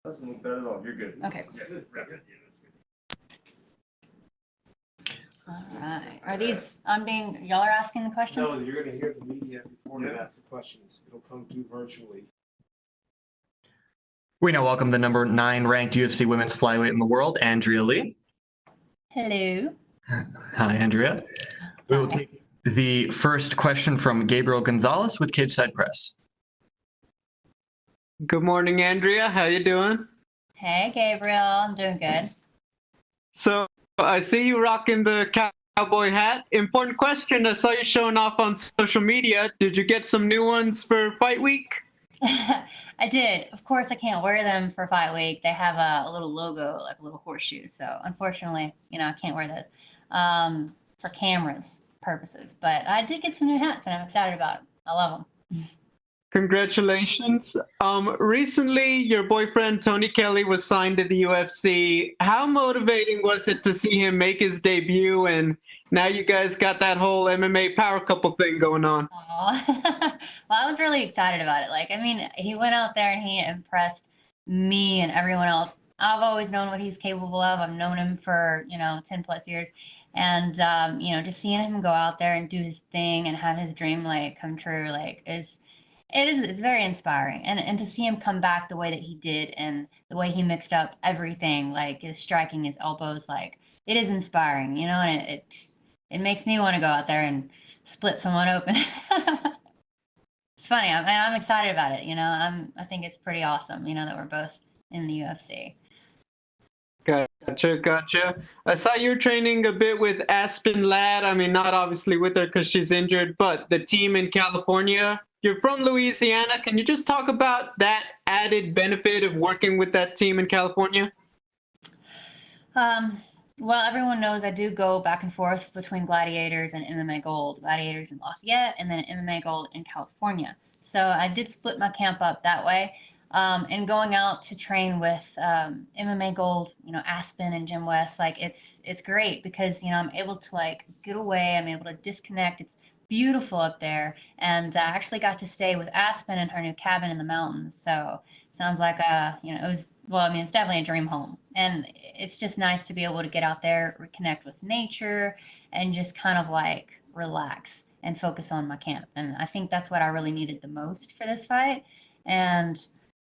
Doesn't look bad at all. You're good. Okay. Yeah, good. Yeah, good. All right. Are these, y'all are asking the questions? No, you're going to hear the media before you ask the questions. It'll come to you virtually. We now welcome the number 9 ranked UFC women's flyweight in the world, Andrea Lee. Hello. Hi, Andrea. We will take the first question from Gabriel Gonzalez with Cageside Press. Good morning, Andrea. How you doing? Hey, Gabriel. I'm doing good. So I see you rocking the cowboy hat. Important question. I saw you showing off on social media. Did you get some new ones for Fight Week? I did. Of course, I can't wear them for Fight Week. They have a little logo, like a little horseshoe. So unfortunately, I can't wear those for cameras purposes. But I did get some new hats, and I'm excited about it. I love them. Congratulations. Recently, your boyfriend, Tony Kelly, was signed to the UFC. How motivating was it to see him make his debut? And now you guys got that whole MMA power couple thing going on. Well, I was really excited about it. Like, I mean, he went out there and he impressed me and everyone else. I've always known what he's capable of. I've known him for, 10 plus years. And, just seeing him go out there and do his thing and have his dream, like, come true, like, it's very inspiring. And to see him come back the way that he did and the way he mixed up everything, like his striking, his elbows, like, it is inspiring, and it makes me want to go out there and split someone open. It's funny. I'm excited about it. I think it's pretty awesome, that we're both in the UFC. Gotcha. I saw you training a bit with Aspen Ladd. I mean, not obviously with her because she's injured, but the team in California. You're from Louisiana. Can you just talk about that added benefit of working with that team in California? Well, everyone knows I do go back and forth between Gladiators and MMA Gold. Gladiators in Lafayette and then MMA Gold in California. So I did split my camp up that way. And going out to train with MMA Gold, Aspen and Jim West, like it's great because, I'm able to like get away. I'm able to disconnect. It's beautiful up there. And I actually got to stay with Aspen in her new cabin in the mountains. So it sounds like, it was, well, I mean, it's definitely a dream home. And it's just nice to be able to get out there, reconnect with nature, and just kind of like relax and focus on my camp. And I think that's what I really needed the most for this fight. And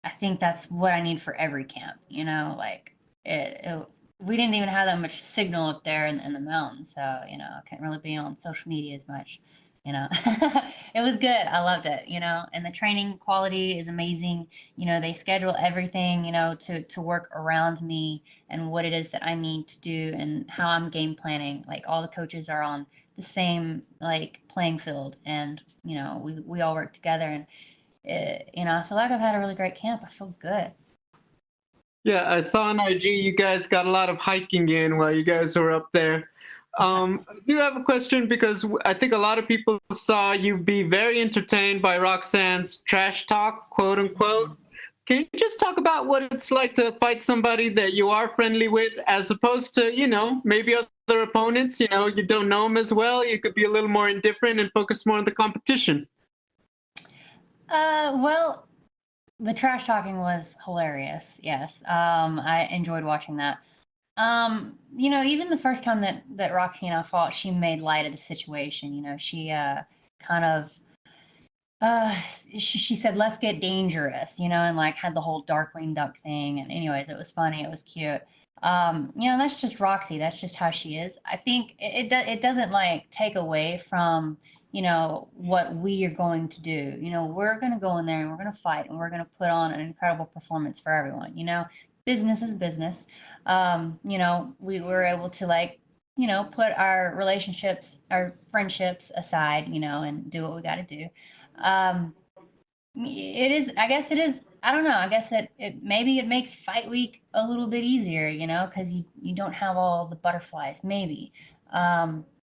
I think that's what I need for every camp, like we didn't even have that much signal up there in the mountains. So, I couldn't really be on social media as much, it was good. I loved it, and the training quality is amazing. They schedule everything, to work around me and what it is that I need to do and how I'm game planning. Like all the coaches are on the same like playing field, and, we all work together. And I feel like I've had a really great camp. I feel good. Yeah, I saw on IG you guys got a lot of hiking in while you guys were up there. I do have a question because I think a lot of people saw you be very entertained by Roxanne's trash talk, quote unquote. Can you just talk about what it's like to fight somebody that you are friendly with as opposed to, maybe other opponents, you don't know them as well. You could be a little more indifferent and focus more on the competition. Well, the trash talking was hilarious. Yes. I enjoyed watching that. Even the first time that Roxy and I fought, she made light of the situation. She kind of she said, "Let's get dangerous," and like had the whole Darkwing Duck thing. And anyways, it was funny. It was cute. That's just Roxy. That's just how she is. I think it doesn't like take away from, what we are going to do. We're going to go in there and we're going to fight and we're going to put on an incredible performance for everyone. Business is business. We were able to like, put our relationships, our friendships aside, and do what we got to do. It is, I guess it is, I don't know. I guess maybe it makes fight week a little bit easier, because you don't have all the butterflies, maybe.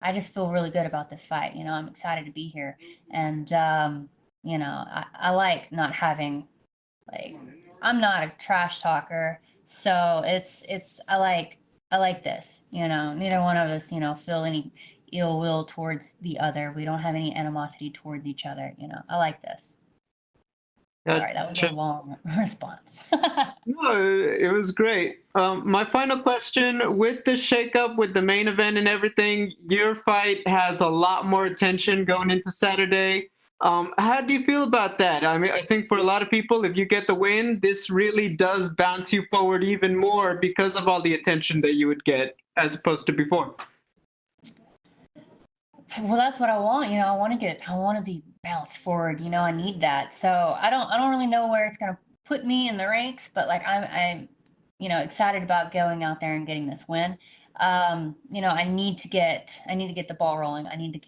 I just feel really good about this fight. I'm excited to be here. And, I like not having, like, I'm not a trash talker. So I like this, neither one of us, feel any ill will towards the other. We don't have any animosity towards each other. I like this. Sorry, that was a Gotcha. long response. No, it was great. My final question, with the shakeup, with the main event and everything, your fight has a lot more attention going into Saturday. How do you feel about that? I mean, I think for a lot of people, if you get the win, this really does bounce you forward even more because of all the attention that you would get as opposed to before. Well, that's what I want. I want to be bounced forward. I need that. So I don't really know where it's going to put me in the ranks, but like I'm excited about going out there and getting this win. I need to get the ball rolling. I need to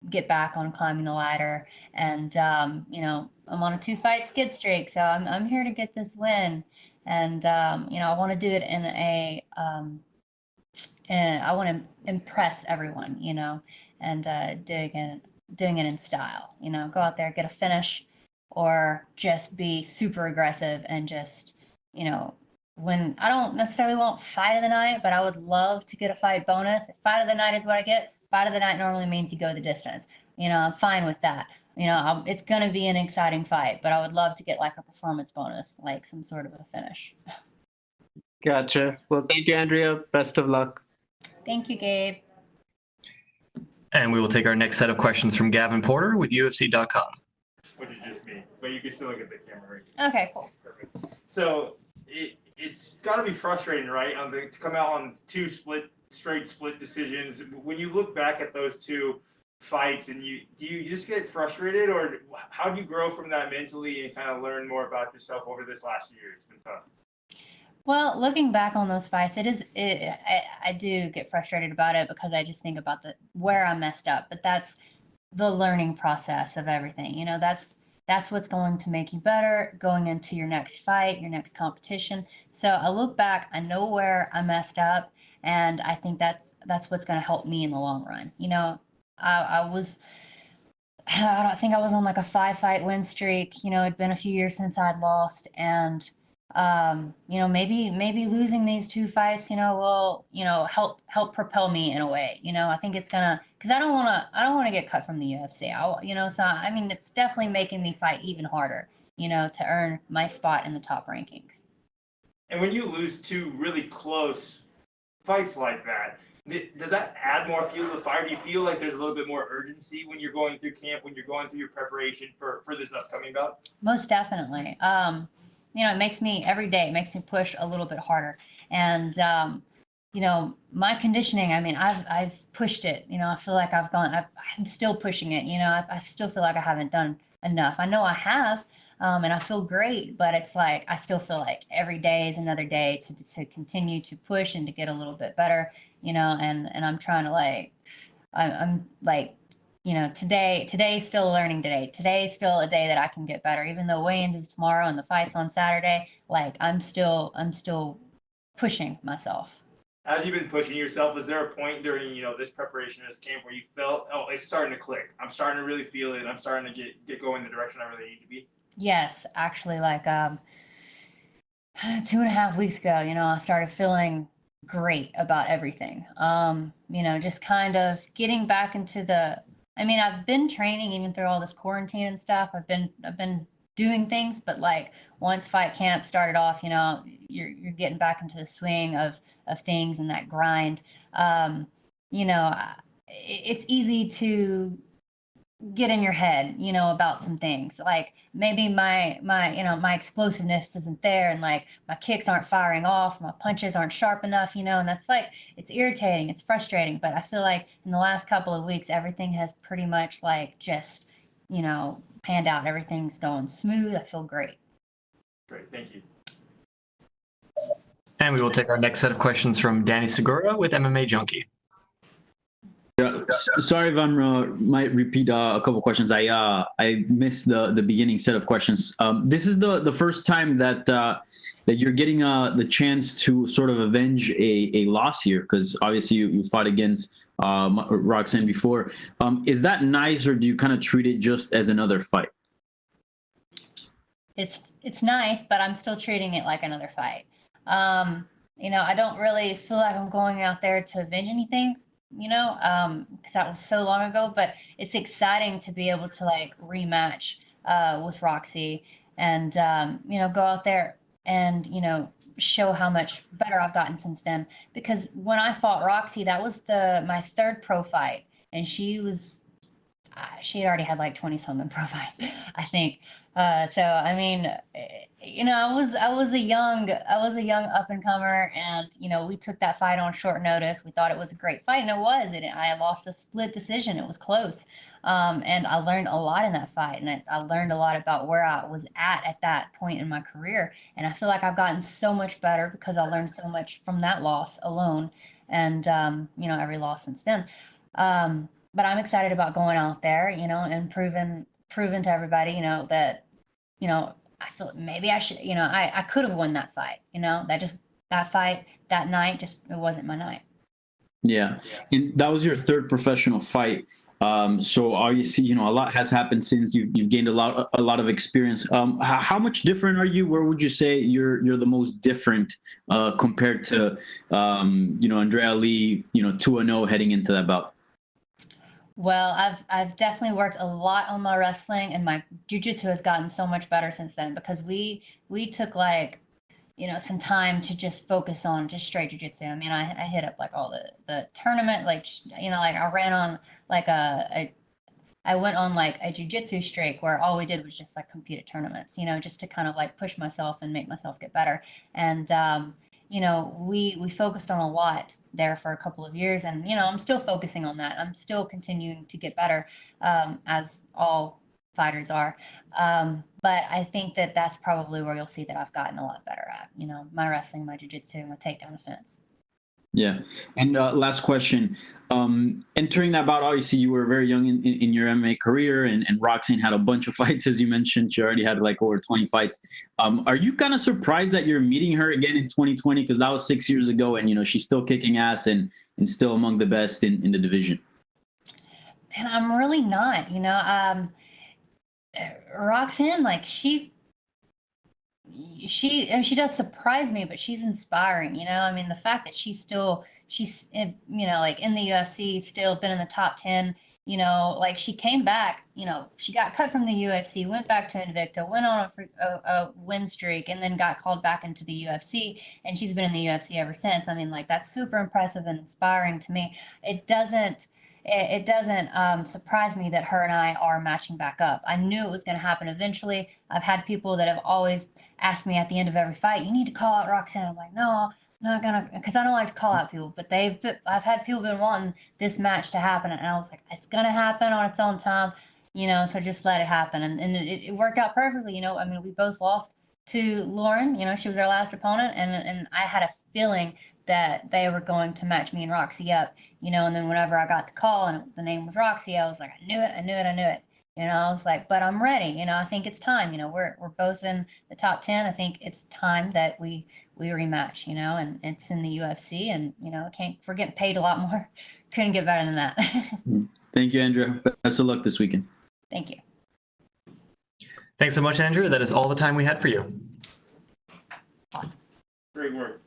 get back on climbing the ladder, and I'm on a 2-fight skid streak, so I'm here to get this win, and I want to do it in and I want to impress everyone, and doing it in style. Go out there, get a finish, or just be super aggressive and just, when I don't necessarily want fight of the night, but I would love to get a fight bonus. If fight of the night is what I get, fight of the night normally means you go the distance. I'm fine with that. It's going to be an exciting fight, but I would love to get like a performance bonus, like some sort of a finish. Gotcha. Well, thank you, Andrea. Best of luck. Thank you, Gabe. And we will take our next set of questions from Gavin Porter with UFC.com. Which is just me, but you can still look at the camera. Right? Okay, cool. Perfect. So it's got to be frustrating, right? To come out on 2 straight split decisions. When you look back at those 2 fights, and do you just get frustrated, or how do you grow from that mentally and kind of learn more about yourself over this last year? It's been tough. Well, looking back on those fights, I do get frustrated about it because I just think about where I messed up. But that's the learning process of everything. That's what's going to make you better going into your next fight, your next competition. So I look back, I know where I messed up, and I think that's what's going to help me in the long run. I think I was on like a 5-fight win streak. It'd been a few years since I'd lost, and maybe losing these 2 fights, will, help propel me in a way. I think it's gonna, because I don't want to get cut from the UFC. So I mean, it's definitely making me fight even harder, to earn my spot in the top rankings. And when you lose 2 really close fights like that, does that add more fuel to the fire? Do you feel like there's a little bit more urgency when you're going through camp, when you're going through your preparation for this upcoming bout? Most definitely. It makes me every day, it makes me push a little bit harder. And, my conditioning, I mean, I've pushed it, I feel like I'm still pushing it. I still feel like I haven't done enough. I know I have, and I feel great, but it's like, I still feel like every day is another day to continue to push and to get a little bit better, and I'm trying to I'm like, today's still a learning day. Today's still a day that I can get better. Even though weigh-ins is tomorrow and the fight's on Saturday, like I'm still pushing myself. As you've been pushing yourself, is there a point during, this preparation, this camp, where you felt, oh, it's starting to click. I'm starting to really feel it. I'm starting to get going the direction I really need to be? Yes, actually, like 2.5 weeks ago, I started feeling great about everything. Just kind of getting back into I've been training even through all this quarantine and stuff. I've been doing things, but like once fight camp started off, you're getting back into the swing of things and that grind. It's easy to get in your head, about some things. Like maybe my explosiveness isn't there, and like my kicks aren't firing off, my punches aren't sharp enough, and that's like, it's irritating, it's frustrating. But I feel like in the last couple of weeks, everything has pretty much like just, panned out. Everything's going smooth. I feel great. Great, thank you. And we will take our next set of questions from Danny Segura with MMA Junkie. Sorry if I might repeat a couple questions. I missed the beginning set of questions. This is the first time that you're getting the chance to sort of avenge a loss here, because obviously you fought against Roxanne before. Is that nice, or do you kind of treat it just as another fight? It's nice, but I'm still treating it like another fight. I don't really feel like I'm going out there to avenge anything, because that was so long ago. But it's exciting to be able to like rematch with Roxy and go out there and show how much better I've gotten since then. Because when I fought Roxy, that was my third pro fight, and she had already had like 20 something pro fights, I think. So I mean, I was a young up and comer, and we took that fight on short notice. We thought it was a great fight, and it was. I lost a split decision. It was close, and I learned a lot in that fight, and I learned a lot about where I was at that point in my career. And I feel like I've gotten so much better because I learned so much from that loss alone, and every loss since then. But I'm excited about going out there, and proving to everybody, that, I feel maybe I should, I could have won that fight, that fight that night, just, it wasn't my night. Yeah. And that was your third professional fight. So obviously, a lot has happened since you've gained a lot of experience. How much different are you? Where would you say you're the most different compared to, Andrea Lee, 2-0 heading into that bout? Well, I've definitely worked a lot on my wrestling, and my jiu-jitsu has gotten so much better since then, because we took some time to just focus on just straight jiu-jitsu. I mean, I hit up all the tournament, I ran on I went on a jiu-jitsu streak where all we did was just compete at tournaments, just to kind of push myself and make myself get better. And we focused on a lot there for a couple of years, and I'm still focusing on that. I'm still continuing to get better, as all fighters are. But I think that's probably where you'll see that I've gotten a lot better at, my wrestling, my jiu-jitsu, my takedown defense. Yeah. And last question. Entering that bout, obviously you were very young in your MMA career, and Roxanne had a bunch of fights, as you mentioned. She already had over 20 fights. Are you kind of surprised that you're meeting her again in 2020? Because that was 6 years ago, and she's still kicking ass and still among the best in the division. And I'm really not, Roxanne, she does surprise me, but she's inspiring. I mean, the fact that she's in the UFC, still been in the top 10, she came back, she got cut from the UFC, went back to Invicta, went on a win streak, and then got called back into the UFC, and she's been in the UFC ever since. I mean, that's super impressive and inspiring to me. It doesn't surprise me that her and I are matching back up. I knew it was going to happen eventually. I've had people that have always asked me at the end of every fight, you need to call out Roxanne. I'm like, no, I'm not gonna, because I don't like to call out people, but I've had people been wanting this match to happen, and I was like, it's gonna happen on its own time, so just let it happen. And it worked out perfectly. I mean, we both lost to Lauren, she was our last opponent, and I had a feeling that they were going to match me and Roxy up, and then whenever I got the call and the name was Roxy, I was like, I knew it. I was like, but I'm ready. I think it's time. We're both in the top 10. I think it's time that we rematch, and it's in the UFC, and, we're getting paid a lot more. Couldn't get better than that. Thank you, Andrea. Best of luck this weekend. Thank you. Thanks so much, Andrea. That is all the time we had for you. Awesome. Great work.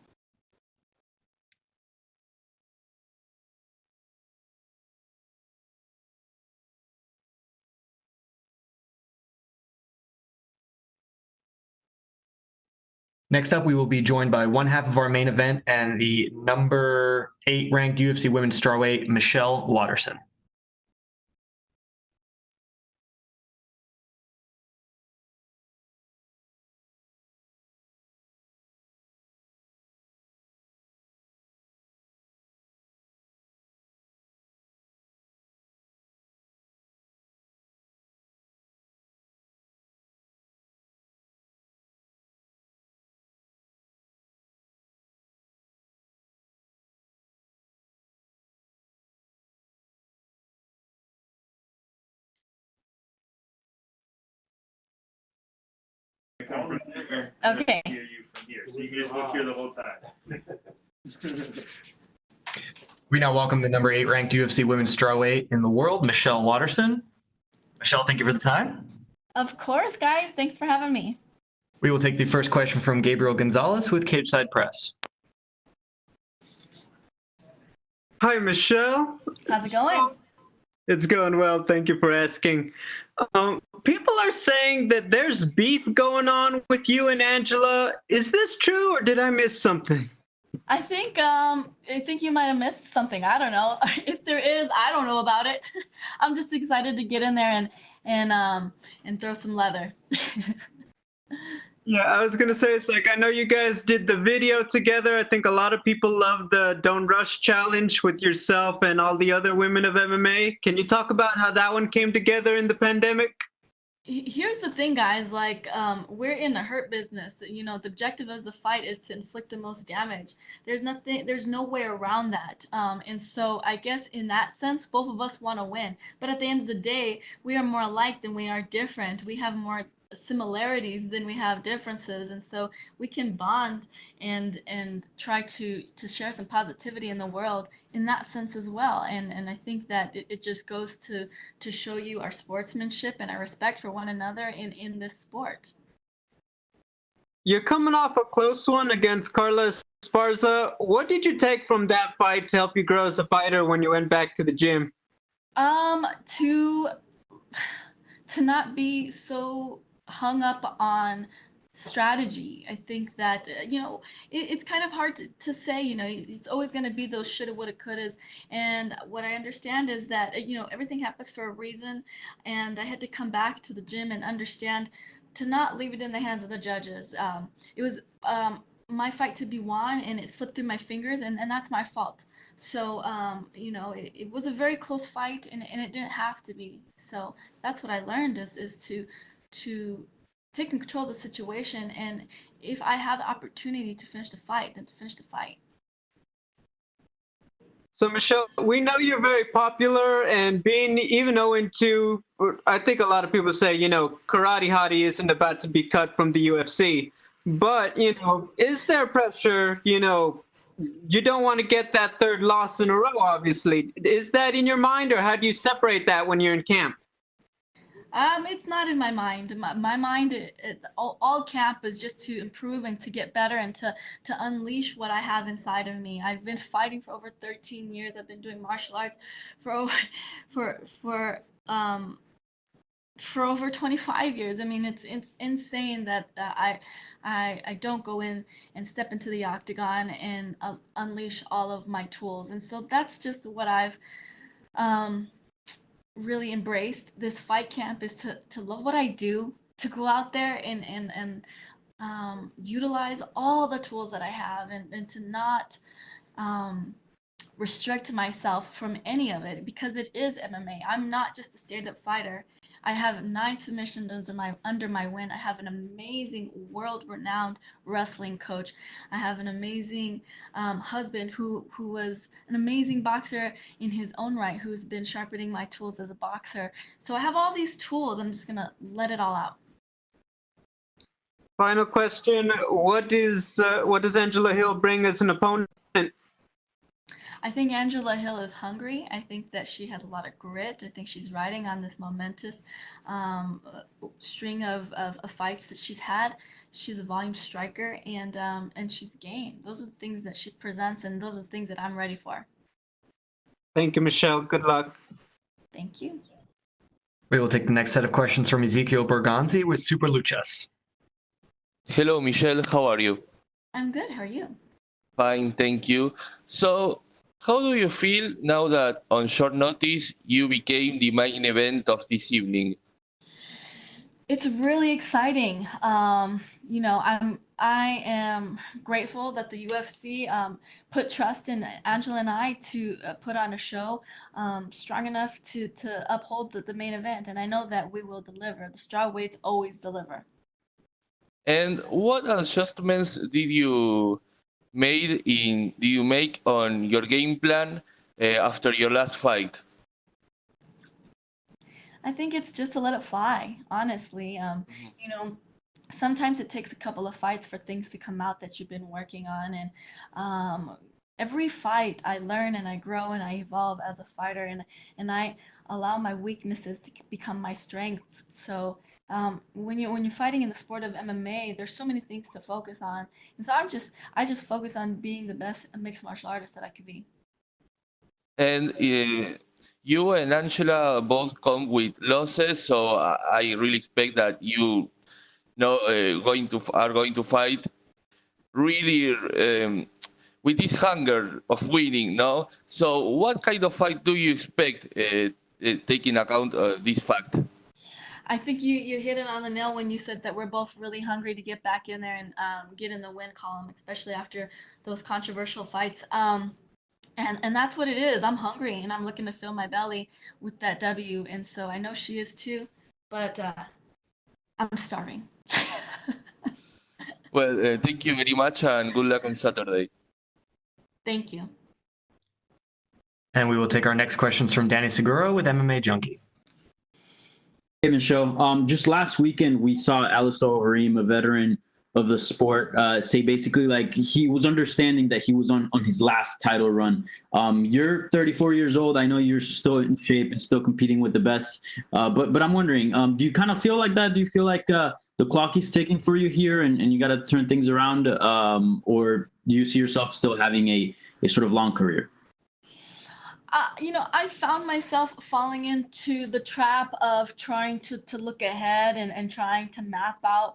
Next up, we will be joined by one half of our main event and the number 8 ranked UFC women's strawweight, Michelle Waterson. Come from there. Okay. I hear you from here, so you can just look here the whole time. We now welcome the number 8 ranked UFC women's strawweight in the world, Michelle Waterson. Michelle, thank you for the time. Of course, guys. Thanks for having me. We will take the first question from Gabriel Gonzalez with Cageside Press. Hi, Michelle. How's it going? It's going well. Thank you for asking. People are saying that there's beef going on with you and Angela. Is this true, or did I miss something? I think you might have missed something. I don't know. If there is, I don't know about it. I'm just excited to get in there and throw some leather. Yeah, I was gonna say, it's like, I know you guys did the video together. I think a lot of people love the Don't Rush challenge with yourself and all the other women of MMA. Can you talk about how that one came together in the pandemic? Here's the thing, guys. Like, we're in the hurt business. You know, the objective of the fight is to inflict the most damage. There's no way around that. And so I guess in that sense, both of us want to win. But at the end of the day, we are more alike than we are different. We have more similarities than we have differences, and so we can bond and try to share some positivity in the world in that sense as well. And I think that it just goes to show you our sportsmanship and our respect for one another in this sport. You're coming off a close one against Carla Esparza. What did you take from that fight to help you grow as a fighter when you went back to the gym? To not be so hung up on strategy. I think that it's kind of hard to say. It's always going to be those shoulda, woulda, couldas. And what I understand is that everything happens for a reason, and I had to come back to the gym and understand to not leave it in the hands of the judges. It was my fight to be won, and it slipped through my fingers, and that's my fault. So it was a very close fight, and it didn't have to be. So that's what I learned is to take control of the situation, and if I have the opportunity to finish the fight, then to finish the fight. So Michelle, we know you're very popular, and being even 0-2, I think a lot of people say, Karate Hottie isn't about to be cut from the UFC. But, is there pressure, you don't want to get that third loss in a row, obviously. Is that in your mind, or how do you separate that when you're in camp? It's not in my mind. My mind, all camp is just to improve and to get better and to unleash what I have inside of me. I've been fighting for over 13 years. I've been doing martial arts for over 25 years. I mean, it's insane that I don't go in and step into the octagon and unleash all of my tools. And so that's just what I've really embraced. This fight camp is to love what I do, to go out there and utilize all the tools that I have, and to not restrict myself from any of it, because it is MMA. I'm not just a stand-up fighter. I have 9 submissions under my win. I have an amazing world-renowned wrestling coach. I have an amazing husband who was an amazing boxer in his own right, who's been sharpening my tools as a boxer. So I have all these tools. I'm just gonna let it all out. Final question: what does Angela Hill bring as an opponent? I think Angela Hill is hungry. I think that she has a lot of grit. I think she's riding on this momentous string of fights that she's had. She's a volume striker, and she's game. Those are the things that she presents, and those are the things that I'm ready for. Thank you, Michelle. Good luck. Thank you. We will take the next set of questions from Ezekiel Berganzi with Super Luchas. Hello, Michelle. How are you? I'm good. How are you? Fine, thank you. So, how do you feel now that on short notice you became the main event of this evening? It's really exciting. I am grateful that the UFC put trust in Angela and I to put on a show strong enough to uphold the main event, and I know that we will deliver. The strawweights always deliver. And what adjustments did you make on your game plan after your last fight? I think it's just to let it fly, honestly. Sometimes it takes a couple of fights for things to come out that you've been working on, and every fight I learn and I grow and I evolve as a fighter, and I allow my weaknesses to become my strengths. So when you're fighting in the sport of MMA, there's so many things to focus on, and so I just focus on being the best mixed martial artist that I could be. And you and Angela both come with losses, so I really expect that you know are going to fight really with this hunger of winning. No, so what kind of fight do you expect, taking account this fact? I think you hit it on the nail when you said that we're both really hungry to get back in there and get in the win column, especially after those controversial fights. And that's what it is. I'm hungry and I'm looking to fill my belly with that W. And so I know she is too, but I'm starving. Well, thank you very much and good luck on Saturday. Thank you. And we will take our next questions from Danny Segura with MMA Junkie. Hey, Michelle. Just last weekend, we saw Alistair Overeem, a veteran of the sport, say basically like he was understanding that he was on his last title run. You're 34 years old. I know you're still in shape and still competing with the best. But I'm wondering, do you kind of feel like that? Do you feel like the clock is ticking for you here and you got to turn things around? Or do you see yourself still having a sort of long career? I found myself falling into the trap of trying to look ahead and trying to map out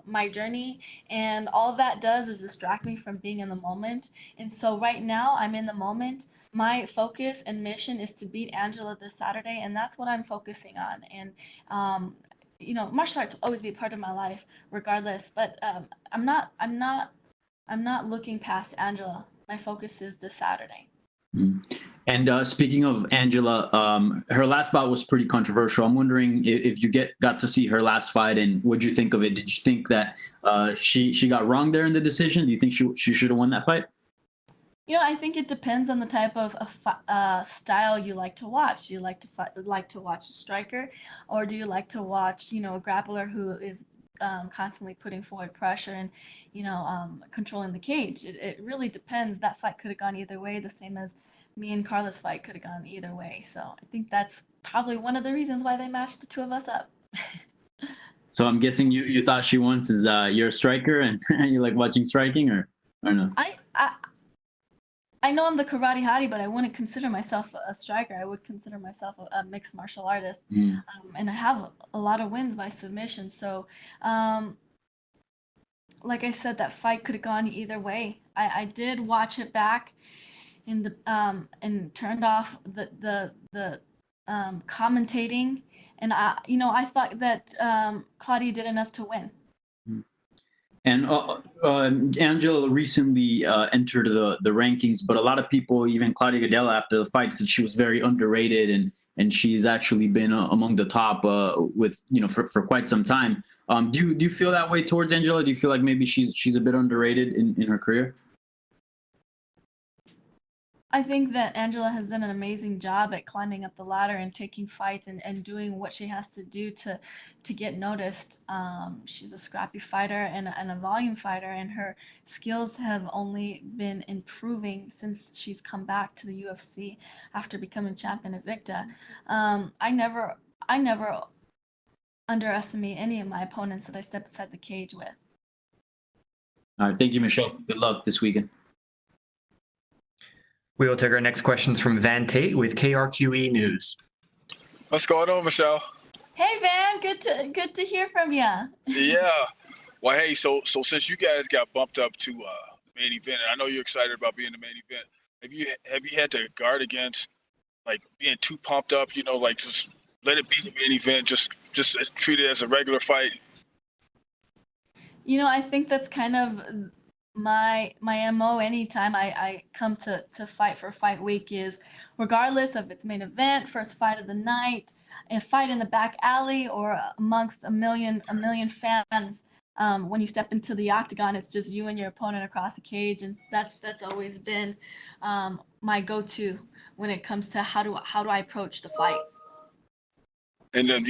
my journey. And all that does is distract me from being in the moment. And so right now I'm in the moment. My focus and mission is to beat Angela this Saturday. And that's what I'm focusing on. And, martial arts will always be a part of my life regardless. But I'm not looking past Angela. My focus is this Saturday. And speaking of Angela, her last bout was pretty controversial. I'm wondering if you got to see her last fight, and what you think of it. Did you think that she got wrong there in the decision? Do you think she should have won that fight? I think it depends on the type of style you like to watch. Do you like to watch a striker, or do you like to watch a grappler who is constantly putting forward pressure and controlling the cage? It really depends. That fight could have gone either way, the same as me and Carla's fight could have gone either way. So I think that's probably one of the reasons why they matched the two of us up. So I'm guessing you thought she won since you're a striker and you like watching striking, or no? I know I'm the karate hottie, but I wouldn't consider myself a striker. I would consider myself a mixed martial artist. And I have a lot of wins by submission. So, like I said, that fight could have gone either way. I did watch it back and turned off the commentating. And I thought that Claudia did enough to win. And Angela recently entered the rankings, but a lot of people, even Claudia Gadelha, after the fight, said she was very underrated, and she's actually been among the top for quite some time. Do you feel that way towards Angela? Do you feel like maybe she's a bit underrated in her career? I think that Angela has done an amazing job at climbing up the ladder and taking fights and doing what she has to do to get noticed. She's a scrappy fighter and a volume fighter, and her skills have only been improving since she's come back to the UFC after becoming champion at Victa. I never underestimate any of my opponents that I step inside the cage with. All right, thank you, Michelle. Good luck this weekend. We will take our next questions from Van Tate with KRQE News. What's going on, Michelle? Hey, Van. Good to hear from you. Yeah. Well, hey, so since you guys got bumped up to main event, and I know you're excited about being the main event, have you had to guard against like being too pumped up? Like just let it be the main event, just treat it as a regular fight. I think that's kind of my MO anytime I come to fight for fight week is, regardless of its main event, first fight of the night, a fight in the back alley, or amongst a million fans, when you step into the octagon, it's just you and your opponent across the cage, and that's always been my go-to when it comes to how do I approach the fight. And then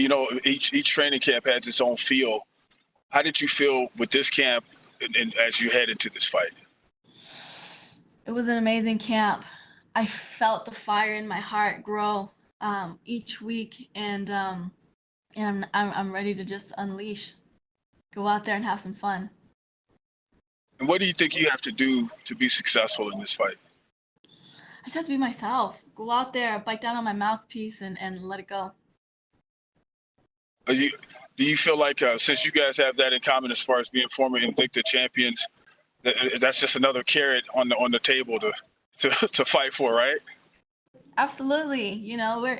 each training camp has its own feel. How did you feel with this camp? And as you head into this fight? It was an amazing camp. I felt the fire in my heart grow each week, and I'm ready to just unleash, go out there and have some fun. And what do you think you have to do to be successful in this fight? just have to be myself. Go out there, bite down on my mouthpiece, and let it go. Do you feel like since you guys have that in common as far as being former Invicta champions, that's just another carrot on the table to fight for, right? Absolutely. You know,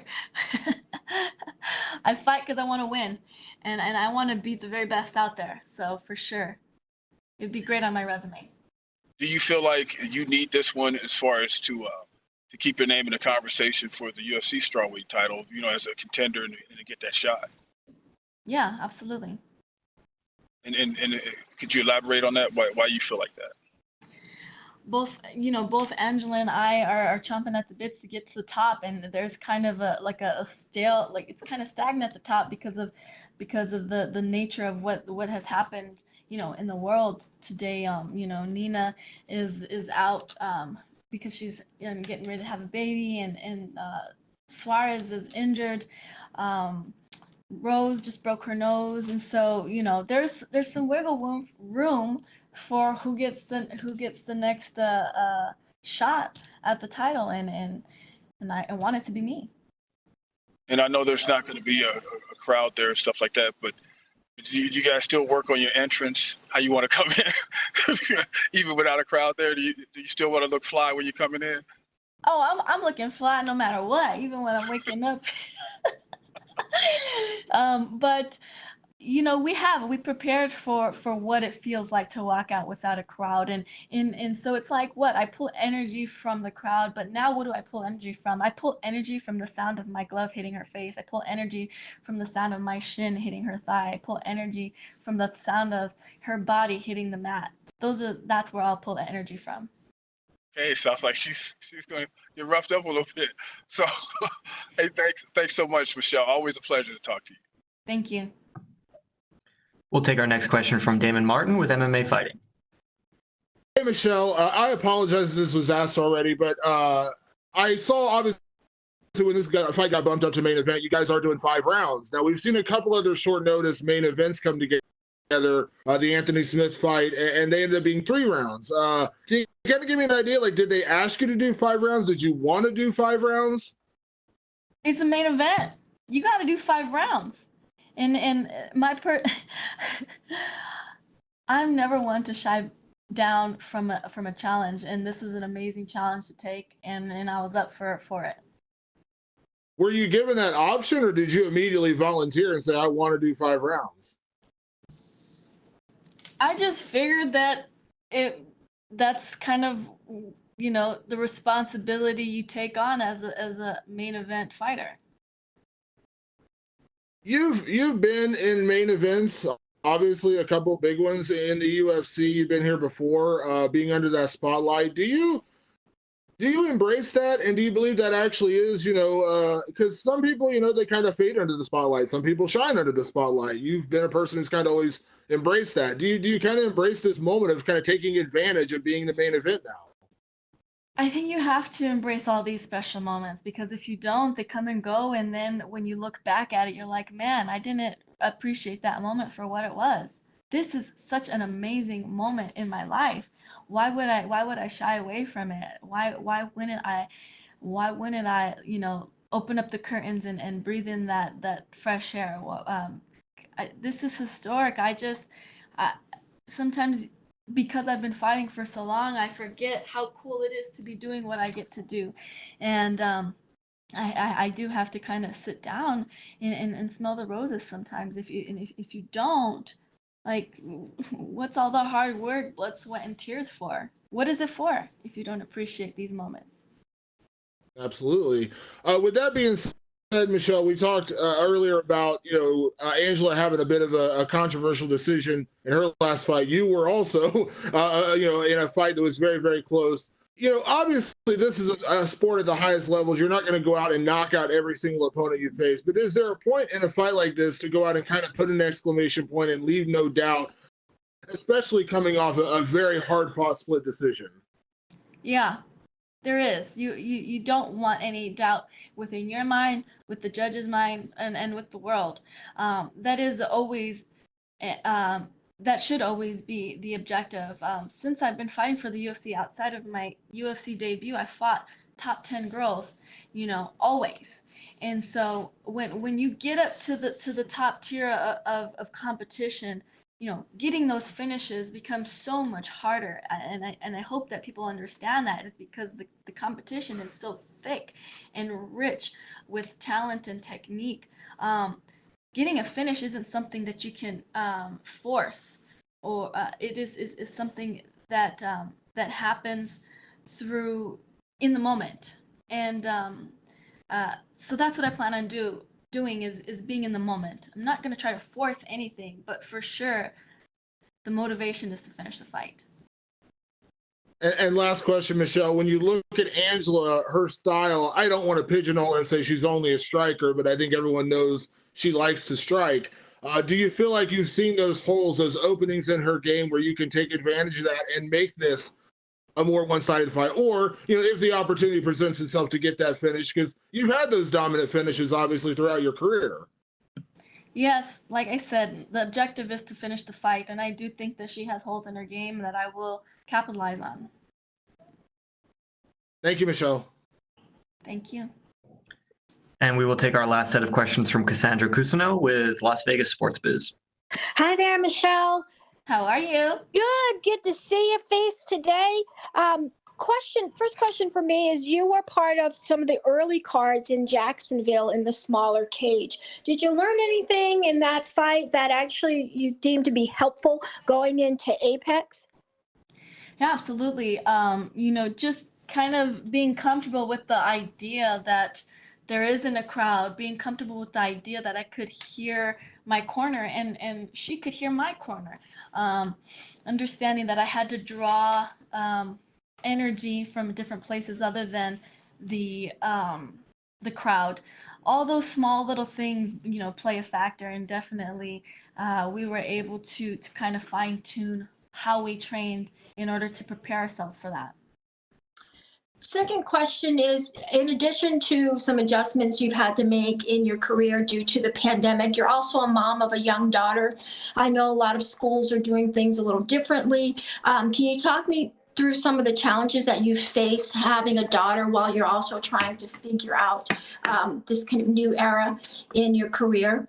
I fight because I want to win, and I want to beat the very best out there. So for sure, it'd be great on my resume. Do you feel like you need this one as far as to keep your name in the conversation for the UFC strawweight title, you know, as a contender and to get that shot? Yeah, absolutely. And could you elaborate on that? Why you feel like that? Both Angela and I are chomping at the bits to get to the top, and there's kind of a stale, like it's kind of stagnant at the top because of the nature of what has happened, you know, in the world today. You know, Nina is out because she's getting ready to have a baby, and Suarez is injured. Rose just broke her nose, and so, you know, there's some wiggle room for who gets the next shot at the title, and I want it to be me. And I know there's not going to be a crowd there and stuff like that, but do you guys still work on your entrance, how you want to come in? Even without a crowd there, do you still want to look fly when you're coming in? Oh, I'm looking fly no matter what, even when I'm waking up. But you know, we prepared for what it feels like to walk out without a crowd, and so it's like, what, I pull energy from the crowd, but now what do I pull energy from? I pull energy from the sound of my glove hitting her face. I pull energy from the sound of my shin hitting her thigh. I pull energy from the sound of her body hitting the mat. That's where I'll pull the energy from. Okay, sounds like she's going to get roughed up a little bit. So, hey, thanks so much, Michelle. Always a pleasure to talk to you. Thank you. We'll take our next question from Damon Martin with MMA Fighting. Hey, Michelle. I apologize if this was asked already, but I saw, obviously, when this fight got bumped up to main event, you guys are doing 5 rounds. Now, we've seen a couple other short notice main events come together, the Anthony Smith fight, and they ended up being 3 rounds. Can you kind of give me an idea? Like, did they ask you to do 5 rounds? Did you want to do 5 rounds? It's a main event. You got to do 5 rounds. And I'm never one to shy down from a challenge, and this was an amazing challenge to take, and I was up for it. Were you given that option, or did you immediately volunteer and say, I want to do 5 rounds? I just figured that that's kind of, you know, the responsibility you take on as a main event fighter. You've been in main events, obviously a couple big ones in the UFC. You've been here before, being under that spotlight. Do you embrace that, and do you believe that actually is, you know, because some people, you know, they kind of fade under the spotlight. Some people shine under the spotlight. You've been a person who's kind of always embraced that. Do you kind of embrace this moment of kind of taking advantage of being the main event now? I think you have to embrace all these special moments, because if you don't, they come and go, and then when you look back at it, you're like, man, I didn't appreciate that moment for what it was. This is such an amazing moment in my life. Why would I shy away from it? Why wouldn't I, you know, open up the curtains and breathe in that fresh air? This is historic. Sometimes, because I've been fighting for so long, I forget how cool it is to be doing what I get to do. And I do have to kind of sit down and smell the roses sometimes. If you don't, like, what's all the hard work, blood, sweat, and tears for? What is it for if you don't appreciate these moments? Absolutely. With that being said, Michelle, we talked earlier about, you know, Angela having a bit of a controversial decision in her last fight. You were also, you know, in a fight that was very, very close. You know, obviously this is a sport at the highest levels. You're not going to go out and knock out every single opponent you face. But is there a point in a fight like this to go out and kind of put an exclamation point and leave no doubt, especially coming off a very hard-fought split decision? Yeah. There is. You don't want any doubt within your mind, with the judge's mind, and with the world. That is always, that should always be the objective. Since I've been fighting for the UFC, outside of my UFC debut, I fought top 10 girls, always. And so when you get up to the top tier of competition, getting those finishes becomes so much harder. And I hope that people understand that, is because the competition is so thick and rich with talent and technique. Getting a finish isn't something that you can force, or it is something that that happens through in the moment. And so that's what I plan on doing is being in the moment. I'm not going to try to force anything, but for sure, the motivation is to finish the fight. And last question, Michelle, when you look at Angela, her style, I don't want to pigeonhole her and say she's only a striker, but I think everyone knows she likes to strike. Do you feel like you've seen those holes, those openings in her game where you can take advantage of that and make this a more one-sided fight? Or, if the opportunity presents itself to get that finish, because you've had those dominant finishes, obviously, throughout your career. Yes, like I said, the objective is to finish the fight, and I do think that she has holes in her game that I will capitalize on. Thank you, Michelle. Thank you. And we will take our last set of questions from Cassandra Cusino with Las Vegas Sports Biz. Hi there, Michelle. How are you? Good to see your face today. First question for me is, you were part of some of the early cards in Jacksonville in the smaller cage. Did you learn anything in that fight that actually you deemed to be helpful going into Apex? Yeah, absolutely. Just kind of being comfortable with the idea that there isn't a crowd, being comfortable with the idea that I could hear my corner and she could hear my corner. Understanding that I had to draw energy from different places other than the crowd. All those small little things, play a factor, and definitely we were able to kind of fine tune how we trained in order to prepare ourselves for that. Second question is, in addition to some adjustments you've had to make in your career due to the pandemic, you're also a mom of a young daughter. I know a lot of schools are doing things a little differently. Can you talk me through some of the challenges that you face having a daughter while you're also trying to figure out this kind of new era in your career?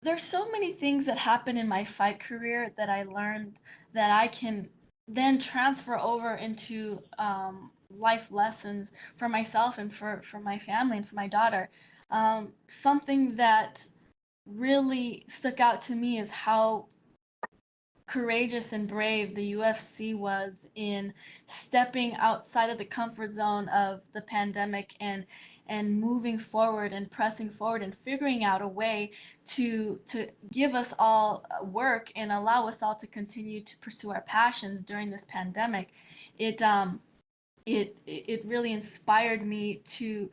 There's so many things that happen in my fight career that I learned that I can then transfer over into life lessons for myself and for my family and for my daughter. Something that really stuck out to me is how courageous and brave the UFC was in stepping outside of the comfort zone of the pandemic and moving forward and pressing forward and figuring out a way to give us all work and allow us all to continue to pursue our passions during this pandemic. It really inspired me to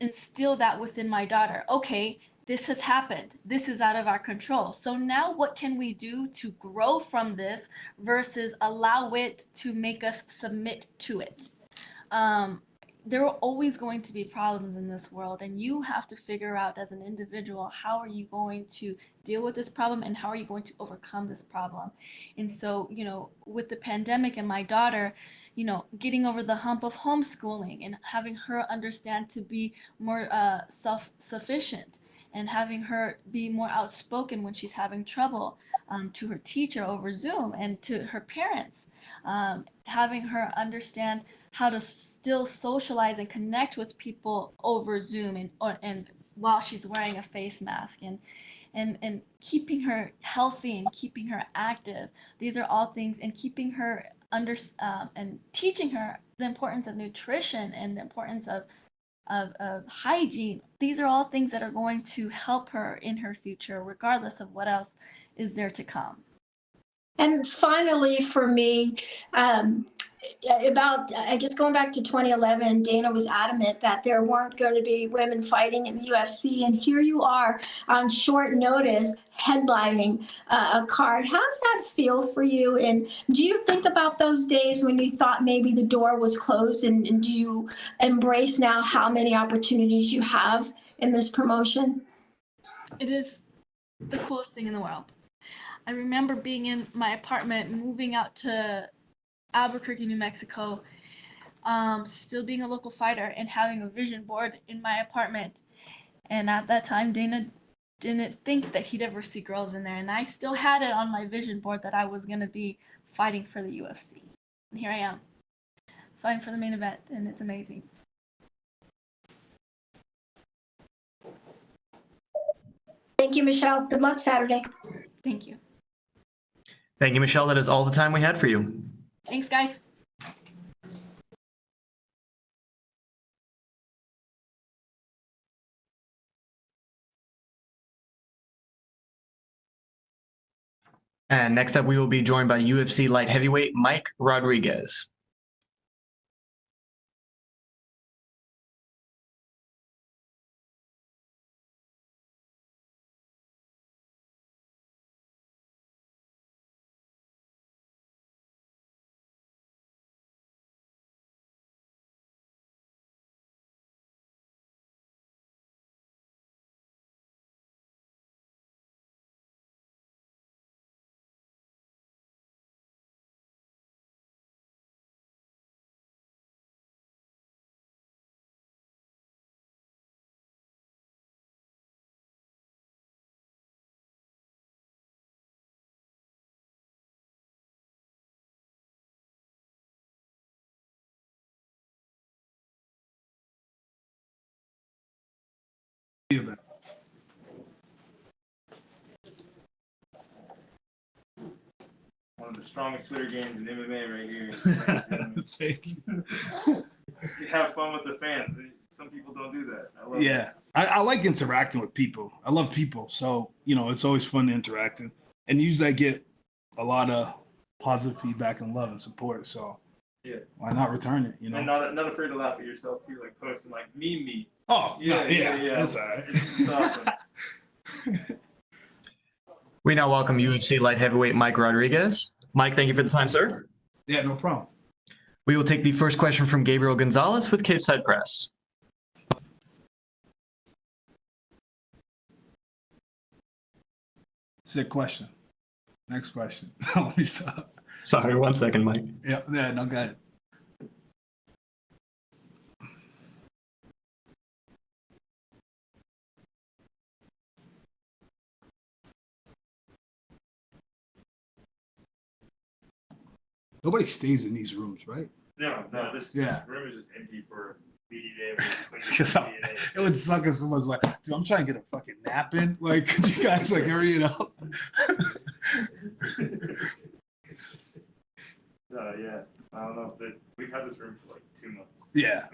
instill that within my daughter. Okay, this has happened. This is out of our control. So now what can we do to grow from this versus allow it to make us submit to it? There are always going to be problems in this world, and you have to figure out as an individual, how are you going to deal with this problem and how are you going to overcome this problem? And so, with the pandemic and my daughter, getting over the hump of homeschooling and having her understand to be more self-sufficient and having her be more outspoken when she's having trouble, to her teacher over Zoom and to her parents, having her understand how to still socialize and connect with people over Zoom and while she's wearing a face mask, and keeping her healthy and keeping her active. These are all things, and keeping her and teaching her the importance of nutrition and the importance of hygiene. These are all things that are going to help her in her future, regardless of what else is there to come. And finally, for me, I guess going back to 2011, Dana was adamant that there weren't going to be women fighting in the UFC, and here you are on short notice headlining a card. How does that feel for you? And do you think about those days when you thought maybe the door was closed, and do you embrace now how many opportunities you have in this promotion? It is the coolest thing in the world. I remember being in my apartment, moving out to Albuquerque, New Mexico, still being a local fighter and having a vision board in my apartment. And at that time, Dana didn't think that he'd ever see girls in there. And I still had it on my vision board that I was going to be fighting for the UFC. And here I am, fighting for the main event, and it's amazing. Thank you, Michelle. Good luck Saturday. Thank you. Thank you, Michelle. That is all the time we had for you. Thanks, guys. And next up, we will be joined by UFC light heavyweight Mike Rodriguez. One of the strongest Twitter games in MMA right here. Thank you. You have fun with the fans. Some people don't do that. I love Yeah, I like interacting with people. I love people, so it's always fun to interact, and usually I get a lot of positive feedback and love and support. So yeah, why not return it? And not afraid to laugh at yourself too, like posting like me. Oh yeah. That's all right. It's awesome. We now welcome UFC light heavyweight Mike Rodriguez. Mike, thank you for the time, sir. Yeah, no problem. We will take the first question from Gabriel Gonzalez with Cape Side Press. Sick question. Next question. Let me stop. Sorry, 1 second, Mike. Yeah, no, go ahead. Nobody stays in these rooms, right? No, this room is just empty for media day. It would suck if someone's like, dude, I'm trying to get a fucking nap in. Like, could you guys like hurry it up? Yeah. I don't know. We've had this room for like 2 months. Yeah.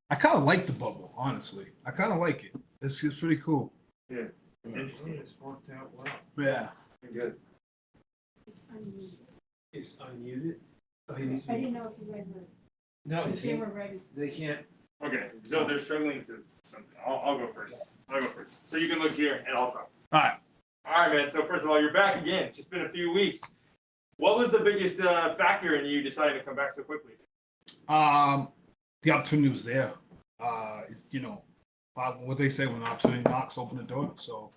I kind of like the bubble, honestly. I kind of like it. It's pretty cool. Yeah. It's interesting. It's worked out well. Yeah. Good. It's unmuted. Oh, he needs to I be. didn't know if you guys were. No, If they were ready. They can't. Okay, so they're struggling to something. I'll go first. So you can look here and I'll talk. All right, man. So first of all, you're back again. It's just been a few weeks. What was the biggest factor in you deciding to come back so quickly? The opportunity was there. What they say, when the opportunity knocks, open the door. So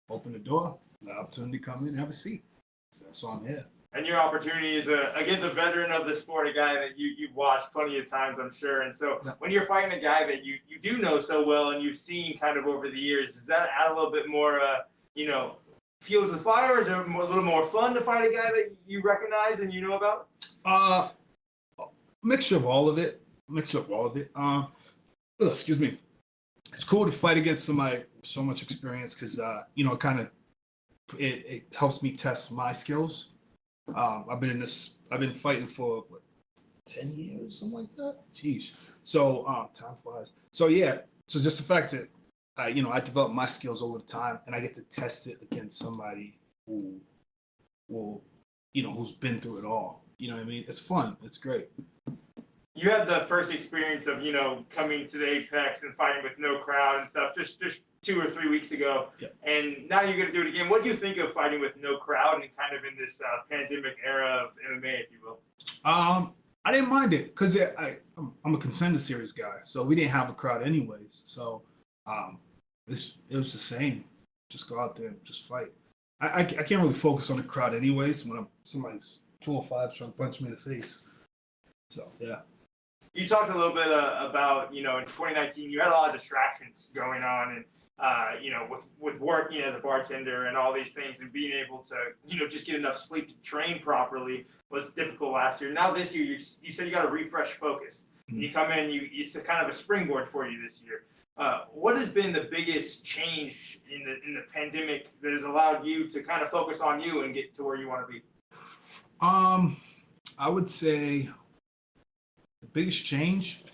open the door, the opportunity come in, have a seat. So that's why I'm here. And your opportunity is against a veteran of the sport, a guy that you've watched plenty of times, I'm sure. And so when you're fighting a guy that you do know so well and you've seen kind of over the years, does that add a little bit more, fuels the fire? Or is it a little more fun to fight a guy that you recognize and you know about? Mixture of all of it. Excuse me. It's cool to fight against somebody with so much experience because, it helps me test my skills. I've been fighting for 10 years, something like that. Jeez. So time flies. So yeah. So just the fact that I develop my skills over time and I get to test it against somebody who who's been through it all. You know what I mean? It's fun. It's great. You had the first experience of, coming to the Apex and fighting with no crowd and stuff just 2 or 3 weeks ago. Yeah. And now you're going to do it again. What do you think of fighting with no crowd and kind of in this pandemic era of MMA, if you will? I didn't mind it because I'm a contender series guy. So we didn't have a crowd anyways. So it was the same. Just go out there and just fight. I can't really focus on the crowd anyways when somebody's 205 trying to punch me in the face. So yeah. You talked a little bit about, in 2019, you had a lot of distractions going on, and with working as a bartender and all these things, and being able to, just get enough sleep to train properly was difficult last year. Now this year, you said you got a refresh focus. And you come in, it's a kind of a springboard for you this year. What has been the biggest change in the pandemic that has allowed you to kind of focus on you and get to where you want to be? I would say the biggest change,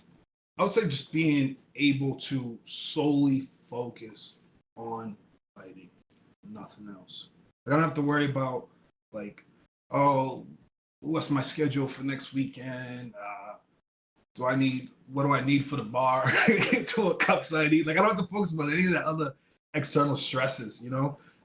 I would say just being able to solely focus on fighting, nothing else. I don't have to worry about like, oh, what's my schedule for next weekend? What do I need for the bar? What cups I need? Like, I don't have to focus on any of that other external stresses,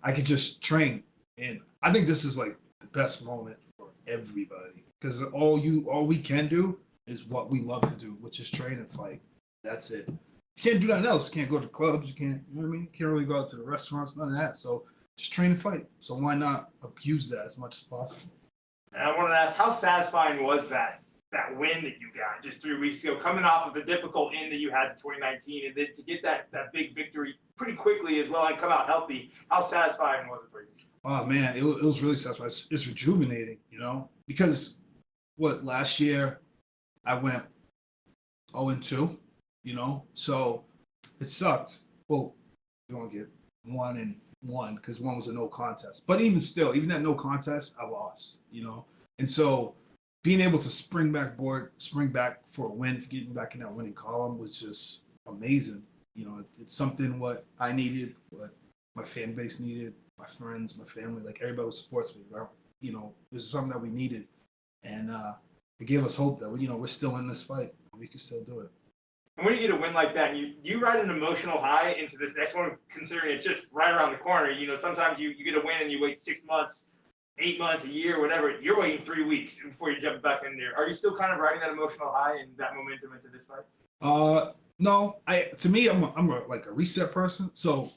I could just train. And I think this is like the best moment for everybody, because all we can do is what we love to do, which is train and fight. That's it. You can't do nothing else. You can't go to clubs. You can't, you know what I mean? You can't really go out to the restaurants, none of that. So just train and fight. So why not abuse that as much as possible? And I wanted to ask, how satisfying was that win that you got just 3 weeks ago, coming off of the difficult end that you had in 2019, and then to get that big victory pretty quickly as well and come out healthy? How satisfying was it for you? Oh man, it was really satisfying. It's rejuvenating, because last year I went 0-2, so it sucked. Well, you don't get 1-1 because one was a no contest. But even still, even that no contest, I lost, And so being able to spring back for a win, to getting back in that winning column was just amazing. It's something what I needed, what my fan base needed, my friends, my family, like everybody who supports me. It was something that we needed. And it gave us hope that we're still in this fight. We can still do it. And when you get a win like that, and you ride an emotional high into this next one, considering it's just right around the corner. Sometimes you get a win and you wait 6 months, 8 months, a year, whatever. You're waiting 3 weeks before you jump back in there. Are you still kind of riding that emotional high and that momentum into this fight? No. To me, I'm a reset person. So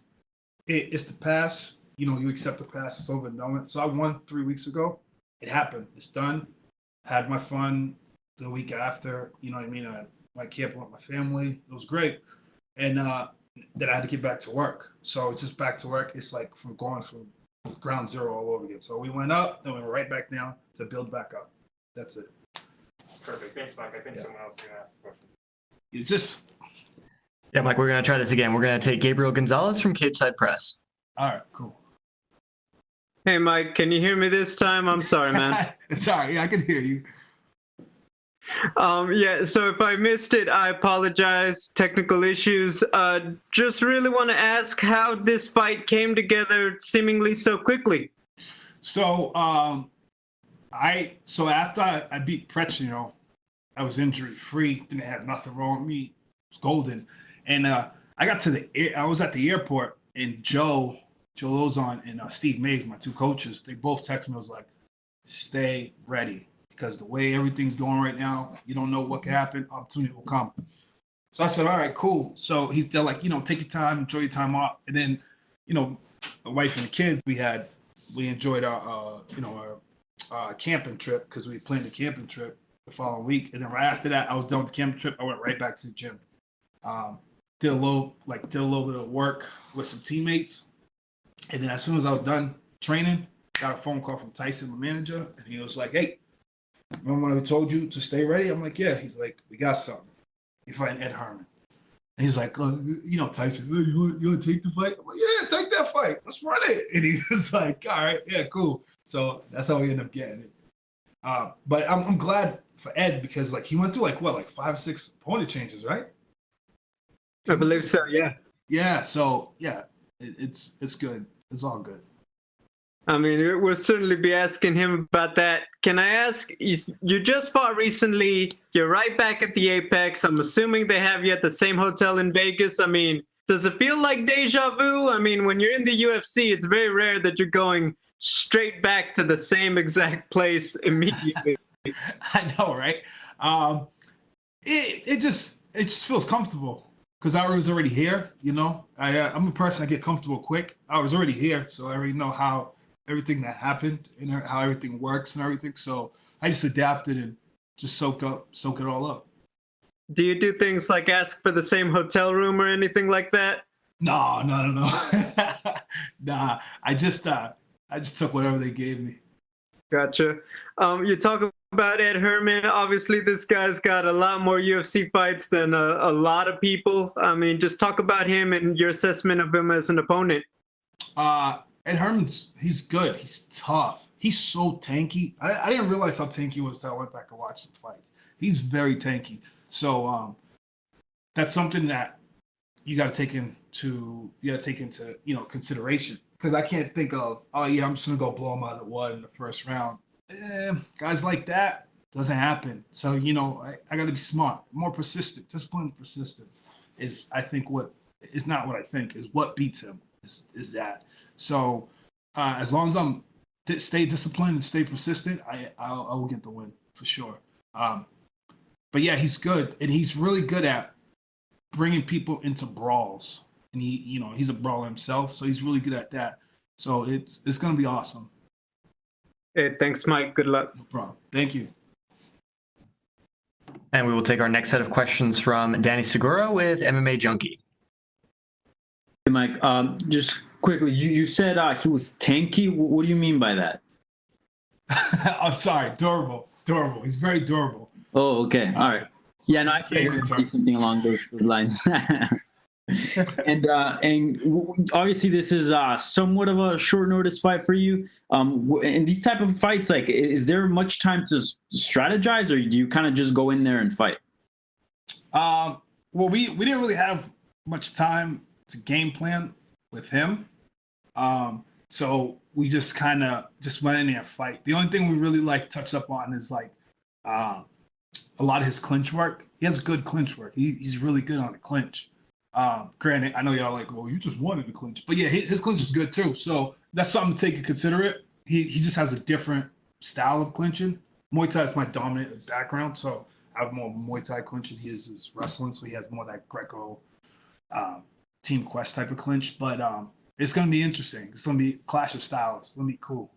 it's the past. You accept the past. It's over and done with. So I won 3 weeks ago. It happened. It's done. Had my fun the week after. You know what I mean? I had my camp with my family. It was great. And then I had to get back to work. So it's just back to work. It's like from ground zero all over again. So we went up, then we went right back down to build back up. That's it. Perfect. Thanks, Mike. I think someone else is going to ask a question. It's just... Yeah, Mike, we're going to try this again. We're going to take Gabriel Gonzalez from Cage Side Press. All right, cool. Hey, Mike, can you hear me this time? I'm sorry, man. It's all right. Yeah, I can hear you. Yeah, so if I missed it, I apologize. Technical issues. Just really want to ask how this fight came together seemingly so quickly. So, after I beat Pretz, I was injury free. Didn't have nothing wrong with me. It was golden. And I got to I was at the airport, and Joe Lozon and Steve Mays, my two coaches, they both texted me. I was like, stay ready. Because the way everything's going right now, you don't know what can happen. Opportunity will come. So I said, all right, cool. So they're like, take your time, enjoy your time off. And then, the wife and the kids, we enjoyed our camping trip, because we planned a camping trip the following week. And then right after that, I was done with the camping trip. I went right back to the gym. Did a little bit of work with some teammates. And then as soon as I was done training, got a phone call from Tyson, my manager, and he was like, hey, remember when I told you to stay ready? I'm like, yeah. He's like, we got something. You're fighting Ed Herman. And he's like, Tyson, you want to take the fight? I'm like, yeah, take that fight. Let's run it. And he was like, all right, yeah, cool. So that's how we ended up getting it. But I'm glad for Ed, because he went through 5 or 6 opponent changes, right? I believe so, yeah. Yeah, so yeah, it's good. It's all good. I mean, we'll certainly be asking him about that. Can I ask, you just fought recently, you're right back at the Apex. I'm assuming they have you at the same hotel in Vegas. I mean, does it feel like deja vu? I mean, when you're in the UFC, it's very rare that you're going straight back to the same exact place immediately. I know, right? It just feels comfortable, because I was already here, I'm a person, I get comfortable quick. I was already here, so I already know how everything that happened and how everything works and everything. So I just adapted and just soak it all up. Do you do things like ask for the same hotel room or anything like that? No. Nah, I just took whatever they gave me. Gotcha. You talk about Ed Herman. Obviously, this guy's got a lot more UFC fights than a lot of people. I mean, just talk about him and your assessment of him as an opponent. Ed Herman's, he's good. He's tough. He's so tanky. I didn't realize how tanky he was until I went back and watched some fights. He's very tanky. So that's something that you got to take into consideration. Because I can't think of, oh yeah, I'm just gonna go blow him out of the water in the first round. Guys like that doesn't happen. So I got to be smart, more persistent. Discipline, persistence is, I think, what is not what I think is what beats him. Is that so? As long as I'm stay disciplined and stay persistent, I will get the win for sure. But yeah, he's good, and he's really good at bringing people into brawls. And he's a brawler himself, so he's really good at that. So it's gonna be awesome. Hey, thanks, Mike. Good luck. No problem. Thank you. And we will take our next set of questions from Danny Segura with MMA Junkie. Hey, Mike, just quickly, you said he was tanky. What do you mean by that? I'm sorry, durable. He's very durable. Oh, okay. All right. Yeah, no, I figured it'd be something along those lines. And obviously this is somewhat of a short notice fight for you. In these type of fights, like, is there much time to strategize, or do you kind of just go in there and fight? Well, we didn't really have much time to game plan with him. So we just kind of just went in there and fight. The only thing we really touch up on is a lot of his clinch work. He has good clinch work. He's really good on the clinch. Granted, I know y'all well, you just wanted to clinch, but yeah, his clinch is good too. So that's something to take into consider. He just has a different style of clinching. Muay Thai is my dominant background, so I have more Muay Thai clinching. He is wrestling, so he has more that Greco Team Quest type of clinch. But it's gonna be interesting. It's gonna be a clash of styles. It's gonna be cool.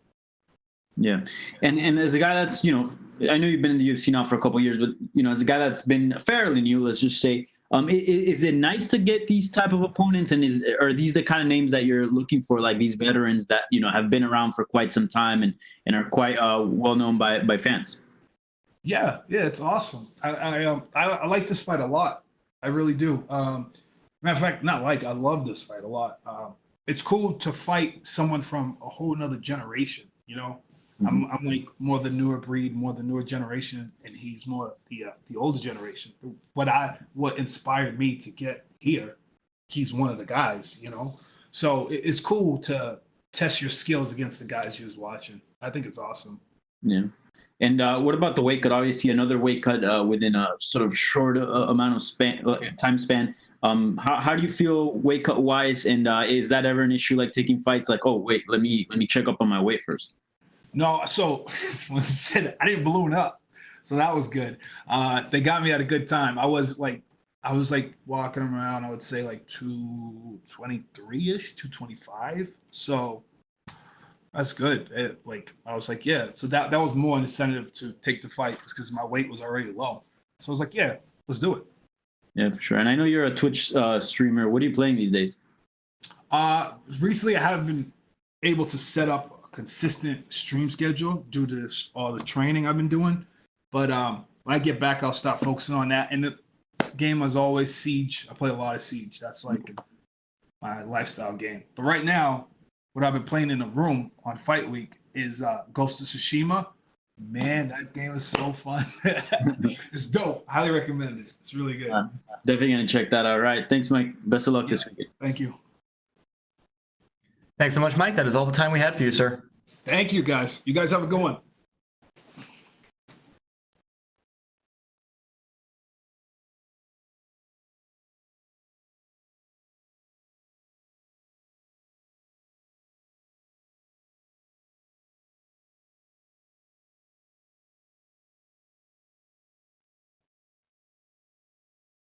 Yeah, and as a guy that's I know you've been in the UFC now for a couple of years, but as a guy that's been fairly new, let's just say, is it nice to get these type of opponents, and are these the kind of names that you're looking for, like these veterans that have been around for quite some time and are quite well known by fans? Yeah, it's awesome. I like this fight a lot. I really do. Matter of fact, I love this fight a lot. It's cool to fight someone from a whole nother generation. I'm like more the newer breed, more the newer generation, and he's more the older generation. What inspired me to get here, he's one of the guys, So it's cool to test your skills against the guys you was watching. I think it's awesome. Yeah. And what about the weight cut? Obviously, another weight cut within a sort of short amount of time span. How do you feel weight cut wise? And is that ever an issue, like taking fights? Like, oh wait, let me check up on my weight first. No, so when I said I didn't balloon up, so that was good. They got me at a good time. I was walking around. I would say 223-ish, 225. So that's good. I was yeah. So that was more an incentive to take the fight because my weight was already low. So I was yeah, let's do it. Yeah, for sure. And I know you're a Twitch streamer. What are you playing these days? Recently, I haven't been able to set up consistent stream schedule due to all the training I've been doing, but when I get back, I'll start focusing on that. And the game is always Siege. I play a lot of Siege. That's my lifestyle game. But right now, what I've been playing in the room on Fight Week is Ghost of Tsushima. Man, that game is so fun. It's dope. Highly recommend it. It's really good. Definitely gonna check that out. All right, thanks, Mike. Best of luck this weekend. Thank you. Thanks so much, Mike. That is all the time we had for you, sir. Thank you, guys. You guys have a good one.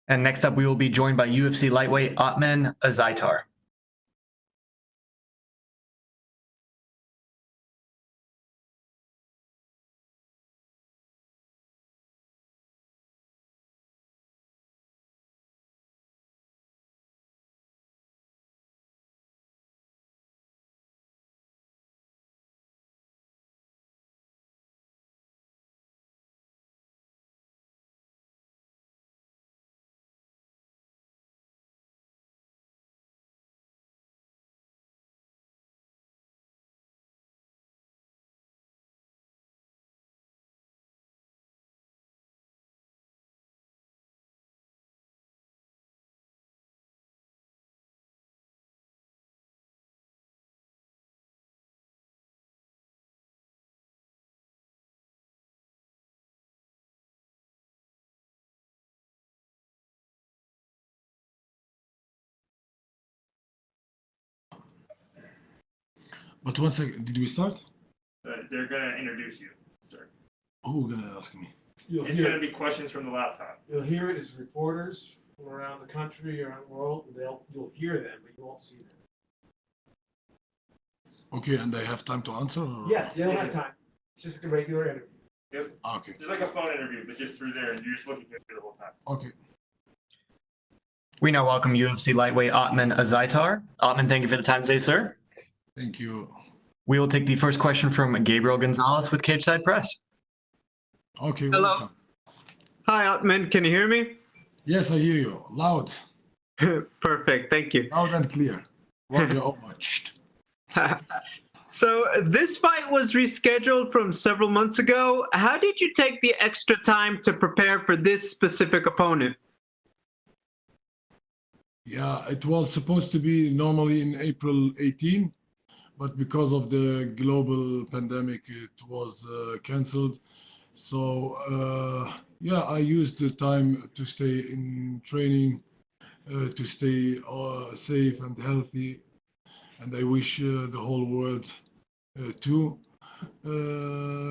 And next up, we will be joined by UFC lightweight Ottman Azaitar. But one second, did we start? They're gonna introduce you, sir. Who gonna ask me? It's gonna be questions from the laptop. You'll hear it as reporters from around the country, around the world. You'll hear them, but you won't see them. Okay, and I have time to answer? Or? Yeah, you don't have time. It's just like a regular interview. Yep. Okay. Just like a phone interview, but just through there, and you're just looking at it the whole time. Okay. We now welcome UFC lightweight Ottman Azaitar. Ottman, thank you for the time today, sir. Thank you. We will take the first question from Gabriel Gonzalez with Cage Side Press. Okay, Hello. welcome. Hi, Ottman. Can you hear me? Yes, I hear you. Loud. Perfect. Thank you. Loud and clear. Well, much. So this fight was rescheduled from several months ago. How did you take the extra time to prepare for this specific opponent? Yeah, it was supposed to be normally in April 18, but because of the global pandemic, it was canceled. So, yeah, I used the time to stay in training, to stay safe and healthy. And I wish the whole world too.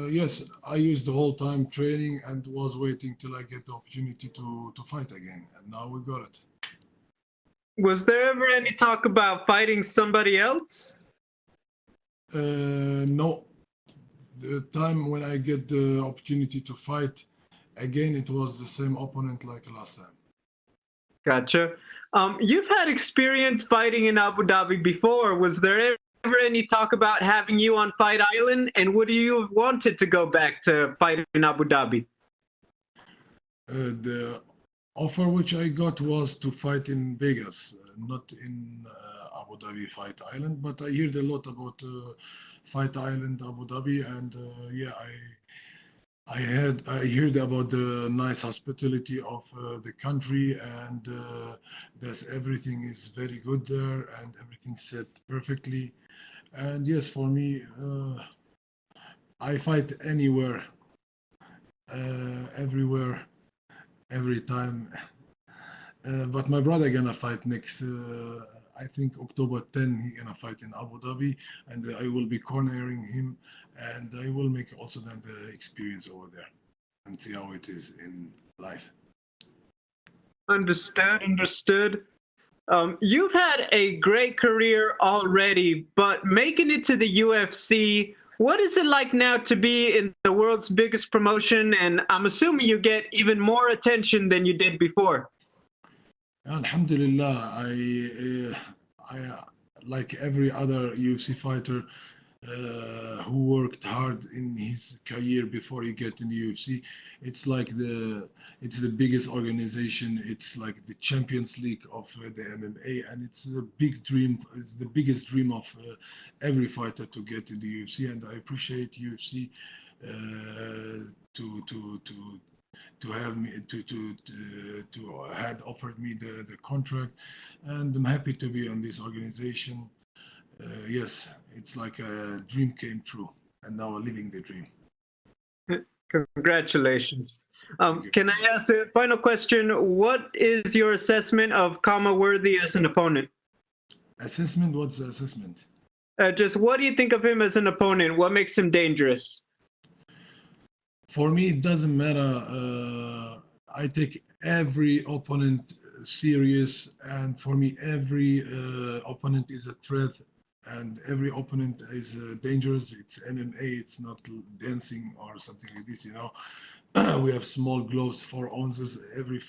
Yes, I used the whole time training and was waiting till I get the opportunity to fight again. And now we got it. Was there ever any talk about fighting somebody else? No. The time when I get the opportunity to fight again, it was the same opponent like last time. Gotcha. You've had experience fighting in Abu Dhabi before. Was there ever any talk about having you on Fight Island? And would you have wanted to go back to fight in Abu Dhabi? The offer which I got was to fight in Vegas, not in Abu Dhabi Fight Island, but I heard a lot about Fight Island Abu Dhabi, and yeah, I heard about the nice hospitality of the country, and everything is very good there, and everything's set perfectly. And yes, for me, I fight anywhere, everywhere, every time. But my brother gonna fight next. I think October 10 he gonna fight in Abu Dhabi, and I will be cornering him, and I will make also then the experience over there and see how it is in life. Understood. You've had a great career already, but making it to the UFC, what is it like now to be in the world's biggest promotion? And I'm assuming you get even more attention than you did before. Alhamdulillah, I like every other UFC fighter who worked hard in his career before he get in the UFC. It's like it's the biggest organization. It's like the Champions League of the MMA, and it's a big dream. It's the biggest dream of every fighter to get in the UFC. And I appreciate UFC to have me to had offered me the contract, and I'm happy to be on this organization. Yes, it's like a dream came true, and now I'm living the dream. Congratulations. Can I ask a final question? What is your assessment of Khama Worthy as an opponent? Assessment? What's the assessment? Just what do you think of him as an opponent? What makes him dangerous? For me, it doesn't matter. I take every opponent serious, and for me, every opponent is a threat, and every opponent is dangerous. It's MMA. It's not dancing or something like this. You know, we have small gloves, 4 ounces. Every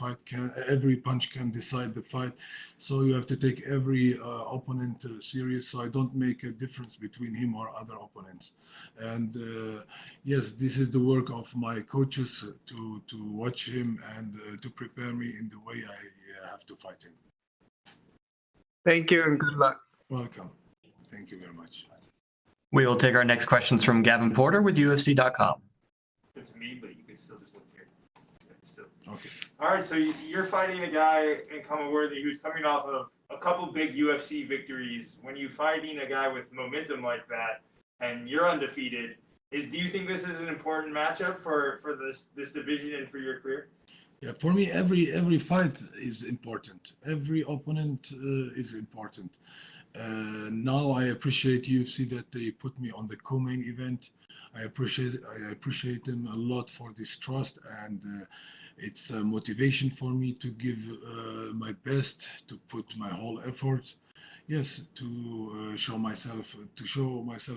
punch can decide the fight. So you have to take every opponent serious. So I don't make a difference between him or other opponents. And yes, this is the work of my coaches to watch him and to prepare me in the way I have to fight him. Thank you and good luck. Welcome. Thank you very much. We will take our next questions from Gavin Porter with UFC.com. It's me, but you can still just look here. Still. Okay. All right, so you're fighting a guy in Khama Worthy who's coming off of a couple big UFC victories. When you're fighting a guy with momentum like that, and you're undefeated, do you think this is an important matchup for this division and for your career? Yeah, for me, every fight is important. Every opponent is important. Now I appreciate UFC that they put me on the co-main event. I appreciate them a lot for this trust, and it's a motivation for me to give my best, to put my whole effort. Yes, to show myself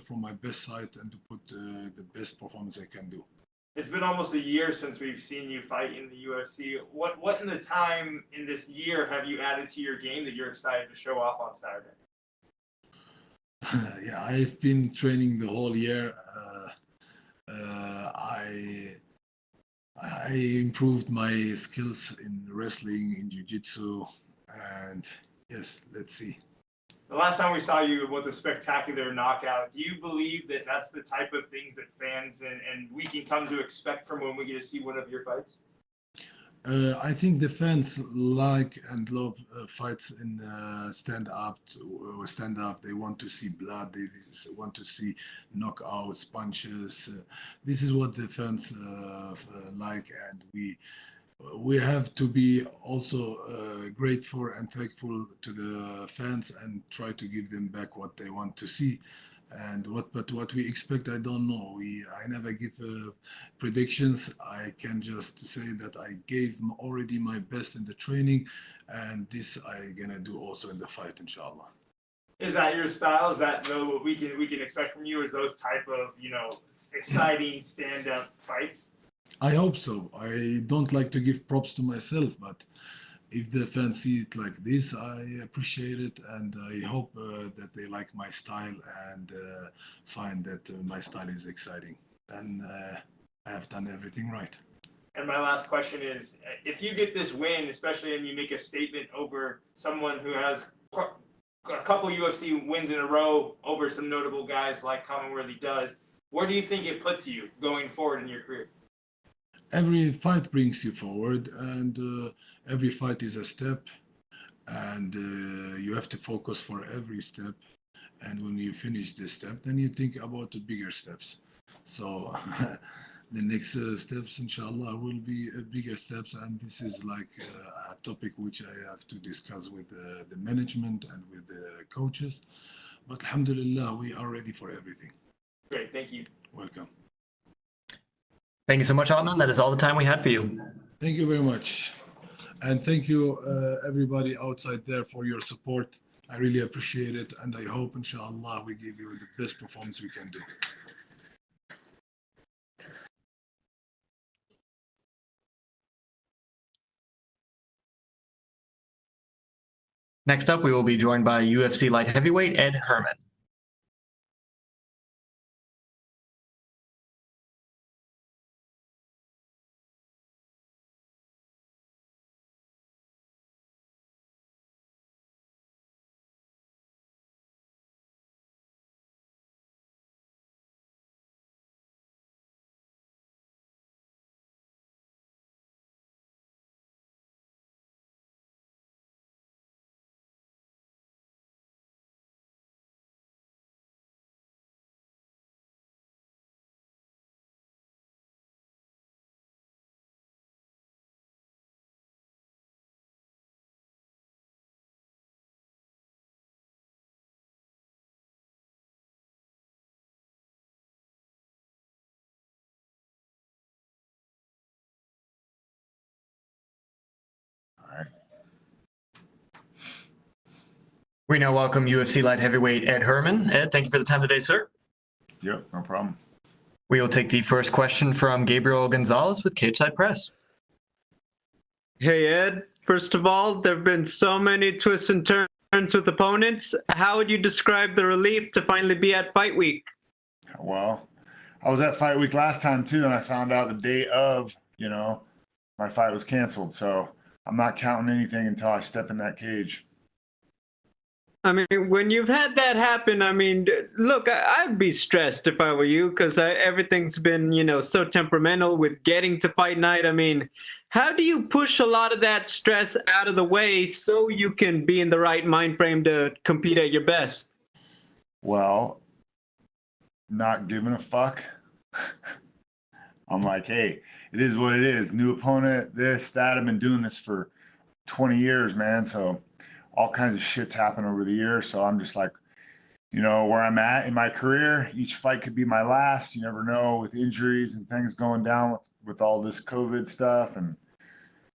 from my best side and to put the best performance I can do. It's been almost a year since we've seen you fight in the UFC. What in the time in this year have you added to your game that you're excited to show off on Saturday? Yeah, I've been training the whole year. I improved my skills in wrestling, in jiu-jitsu, and yes, let's see. The last time we saw you was a spectacular knockout. Do you believe that that's the type of things that fans and we can come to expect from when we get to see one of your fights? I think the fans like and love fights in stand up. They want to see blood. They want to see knockouts, punches. This is what the fans like, and we have to be also grateful and thankful to the fans and try to give them back what they want to see. And what we expect, I don't know. I never give predictions. I can just say that I gave already my best in the training, and this I gonna do also in the fight, inshallah. Is that your style? Is that what we can expect from you? Is those type of exciting stand-up fights? I hope so. I don't like to give props to myself, but if the fans see it like this, I appreciate it, and I hope that they like my style and find that my style is exciting. And I have done everything right. And my last question is, if you get this win, especially and you make a statement over someone who has a couple UFC wins in a row over some notable guys like Khama Worthy does, where do you think it puts you going forward in your career? Every fight brings you forward, and every fight is a step, and you have to focus for every step. And when you finish this step, then you think about the bigger steps. So the next steps, inshallah, will be bigger steps, and this is like a topic which I have to discuss with the management and with the coaches. But alhamdulillah, we are ready for everything. Great, thank you. Welcome. Thank you so much, Ottman. That is all the time we had for you. Thank you very much. And thank you, everybody outside there, for your support. I really appreciate it. And I hope, inshallah, we give you the best performance we can do. Next up, we will be joined by UFC light heavyweight Ed Herman. We now welcome UFC light heavyweight Ed Herman. Ed, thank you for the time today, sir. Yep, no problem. We will take the first question from Gabriel Gonzalez with Cageside Press. Hey, Ed. First of all, there have been so many twists and turns with opponents. How would you describe the relief to finally be at Fight Week? Well, I was at Fight Week last time too, and I found out the day of, my fight was canceled. So I'm not counting anything until I step in that cage. I mean, when you've had that happen, I mean, look, I'd be stressed if I were you, because everything's been, so temperamental with getting to fight night. I mean, how do you push a lot of that stress out of the way so you can be in the right mind frame to compete at your best? Well, not giving a fuck. I'm like, hey, it is what it is. New opponent, this, that. I've been doing this for 20 years, man. So all kinds of shit's happened over the years. So I'm just like, you know, where I'm at in my career, each fight could be my last. You never know with injuries and things going down with all this COVID stuff and,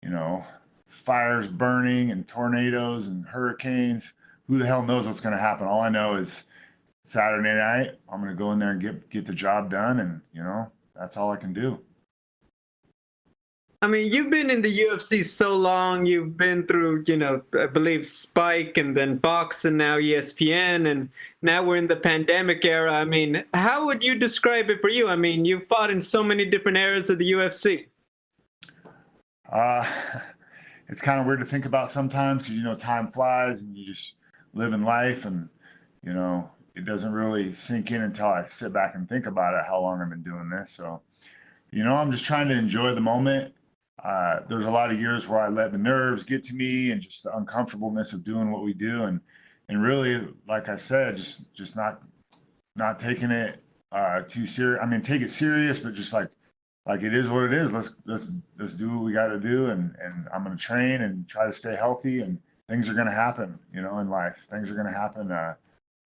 you know, fires burning and tornadoes and hurricanes. Who the hell knows what's going to happen? All I know is Saturday night, I'm going to go in there and get the job done. And, you know, that's all I can do. I mean, you've been in the UFC so long. You've been through, you know, I believe Spike and then Fox and now ESPN. And now we're in the pandemic era. I mean, how would you describe it for you? I mean, you've fought in so many different eras of the UFC. It's kind of weird to think about sometimes because, you know, time flies and you just live in life and, you know, it doesn't really sink in until I sit back and think about it, how long I've been doing this. So, you know, I'm just trying to enjoy the moment. There's a lot of years where I let the nerves get to me and just the uncomfortableness of doing what we do. And really, like I said, just not taking it too serious. I mean, take it serious, but just like it is what it is. Let's do what we got to do. And I'm going to train and try to stay healthy and things are going to happen, you know, in life. Things are going to happen.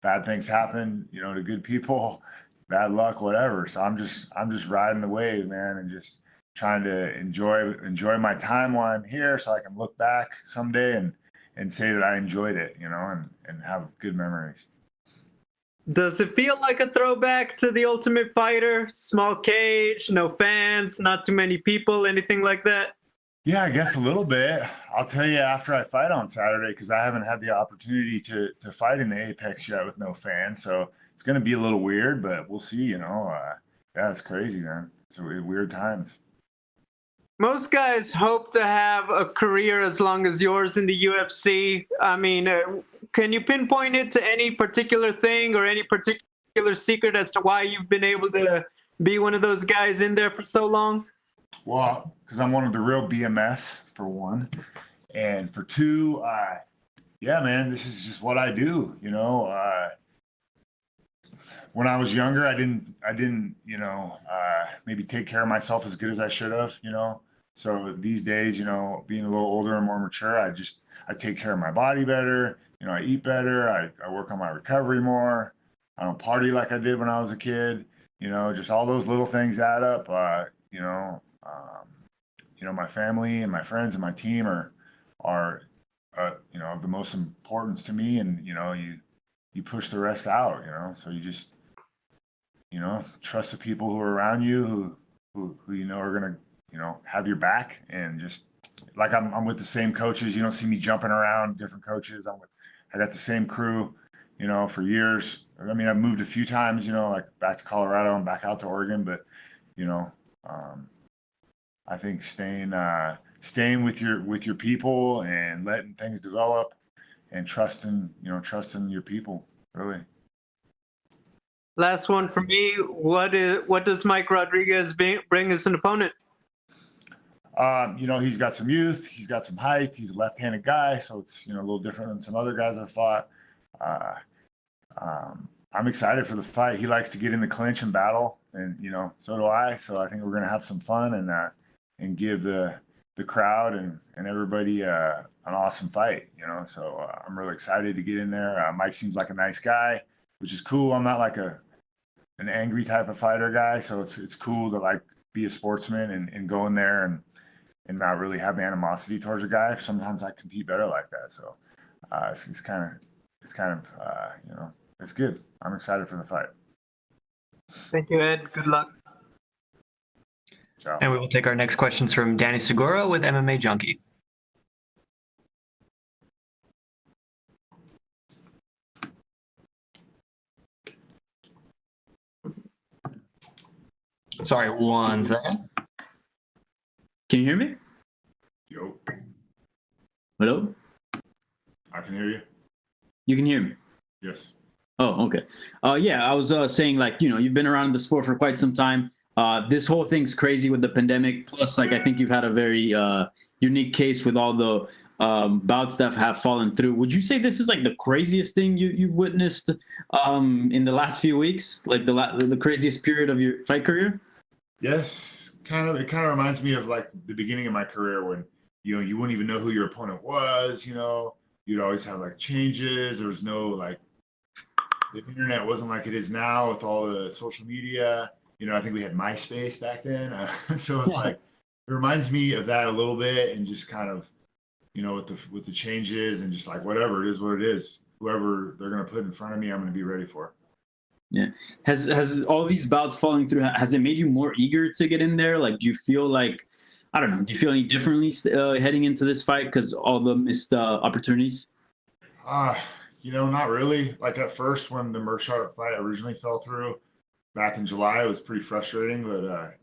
Bad things happen, you know, to good people, bad luck, whatever. So I'm just riding the wave, man, and just trying to enjoy my time while I'm here so I can look back someday and say that I enjoyed it, you know, and have good memories. Does it feel like a throwback to The Ultimate Fighter? Small cage, no fans, not too many people, anything like that? Yeah, I guess a little bit. I'll tell you after I fight on Saturday, because I haven't had the opportunity to fight in the Apex yet with no fans. So it's going to be a little weird, but we'll see, you know. Yeah, it's crazy, man. It's weird times. Most guys hope to have a career as long as yours in the UFC. I mean, can you pinpoint it to any particular thing or any particular secret as to why you've been able to be one of those guys in there for so long? Well, because I'm one of the real BMS, for one. And for two, yeah, man, this is just what I do, you know. When I was younger, I didn't, you know, maybe take care of myself as good as I should have, you know. So these days, you know, being a little older and more mature, I take care of my body better. You know, I eat better. I work on my recovery more. I don't party like I did when I was a kid. You know, just all those little things add up. You know, my family and my friends and my team are you know, of the most importance to me. And you know, you push the rest out. You know, so you just, you know, trust the people who are around you who you know are gonna, you know, have your back. And just like I'm with the same coaches. You don't see me jumping around different coaches. I got the same crew, you know, for years. I mean, I've moved a few times, you know, like back to Colorado and back out to Oregon, but you know, I think staying with your people and letting things develop and trusting your people, really. Last one for me. What does Mike Rodriguez bring as an opponent? You know, he's got some youth, he's got some height, he's a left-handed guy, so it's, you know, a little different than some other guys I've fought. I'm excited for the fight. He likes to get in the clinch and battle, and you know, so do I. So I think we're gonna have some fun and give the crowd and everybody an awesome fight. You know, so I'm really excited to get in there. Mike seems like a nice guy, which is cool. I'm not like an angry type of fighter guy, so it's cool to like be a sportsman and go in there and not really have animosity towards a guy. Sometimes I compete better like that. So it's kind of you know, it's good. I'm excited for the fight. Thank you, Ed. Good luck. Ciao. And we will take our next questions from Danny Segura with MMA Junkie. Sorry, one second. Can you hear me? Yo. Hello? I can hear you. You can hear me? Yes. Oh, okay. Yeah, I was saying, like, you know, you've been around the sport for quite some time. This whole thing's crazy with the pandemic. Plus, like, I think you've had a very unique case with all the bouts that have fallen through. Would you say this is like the craziest thing you've witnessed in the last few weeks? Like the craziest period of your fight career? Yes, it kind of reminds me of like the beginning of my career when, you know, you wouldn't even know who your opponent was, you know, you'd always have like changes. There was no like, the internet wasn't like it is now with all the social media. You know, I think we had MySpace back then. So it's like, it reminds me of that a little bit, and just kind of, you know, with the changes, and just like, whatever it is, what it is, whoever they're going to put in front of me, I'm going to be ready for. Yeah. Has all these bouts falling through, has it made you more eager to get in there? Like, do you feel like, I don't know, do you feel any differently heading into this fight because all the missed opportunities? You know, not really. Like at first, when the Mershart fight originally fell through back in July, it was pretty frustrating. But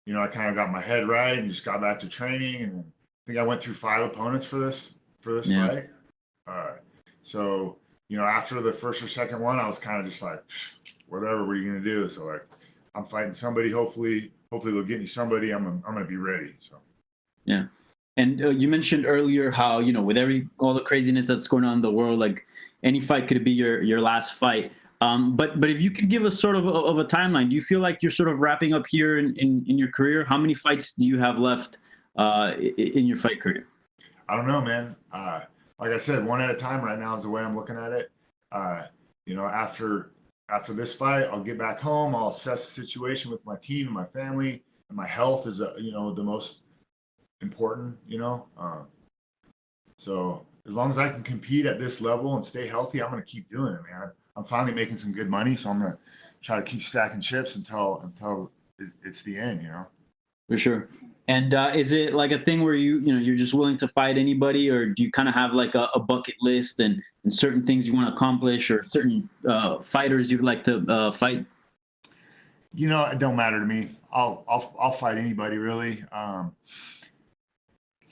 you know, I kind of got my head right and just got back to training. And I think I went through 5 opponents for this fight. So you know, after the first or second one, I was kind of just like, whatever, what are you gonna do? So like, I'm fighting somebody. Hopefully they'll get me somebody. I'm gonna be ready. So yeah. And you mentioned earlier how, you know, with all the craziness that's going on in the world, like any fight could be your last fight. But if you could give us sort of a timeline, do you feel like you're sort of wrapping up here in your career? How many fights do you have left in your fight career? I don't know, man. Like I said, one at a time right now is the way I'm looking at it. You know, after this fight, I'll get back home. I'll assess the situation with my team and my family, and my health is, you know, the most important, you know. So as long as I can compete at this level and stay healthy, I'm going to keep doing it, man. I'm finally making some good money, so I'm going to try to keep stacking chips until it's the end, you know. For sure. And is it like a thing where you're just willing to fight anybody, or do you kind of have like a bucket list and certain things you want to accomplish, or certain fighters you'd like to fight? You know, it don't matter to me. I'll fight anybody really.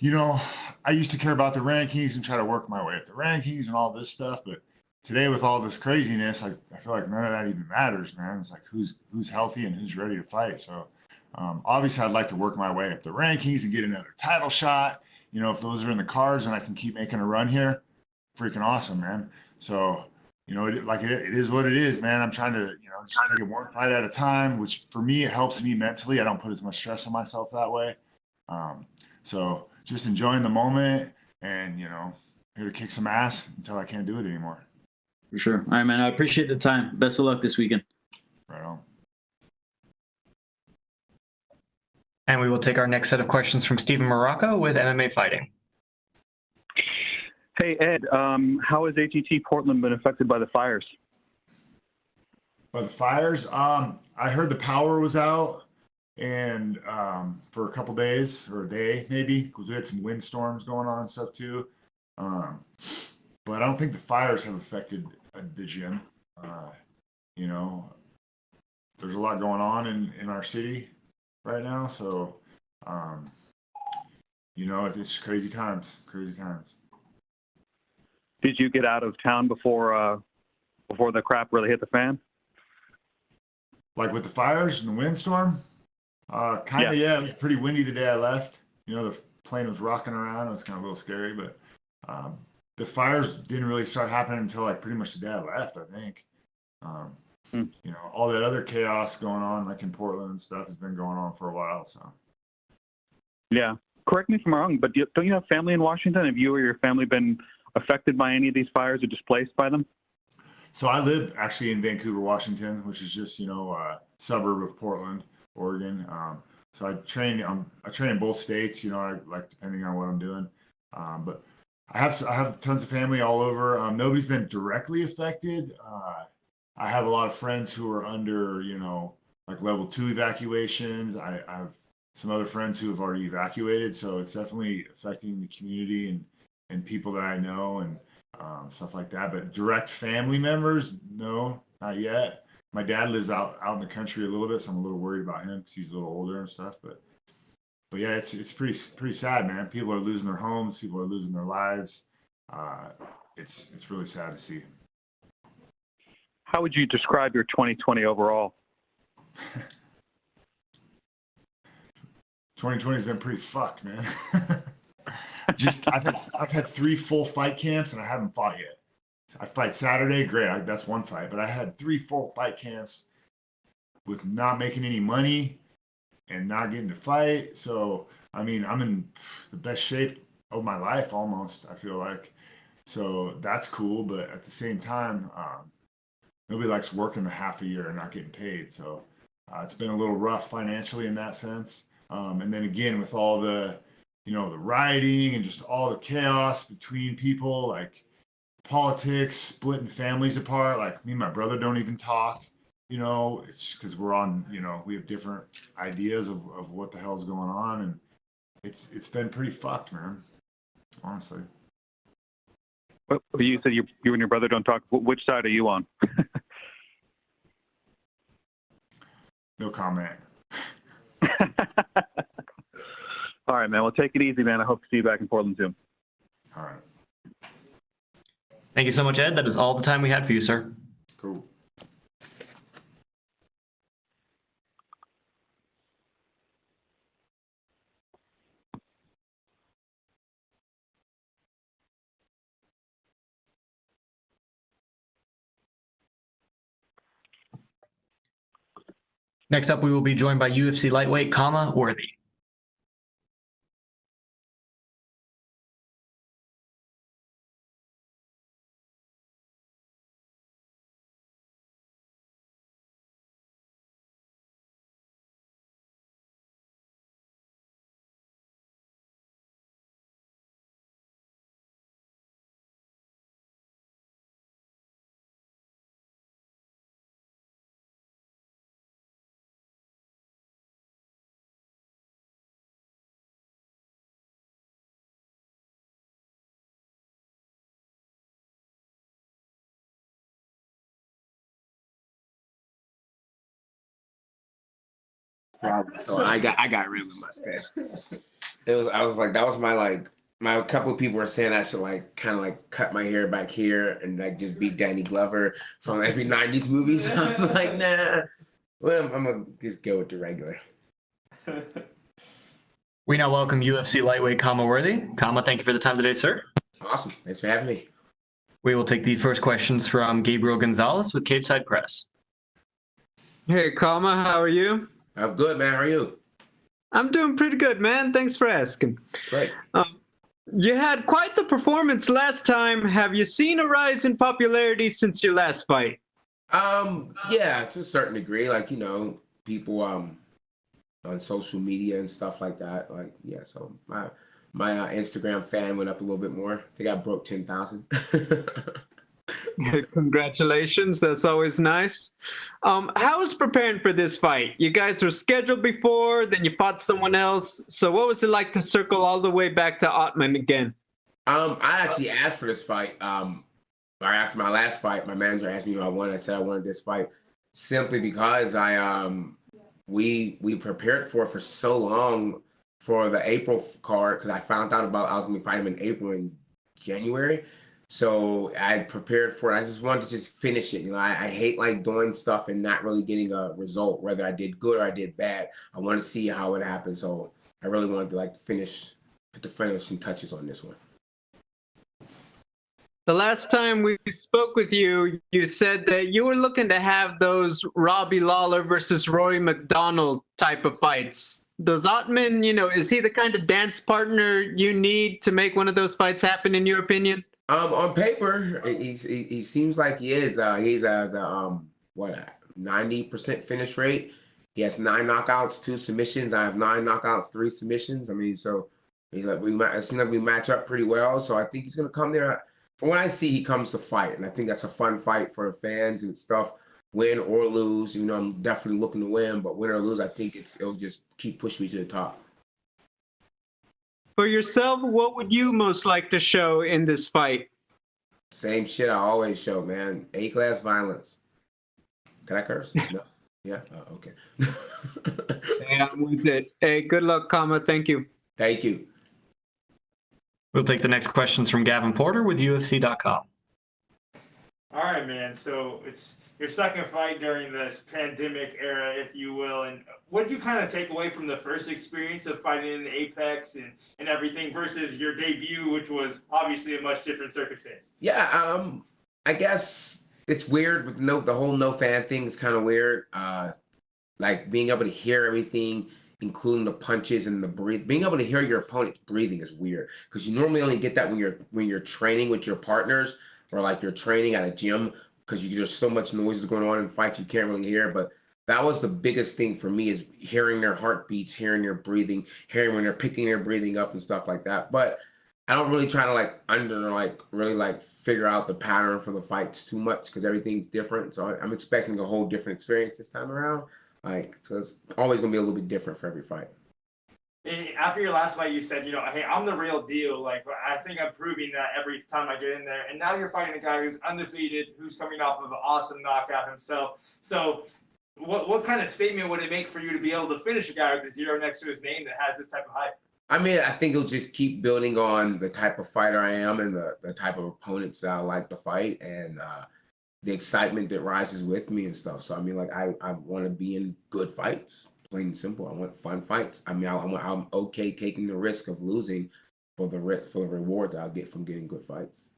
You know, I used to care about the rankings and try to work my way up the rankings and all this stuff, but today with all this craziness, I feel like none of that even matters, man. It's like who's healthy and who's ready to fight. So obviously I'd like to work my way up the rankings and get another title shot. You know, if those are in the cards and I can keep making a run here, freaking awesome, man. So, you know, it is what it is, man. I'm trying to, you know, just take it one fight at a time, which for me, it helps me mentally. I don't put as much stress on myself that way. So just enjoying the moment, and, you know, here to kick some ass until I can't do it anymore. For sure. All right, man. I appreciate the time. Best of luck this weekend. Right on. And we will take our next set of questions from Stephen Morocco with MMA Fighting. Hey, Ed, how has ATT Portland been affected by the fires? By the fires? I heard the power was out, and for a couple days, or a day maybe, because we had some windstorms going on and stuff too. But I don't think the fires have affected the gym. You know, there's a lot going on in our city right now, so you know, it's crazy times. Did you get out of town before the crap really hit the fan? Like with the fires and the windstorm? Kind of, yeah. It was pretty windy the day I left. You know, the plane was rocking around. It was kind of a little scary, but the fires didn't really start happening until like pretty much the day I left, I think. You know, all that other chaos going on, like in Portland and stuff, has been going on for a while. So. Yeah. Correct me if I'm wrong, but don't you have family in Washington? Have you or your family been affected by any of these fires or displaced by them? So I live actually in Vancouver, Washington, which is just, you know, a suburb of Portland, Oregon. So I train in both states, you know, I like depending on what I'm doing. But I have tons of family all over. Nobody's been directly affected. I have a lot of friends who are under, you know, like level 2 evacuations. I have some other friends who have already evacuated. So it's definitely affecting the community and people that I know and stuff like that. But direct family members, no, not yet. My dad lives out in the country a little bit, so I'm a little worried about him because he's a little older and stuff. But yeah, it's pretty sad, man. People are losing their homes. People are losing their lives. It's really sad to see. How would you describe your 2020 overall? 2020 has been pretty fucked, man. I've had 3 full fight camps and I haven't fought yet. I fight Saturday, great. That's one fight, but I had 3 full fight camps with not making any money and not getting to fight. So, I mean, I'm in the best shape of my life almost, I feel like. So that's cool, but at the same time, nobody likes working a half a year and not getting paid. So it's been a little rough financially in that sense. And then again, with all the, the rioting and just all the chaos between people, like politics, splitting families apart. Like me and my brother don't even talk. It's because we're on. We have different ideas of what the hell's going on, and it's been pretty fucked, man. Honestly. Well, you said you and your brother don't talk. Which side are you on? No comment. All right, man. Well, take it easy, man. I hope to see you back in Portland soon. All right. Thank you so much, Ed. That is all the time we had for you, sir. Cool. Next up, we will be joined by UFC lightweight Khama Worthy. So I got rid of the mustache. I was like, that was my couple of people were saying I should kind of cut my hair back here and just be Danny Glover from every 90s movie. So I was like, nah. Well, I'm gonna just go with the regular. We now welcome UFC lightweight Khama Worthy. Khama, thank you for the time today, sir. Awesome. Thanks for having me. We will take the first questions from Gabriel Gonzalez with Capeside Press. Hey, Khama, how are you? I'm good, man. How are you? I'm doing pretty good, man. Thanks for asking. Great. You had quite the performance last time. Have you seen a rise in popularity since your last fight? Yeah, to a certain degree. People on social media and stuff like that. So my Instagram fan went up a little bit more. I think I broke 10,000. Congratulations. That's always nice. How was preparing for this fight? You guys were scheduled before, then you fought someone else. So what was it like to circle all the way back to Ottman again? I actually asked for this fight. Right after my last fight, my manager asked me who I wanted. I said I wanted this fight simply because we prepared for so long for the April card because I found out I was going to fight him in April and January. So I prepared for it. I just wanted to just finish it. I hate doing stuff and not really getting a result, whether I did good or I did bad. I want to see how it happened. So I really wanted to put the finishing touches on this one. The last time we spoke with you, you said that you were looking to have those Robbie Lawler versus Rory McDonald type of fights. Does Ottman, is he the kind of dance partner you need to make one of those fights happen, in your opinion? On paper, he seems like he is. He has a 90% finish rate. He has 9 knockouts, 2 submissions. I have 9 knockouts, 3 submissions. I mean, so it seems like we match up pretty well. So I think he's gonna come there. From what I see, he comes to fight, and I think that's a fun fight for the fans and stuff. Win or lose, I'm definitely looking to win, but win or lose, I think it'll just keep pushing me to the top. For yourself, what would you most like to show in this fight? Same shit I always show, man. A-class violence. Can I curse? No. Yeah? Oh, okay. Yeah, I'm with it. Hey, good luck, Khama. Thank you. Thank you. We'll take the next questions from Gavin Porter with UFC.com. All right, man. So it's your second fight during this pandemic era, if you will. And what did you kind of take away from the first experience of fighting in the Apex and everything versus your debut, which was obviously a much different circumstance? Yeah, I guess it's weird with the whole no fan thing is kind of weird. Being able to hear everything including the punches and the breathe. Being able to hear your opponent's breathing is weird because you normally only get that when you're training with your partners or like you're training at a gym because there's so much noise going on in fights you can't really hear. But that was the biggest thing for me is hearing their heartbeats, hearing their breathing, hearing when they're picking their breathing up and stuff like that. But I don't really try to really figure out the pattern for the fights too much because everything's different. So I'm expecting a whole different experience this time around. So it's always gonna be a little bit different for every fight. And after your last fight, you said, hey, I'm the real deal. Like, I think I'm proving that every time I get in there. And now you're fighting a guy who's undefeated, who's coming off of an awesome knockout himself. So what kind of statement would it make for you to be able to finish a guy with a 0 next to his name that has this type of hype? I mean, I think it'll just keep building on the type of fighter I am and the type of opponents that I like to fight and the excitement that rises with me and stuff. So, I mean, like, I want to be in good fights, plain and simple. I want fun fights. I mean, I'm okay taking the risk of losing for the reward that I'll get from getting good fights.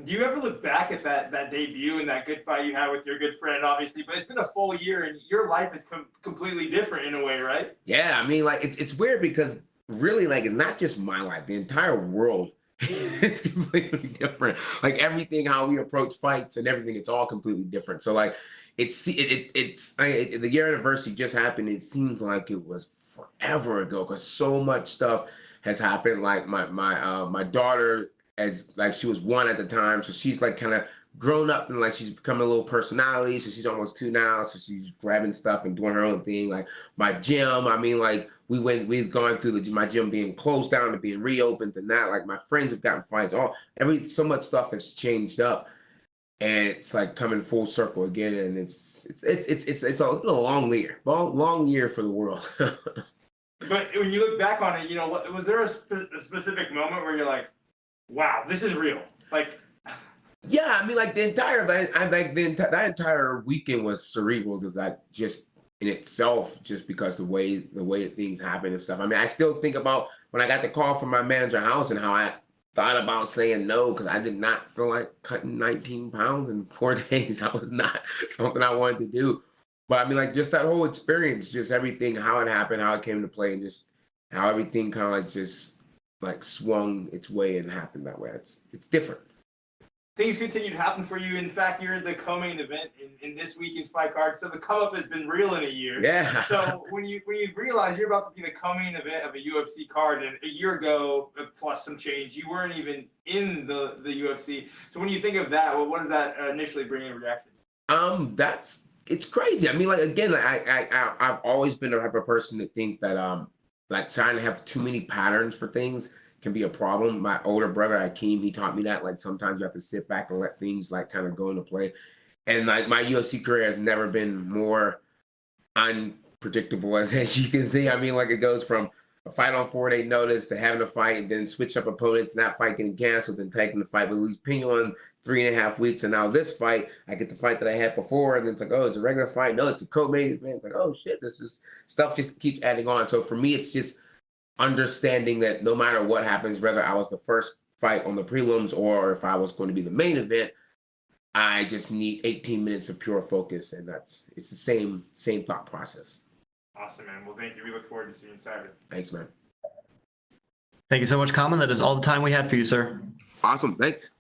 Do you ever look back at that debut and that good fight you had with your good friend, obviously, but it's been a full year and your life is completely different in a way, right? Yeah, I mean, like, it's weird because really, like, it's not just my life. The entire world is completely different. Like, everything, how we approach fights and everything, it's all completely different. So, like, the year anniversary just happened. It seems like it was forever ago because so much stuff has happened. Like, my daughter, she was 1 at the time, so she's like kind of grown up and like she's become a little personality. So she's almost 2 now, so she's grabbing stuff and doing her own thing. Like my gym, I mean, like we've gone through my gym being closed down to being reopened and that. Like my friends have gotten fights. So much stuff has changed up, and it's like coming full circle again. And it's a long year for the world. But when you look back on it, was there a specific moment where you're like, wow, this is real? Like, yeah, I mean, like that entire weekend was cerebral. That just in itself, just because the way that things happen and stuff. I mean, I still think about when I got the call from my manager house and how I thought about saying no because I did not feel like cutting 19 pounds in 4 days. That was not something I wanted to do. But I mean, like just that whole experience, just everything, how it happened, how it came to play, and just how everything kind of like just like swung its way and happened that way. It's different. Things continue to happen for you. In fact, you're the co-main event in this weekend's fight card. So the come up has been real in a year. Yeah. So when you realize you're about to be the co-main event of a UFC card, and a year ago plus some change, you weren't even in the UFC. So when you think of that, what does that initially bring in reaction? It's crazy. I mean, like again, I've always been the type of person that thinks that like trying to have too many patterns for things can be a problem. My older brother, Akeem, he taught me that. Like sometimes you have to sit back and let things like kind of go into play. And like my UFC career has never been more unpredictable as you can see. I mean, like it goes from a fight on 4-day notice to having a fight and then switch up opponents and that fight getting canceled and taking the fight with Luis Pino on 3.5 weeks. And now this fight, I get the fight that I had before. And it's like, oh, it's a regular fight. No, it's a co-main event. It's like, oh shit, this is stuff just keeps adding on. So for me, it's just understanding that no matter what happens, whether I was the first fight on the prelims or if I was going to be the main event, I just need 18 minutes of pure focus, and it's the same thought process. Awesome, man. Well, thank you. We look forward to seeing you Saturday. Thanks, man. Thank you so much, Khama. That is all the time we had for you, sir. Awesome. Thanks.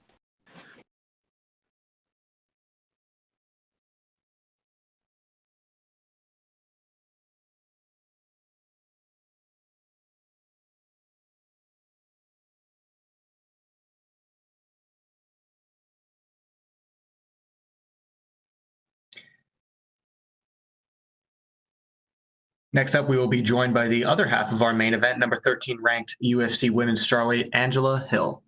Next up, we will be joined by the other half of our main event, number 13 ranked UFC Women's Strawweight, Angela Hill.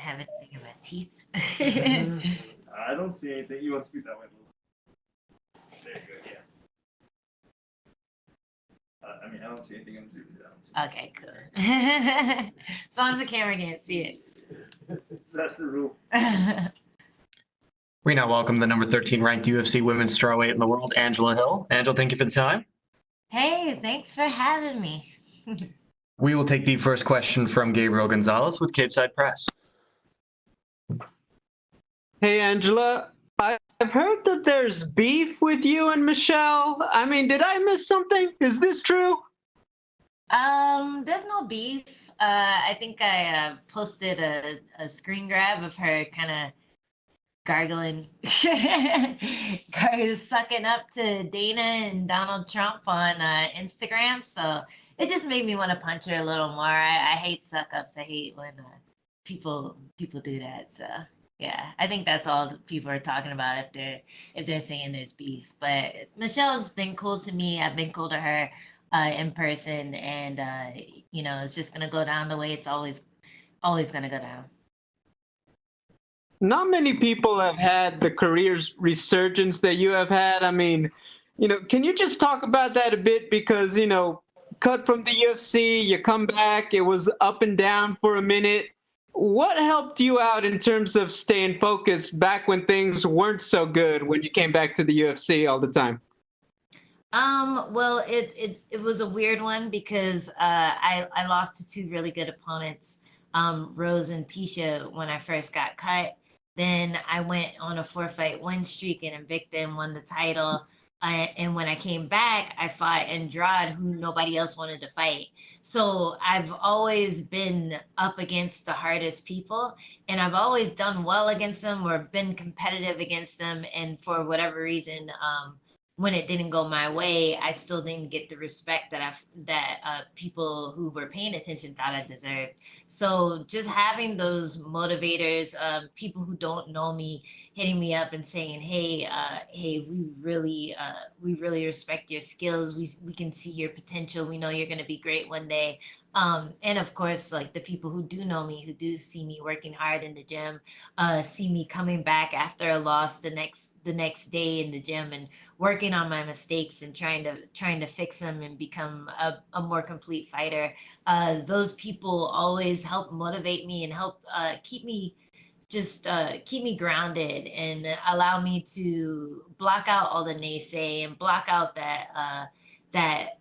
have anything in my teeth. I don't see anything. You want to scoot that way a little. There you go. Yeah. I mean, I don't see anything. I'm zooming down. Okay, cool. As long as the camera can't see it. That's the rule. We now welcome the number 13 ranked UFC women's strawweight in the world, Angela Hill. Angela, thank you for the time. Hey, thanks for having me. We will take the first question from Gabriel Gonzalez with Capeside Press. Hey, Angela. I've heard that there's beef with you and Michelle. I mean, did I miss something? Is this true? There's no beef. I think I posted a screen grab of her kind of gargling, sucking up to Dana and Donald Trump on Instagram. So it just made me want to punch her a little more. I hate suck ups. I hate when people do that. So yeah, I think that's all people are talking about if they're saying there's beef. But Michelle's been cool to me. I've been cool to her in person, and it's just gonna go down the way it's always gonna go down. Not many people have had the career resurgence that you have had. I mean, can you just talk about that a bit? Because, cut from the UFC, you come back, it was up and down for a minute. What helped you out in terms of staying focused back when things weren't so good when you came back to the UFC all the time? Well, it was a weird one because I lost to two really good opponents, Rose and Tisha, when I first got cut. Then I went on a 4-fight win streak and Invicta and won the title. And when I came back, I fought Andrade, who nobody else wanted to fight. So I've always been up against the hardest people, and I've always done well against them or been competitive against them. And for whatever reason, when it didn't go my way, I still didn't get the respect that people who were paying attention thought I deserved. So just having those motivators, people who don't know me, hitting me up and saying, "Hey, we really respect your skills. We can see your potential. We know you're going to be great one day." And of course, like the people who do know me, who do see me working hard in the gym, see me coming back after a loss the next day in the gym and working on my mistakes and trying to fix them and become a more complete fighter. Those people always help motivate me and help keep me grounded and allow me to block out all the naysay and block out that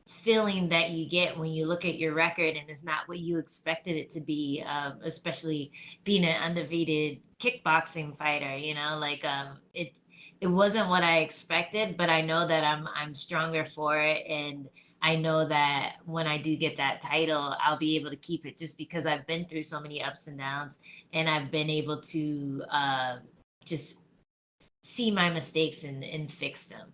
feeling that you get when you look at your record and it's not what you expected it to be, especially being an undefeated kickboxing fighter. It wasn't what I expected, but I know that I'm stronger for it, and I know that when I do get that title, I'll be able to keep it just because I've been through so many ups and downs, and I've been able to just see my mistakes and fix them.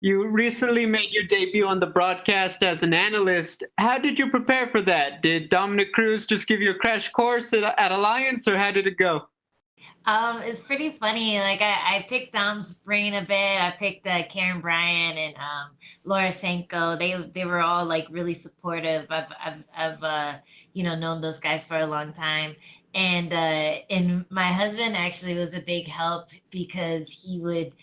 You recently made your debut on the broadcast as an analyst. How did you prepare for that? Did Dominic Cruz just give you a crash course at Alliance, or how did it go? It's pretty funny. Like I picked Dom's brain a bit. I picked Karen Bryant and Laura Senko. They were all like really supportive. I've known those guys for a long time. And my husband actually was a big help because he would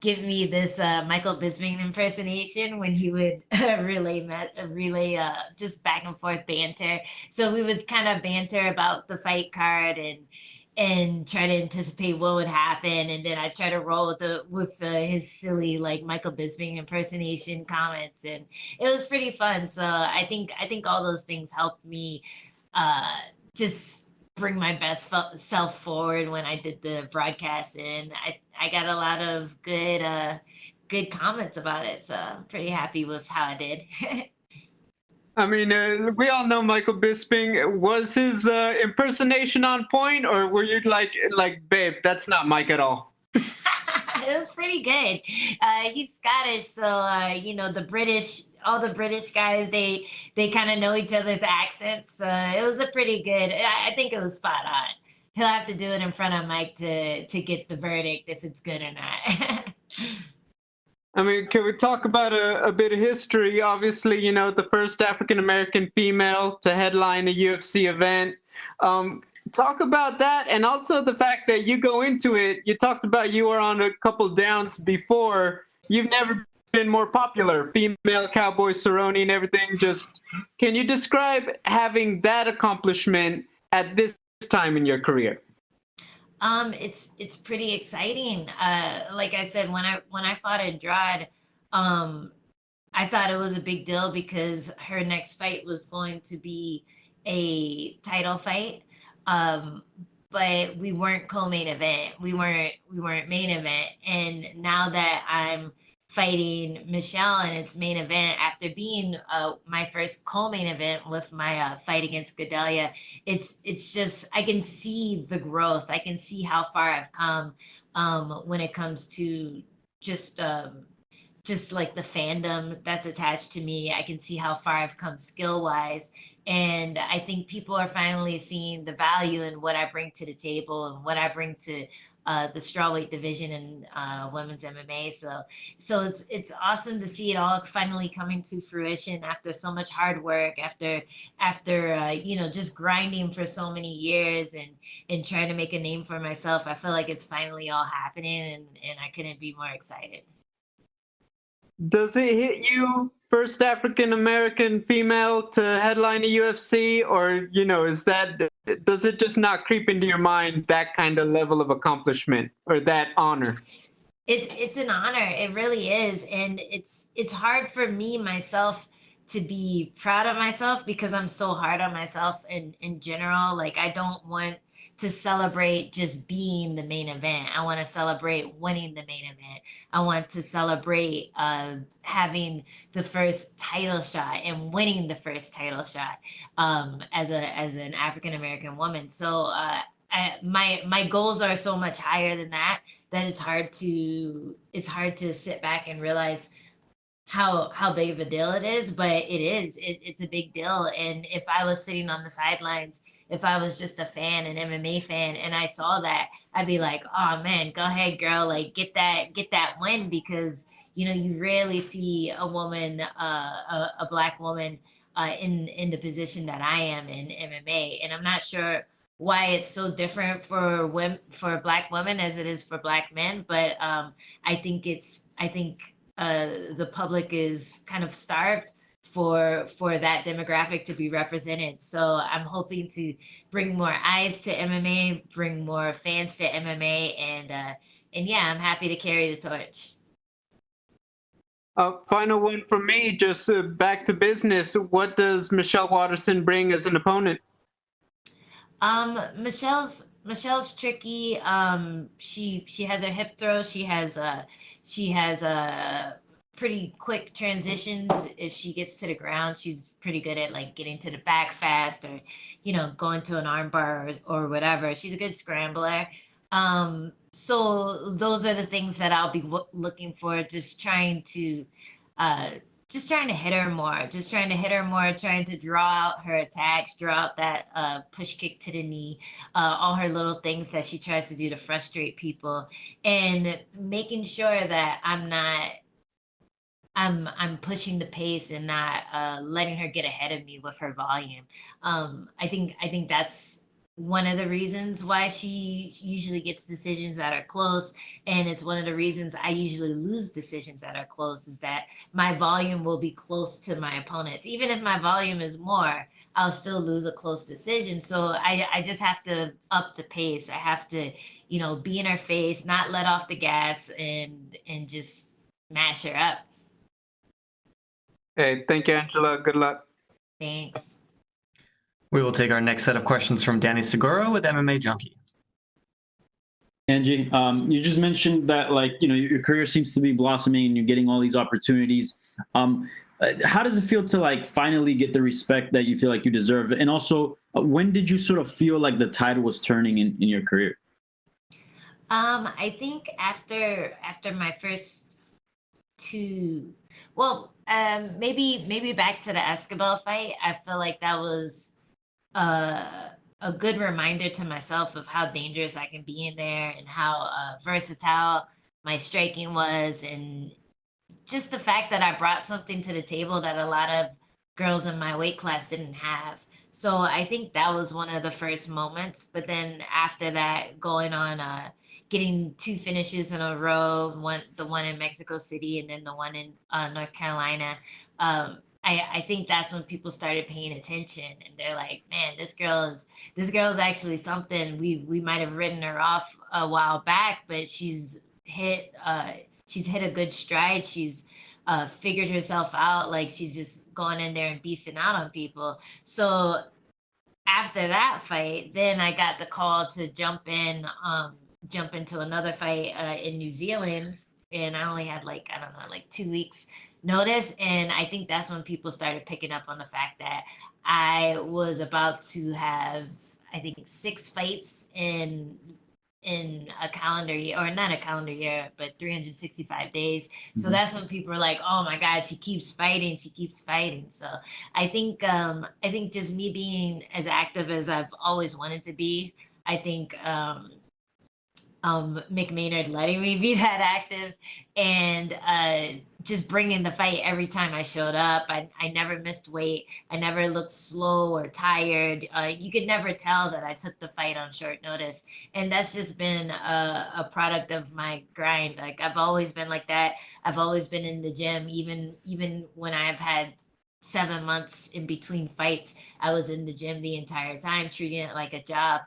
give me this Michael Bisping impersonation when he would relay just back and forth banter. So we would kind of banter about the fight card and try to anticipate what would happen, and then I try to roll with his silly like Michael Bisping impersonation comments, and it was pretty fun. So I think all those things helped me just bring my best self forward when I did the broadcast, and I got a lot of good comments about it. So I'm pretty happy with how I did. I mean, we all know Michael Bisping. Was his impersonation on point, or were you like, babe, that's not Mike at all? It was pretty good. He's Scottish, so all the British guys, they kind of know each other's accents. It was a pretty good. I think it was spot on. He'll have to do it in front of Mike to get the verdict if it's good or not. I mean, can we talk about a bit of history? Obviously, you know, the first African American female to headline a UFC event. Talk about that, and also the fact that you go into it. You talked about you were on a couple downs before. You've never been more popular. Female cowboy Cerrone and everything. Just can you describe having that accomplishment at this time in your career? It's pretty exciting. Like I said, when I fought Andrade, I thought it was a big deal because her next fight was going to be a title fight. But we weren't co-main event. We weren't main event. And now that I'm fighting Michelle and it's main event after being my first co-main event with my fight against Gadelia, it's just I can see the growth. I can see how far I've come when it comes to just like the fandom that's attached to me. I can see how far I've come skill wise. And I think people are finally seeing the value in what I bring to the table and what I bring to the strawweight division in women's MMA. So it's awesome to see it all finally coming to fruition after so much hard work, after you know, just grinding for so many years and trying to make a name for myself. I feel like it's finally all happening, and I couldn't be more excited. Does it hit you, first African American female to headline a UFC, or you know, does it just not creep into your mind that kind of level of accomplishment or that honor? It's an honor. It really is, and it's hard for me myself to be proud of myself because I'm so hard on myself in general. Like I don't want to celebrate just being the main event. I want to celebrate winning the main event. I want to celebrate having the first title shot and winning the first title shot as an African American woman. So my goals are so much higher than that it's hard to sit back and realize how big of a deal it is, but it's a big deal. And if I was sitting on the sidelines, if I was just a fan, an MMA fan, and I saw that, I'd be like, oh man, go ahead, girl, like get that win, because you know, you rarely see a woman, a black woman in the position that I am in MMA. And I'm not sure why it's so different for black women as it is for black men, but I think the public is kind of starved for that demographic to be represented. So I'm hoping to bring more eyes to MMA, bring more fans to MMA, and yeah, I'm happy to carry the torch. Final one from me, just back to business. What does Michelle Waterson bring as an opponent? Michelle's tricky. She has her hip throw. She has pretty quick transitions. If she gets to the ground, she's pretty good at like getting to the back fast, or you know, going to an armbar or whatever. She's a good scrambler. So those are the things that I'll be looking for. Just trying to hit her more, trying to draw out her attacks, draw out that push kick to the knee, all her little things that she tries to do to frustrate people, and making sure that I'm pushing the pace and not letting her get ahead of me with her volume. I think that's one of the reasons why she usually gets decisions that are close, and it's one of the reasons I usually lose decisions that are close, is that my volume will be close to my opponents. Even if my volume is more, I'll still lose a close decision. So I just have to up the pace. I have to, you know, be in her face, not let off the gas, and just mash her up. Hey, thank you, Angela. Good luck. Thanks. We will take our next set of questions from Danny Segura with MMA Junkie. Angie, you just mentioned that, like, you know, your career seems to be blossoming and you're getting all these opportunities. How does it feel to like finally get the respect that you feel like you deserve? And also, when did you sort of feel like the tide was turning in your career? I think after my first two, well, maybe back to the Escobar fight, I feel like that was a good reminder to myself of how dangerous I can be in there, and how versatile my striking was, and just the fact that I brought something to the table that a lot of girls in my weight class didn't have. So I think that was one of the first moments. But then after that, going on getting 2 finishes in a row, the one in Mexico City and then the one in North Carolina. I think that's when people started paying attention and they're like, man, this girl is actually something. We might have written her off a while back, but she's hit a good stride. She's figured herself out. Like she's just going in there and beasting out on people. So after that fight, then I got the call to jump into another fight in New Zealand. And I only had like, I don't know, like 2 weeks notice. And I think that's when people started picking up on the fact that I was about to have, I think, 6 fights in a calendar year, or not a calendar year, but 365 days. So that's when people were like, oh my God, she keeps fighting. So I think just me being as active as I've always wanted to be, I think Mick Maynard letting me be that active and just bringing the fight every time I showed up. I never missed weight. I never looked slow or tired. You could never tell that I took the fight on short notice. And that's just been a product of my grind. Like I've always been like that. I've always been in the gym, even when I've had 7 months in between fights, I was in the gym the entire time, treating it like a job.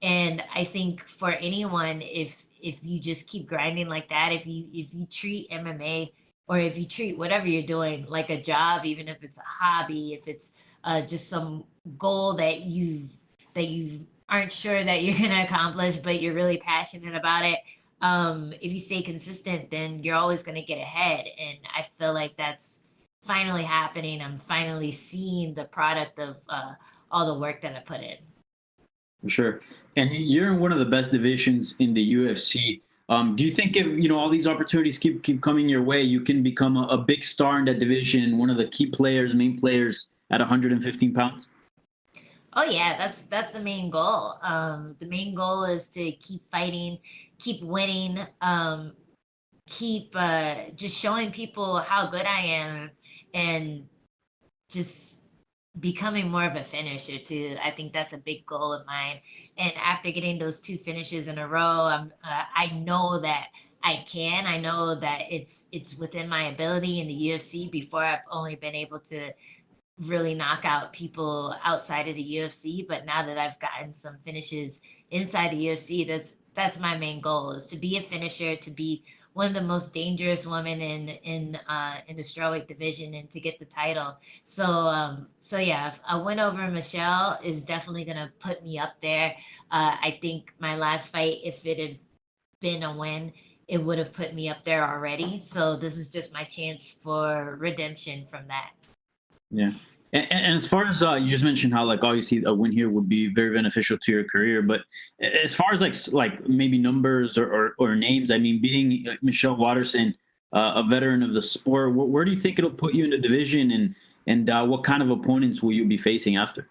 And I think for anyone, if you just keep grinding like that, if you treat MMA or if you treat whatever you're doing like a job, even if it's a hobby, if it's just some goal that you aren't sure that you're gonna accomplish, but you're really passionate about it. If you stay consistent, then you're always gonna get ahead. And I feel like that's finally happening. I'm finally seeing the product of all the work that I put in. For sure. And you're in one of the best divisions in the UFC. Do you think if all these opportunities keep coming your way, you can become a big star in that division, one of the key players, main players at 115 pounds? Oh yeah, that's the main goal. The main goal is to keep fighting, keep winning, keep just showing people how good I am, and just becoming more of a finisher too. I think that's a big goal of mine. And after getting those 2 finishes in a row, I know that I can. I know that it's within my ability in the UFC. Before, I've only been able to really knock out people outside of the UFC, but now that I've gotten some finishes inside the UFC, that's my main goal, is to be a finisher, to be one of the most dangerous women in the strawweight division, and to get the title. So yeah, a win over Michelle is definitely gonna put me up there. I think my last fight, if it had been a win, it would have put me up there already. So this is just my chance for redemption from that. Yeah. And as far as you just mentioned how obviously a win here would be very beneficial to your career, but as far as like maybe numbers or names, I mean, beating Michelle Waterson, a veteran of the sport, where do you think it'll put you in the division, and what kind of opponents will you be facing after?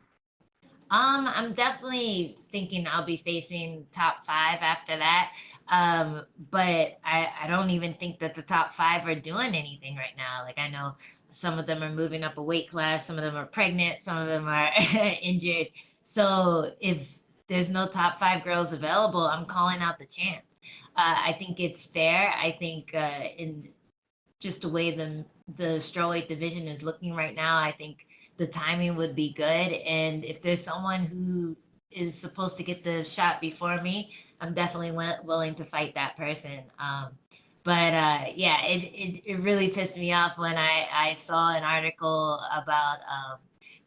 I'm definitely thinking I'll be facing top 5 after that. But I don't even think that the top 5 are doing anything right now. Like I know some of them are moving up a weight class, some of them are pregnant, some of them are injured. So if there's no top 5 girls available, I'm calling out the champ. I think it's fair. I think in just the way the strawweight division is looking right now, I think the timing would be good. And if there's someone who is supposed to get the shot before me, I'm definitely willing to fight that person. But yeah, it really pissed me off when I saw an article about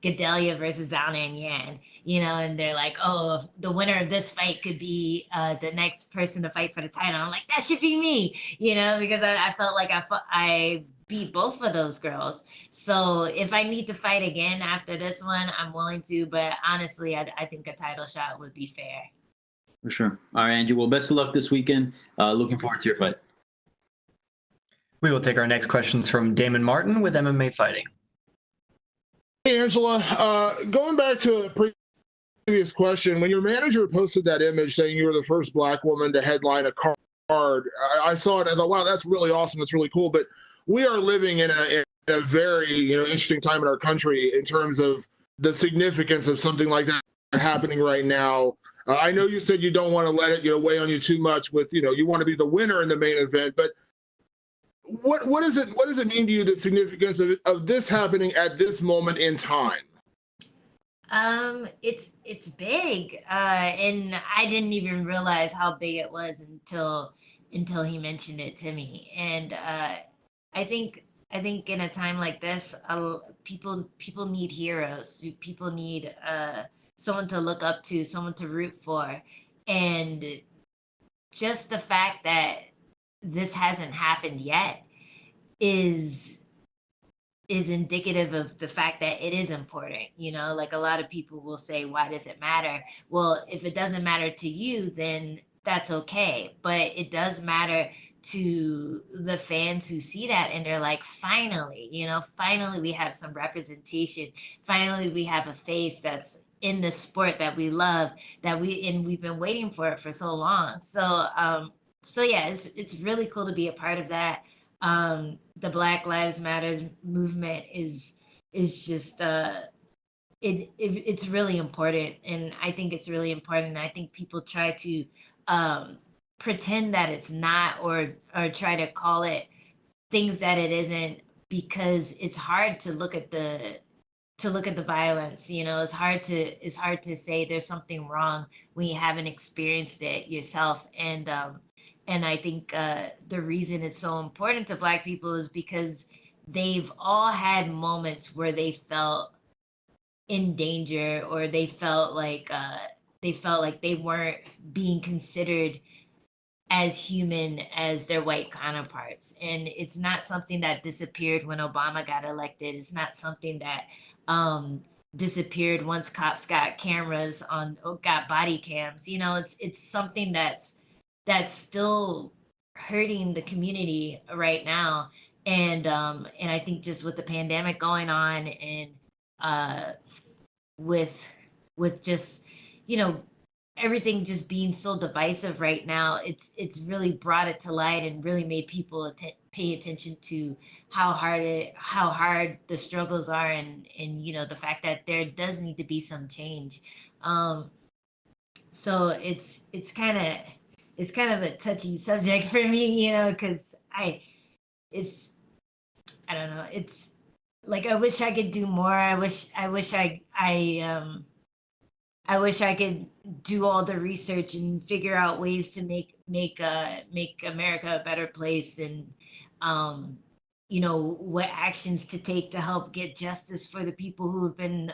Gadelia versus Zhao Nan, and they're like, oh, the winner of this fight could be the next person to fight for the title. I'm like, that should be me, because I felt like I beat both of those girls. So if I need to fight again after this one, I'm willing to. But honestly, I think a title shot would be fair. For sure. All right, Angie. Well, best of luck this weekend. Looking forward to your fight. We will take our next questions from Damon Martin with MMA Fighting. Hey, Angela, going back to a previous question, when your manager posted that image saying you were the first Black woman to headline a card, I saw it and I thought, wow, that's really awesome. That's really cool. But we are living in a very, you know, interesting time in our country in terms of the significance of something like that happening right now. I know you said you don't want to let it, you know, weigh on you too much with, you know, you want to be the winner in the main event, but what does it mean to you, the significance of this happening at this moment in time? It's big, and I didn't even realize how big it was until he mentioned it to me. And I think in a time like this, people need heroes. People need someone to look up to, someone to root for, and just the fact that this hasn't happened yet is indicative of the fact that it is important. You know, like a lot of people will say, why does it matter? Well, if it doesn't matter to you, then that's okay. But it does matter to the fans who see that and they're like, finally, you know, finally we have some representation. Finally, we have a face that's in the sport that we love, we've been waiting for it for so long. So yeah, it's really cool to be a part of that. The Black Lives Matters movement is just it's really important, and I think it's really important. I think people try to pretend that it's not, or try to call it things that it isn't, because it's hard to look at the violence. You know, it's hard to say there's something wrong when you haven't experienced it yourself. And I think the reason it's so important to Black people is because they've all had moments where they felt in danger, or they felt like they weren't being considered as human as their white counterparts. And it's not something that disappeared when Obama got elected. It's not something that disappeared once cops got got body cams. You know, it's something that's still hurting the community right now. And I think just with the pandemic going on, and with just, you know, everything just being so divisive right now, it's really brought it to light and really made people pay attention to how hard the struggles are, and you know, the fact that there does need to be some change. So it's kind of a touchy subject for me, you know, because I don't know. It's like, I wish I could do more. I wish I could do all the research and figure out ways to make America a better place, and you know, what actions to take to help get justice for the people who have been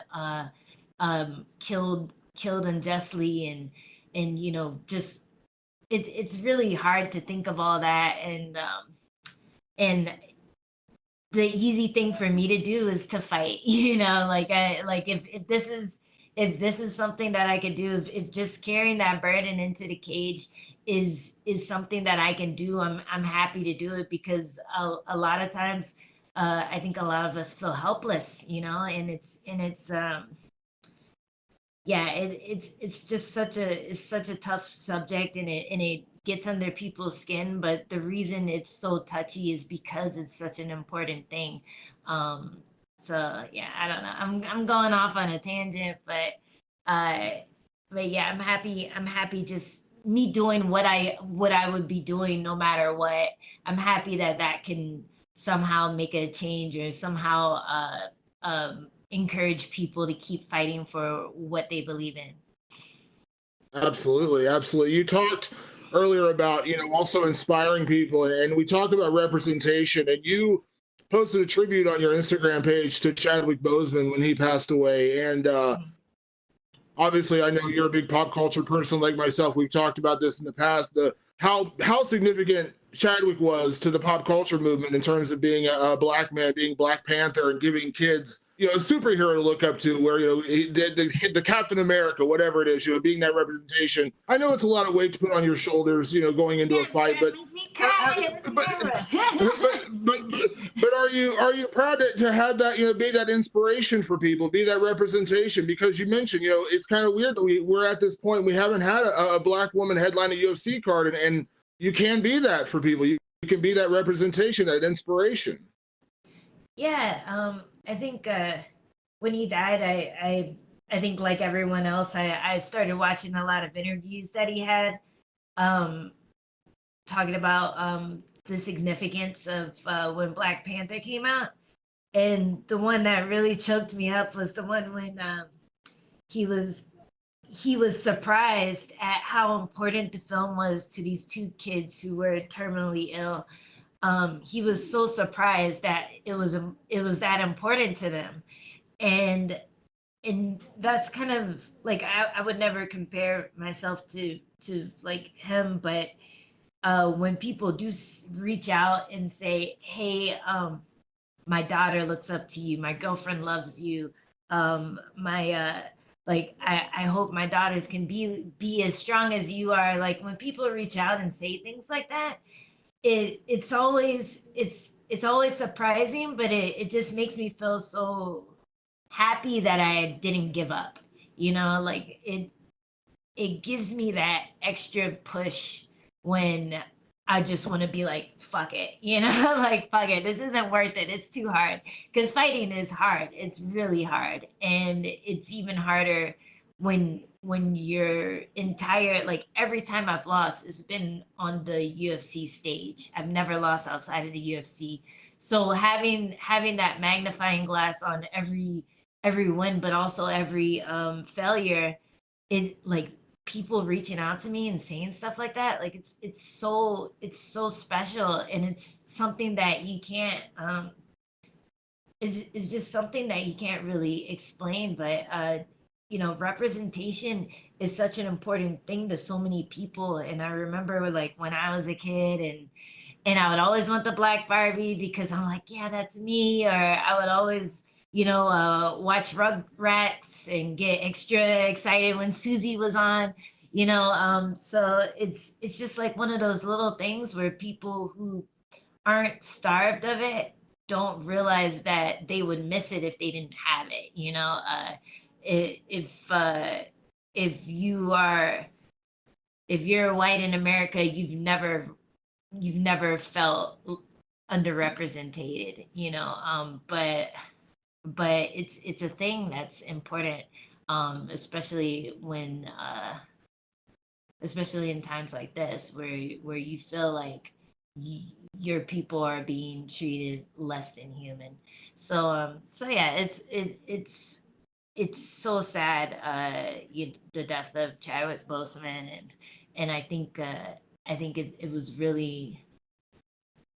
killed unjustly, and you know, just it's really hard to think of all that. And the easy thing for me to do is to fight. You know, like if this is something that I could do, if just carrying that burden into the cage is something that I can do, I'm happy to do it, because a lot of times I think a lot of us feel helpless, you know, and it's yeah, it's just such a tough subject, and it gets under people's skin. But the reason it's so touchy is because it's such an important thing. So yeah, I don't know. I'm going off on a tangent, but yeah, I'm happy just me doing what I would be doing no matter what. I'm happy that can somehow make a change, or somehow encourage people to keep fighting for what they believe in. Absolutely, absolutely. You talked earlier about, you know, also inspiring people, and we talked about representation, and you posted a tribute on your Instagram page to Chadwick Boseman when he passed away. And obviously, I know you're a big pop culture person like myself. We've talked about this in the past, how significant Chadwick was to the pop culture movement in terms of being a Black man, being Black Panther, and giving kids, you know, a superhero to look up to, where, you know, the Captain America, whatever it is, you know, being that representation. I know it's a lot of weight to put on your shoulders, you know, going into a fight, but are you proud to have that, you know, be that inspiration for people, be that representation? Because you mentioned, you know, it's kind of weird that we're at this point, we haven't had a Black woman headline a UFC card, and you can be that for people. You can be that representation, that inspiration. Yeah, I think when he died, I think like everyone else, I started watching a lot of interviews that he had, talking about the significance of when Black Panther came out. And the one that really choked me up was the one when he was surprised at how important the film was to these two kids who were terminally ill. He was so surprised that it was that important to them, and that's kind of like I would never compare myself to like him, but when people do reach out and say, hey, my daughter looks up to you, my girlfriend loves you, my like I hope my daughters can be as strong as you are. Like when people reach out and say things like that, it's always surprising, but it just makes me feel so happy that I didn't give up. You know, like it gives me that extra push when I just want to be like, fuck it, you know, like, fuck it, this isn't worth it. It's too hard. Because fighting is hard. It's really hard. And it's even harder when your entire, like, every time I've lost, it's been on the UFC stage. I've never lost outside of the UFC. So having that magnifying glass on every win, but also every failure, it like people reaching out to me and saying stuff like that, like it's so special, and it's something that you can't is just something that you can't really explain. But you know, representation is such an important thing to so many people. And I remember like when I was a kid, and I would always want the Black Barbie because I'm like, yeah, that's me. Or I would always, you know, watch Rugrats and get extra excited when Susie was on, you know. So it's just like one of those little things where people who aren't starved of it don't realize that they would miss it if they didn't have it, you know. If you're white in America, you've never felt underrepresented, you know. But it's a thing that's important, especially when especially in times like this where you feel like your people are being treated less than human. So yeah, it's so sad, the death of Chadwick Boseman. And I think it was really,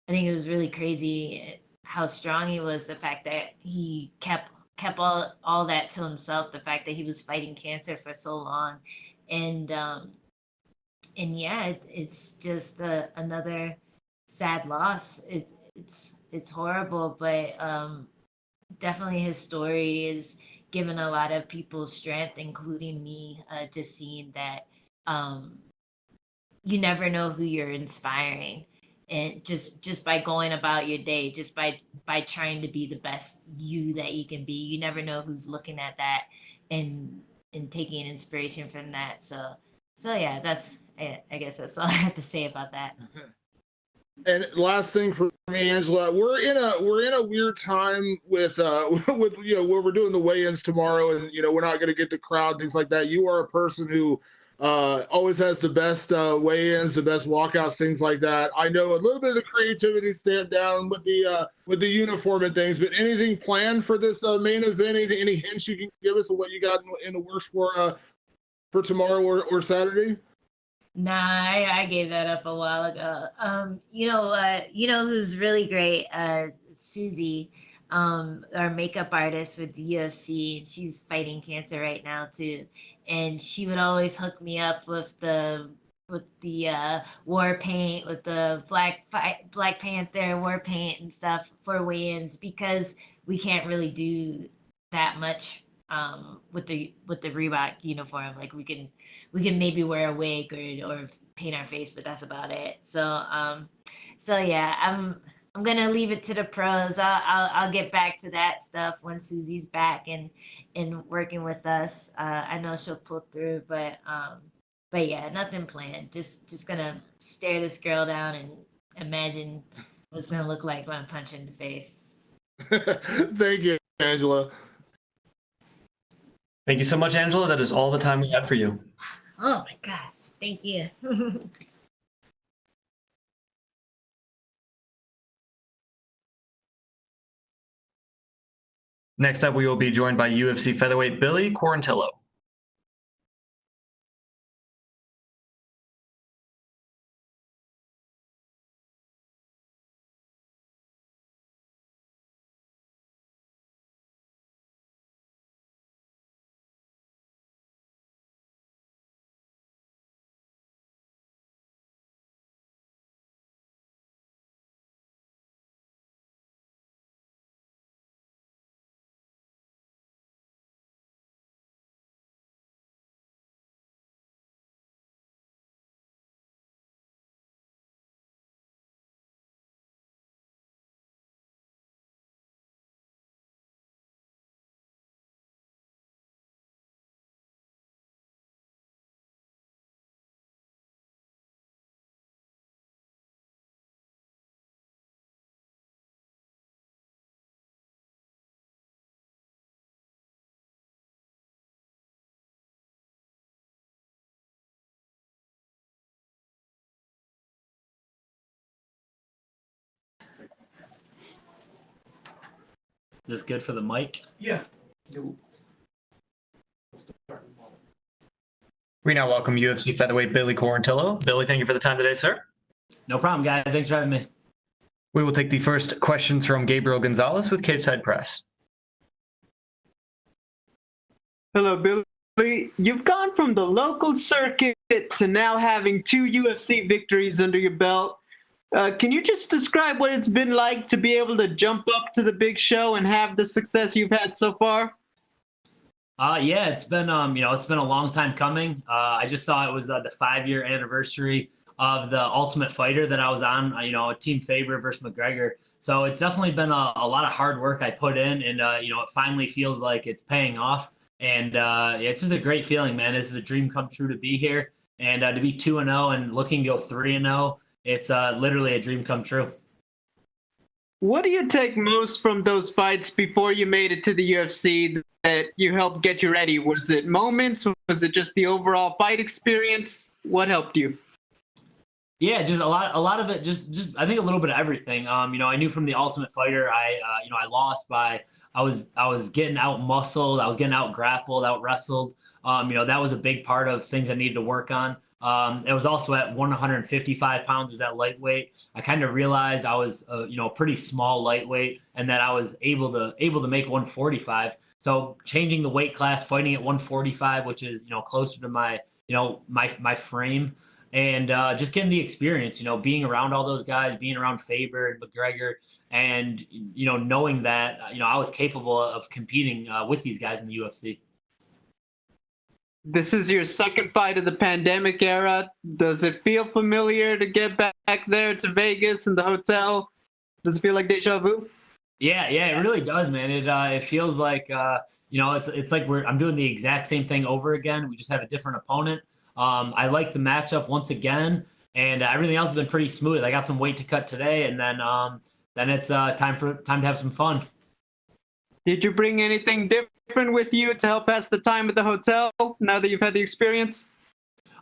I think it was really crazy how strong he was. The fact that he kept all that to himself. The fact that he was fighting cancer for so long, and yeah, it's just another sad loss. It's horrible, but definitely his story is given a lot of people strength, including me. Just seeing that you never know who you're inspiring, and just by going about your day, just by trying to be the best you that you can be, you never know who's looking at that and taking inspiration from that. So yeah, that's, I guess that's all I have to say about that. And last thing for me, Angela, we're in a weird time with with, you know, where we're doing the weigh-ins tomorrow, and you know, we're not going to get the crowd, things like that. You are a person who always has the best weigh-ins, the best walkouts, things like that. I know a little bit of the creativity stamped down with the uniform and things, but anything planned for this main event? Any hints you can give us of what you got in the works for tomorrow or Saturday? Nah, I gave that up a while ago. You know who's really great? Susie, our makeup artist with the UFC. She's fighting cancer right now too, and she would always hook me up with the war paint, with the Black Panther war paint and stuff for weigh-ins, because we can't really do that much with the Reebok uniform. Like we can maybe wear a wig or paint our face, but that's about it. So yeah, I'm gonna leave it to the pros. I'll get back to that stuff when Susie's back and working with us. I know she'll pull through, but yeah, nothing planned. Just gonna stare this girl down imagine what it's gonna look like when I'm punched in the face. Thank you, Angela. Thank you so much, Angela. That is all the time we had for you. Oh my gosh, thank you. Next up, we will be joined by UFC featherweight Billy Quarantillo. Is this good for the mic? Yeah. We now welcome UFC featherweight Billy Quarantillo. Billy, thank you for the time today, sir. No problem, guys. Thanks for having me. We will take the first questions from Gabriel Gonzalez with Capeside Press. Hello, Billy. You've gone from the local circuit to now having 2 UFC victories under your belt. Can you just describe what it's been like to be able to jump up to the big show and have the success you've had so far? Yeah, it's been it's been a long time coming. I just saw it was the 5-year anniversary of the Ultimate Fighter that I was on. A team favorite versus McGregor. So it's definitely been a lot of hard work I put in, and it finally feels like it's paying off. And it's just a great feeling, man. This is a dream come true to be here, and to be 2-0 and looking to go 3-0. It's literally a dream come true. What do you take most from those fights before you made it to the UFC that you helped get you ready? Was it moments? Was it just the overall fight experience? What helped you? Yeah, just a lot of it. Just I think a little bit of everything. I knew from the Ultimate Fighter, I lost by I was getting out muscled, I was getting out grappled, out wrestled. That was a big part of things I needed to work on. It was also at 155 pounds, was at lightweight. I kind of realized I was a pretty small lightweight, and that I was able to make 145. So changing the weight class, fighting at 145, which is closer to my my frame. And just getting the experience, being around all those guys, being around Faber and McGregor, and knowing that I was capable of competing with these guys in the UFC. This is your second fight of the pandemic era. Does it feel familiar to get back there to Vegas and the hotel? Does it feel like deja vu? Yeah, it really does, man. It feels like it's like I'm doing the exact same thing over again. We just have a different opponent. I like the matchup once again, and everything else has been pretty smooth. I got some weight to cut today, and then it's time to have some fun. Did you bring anything different with you to help pass the time at the hotel now that you've had the experience?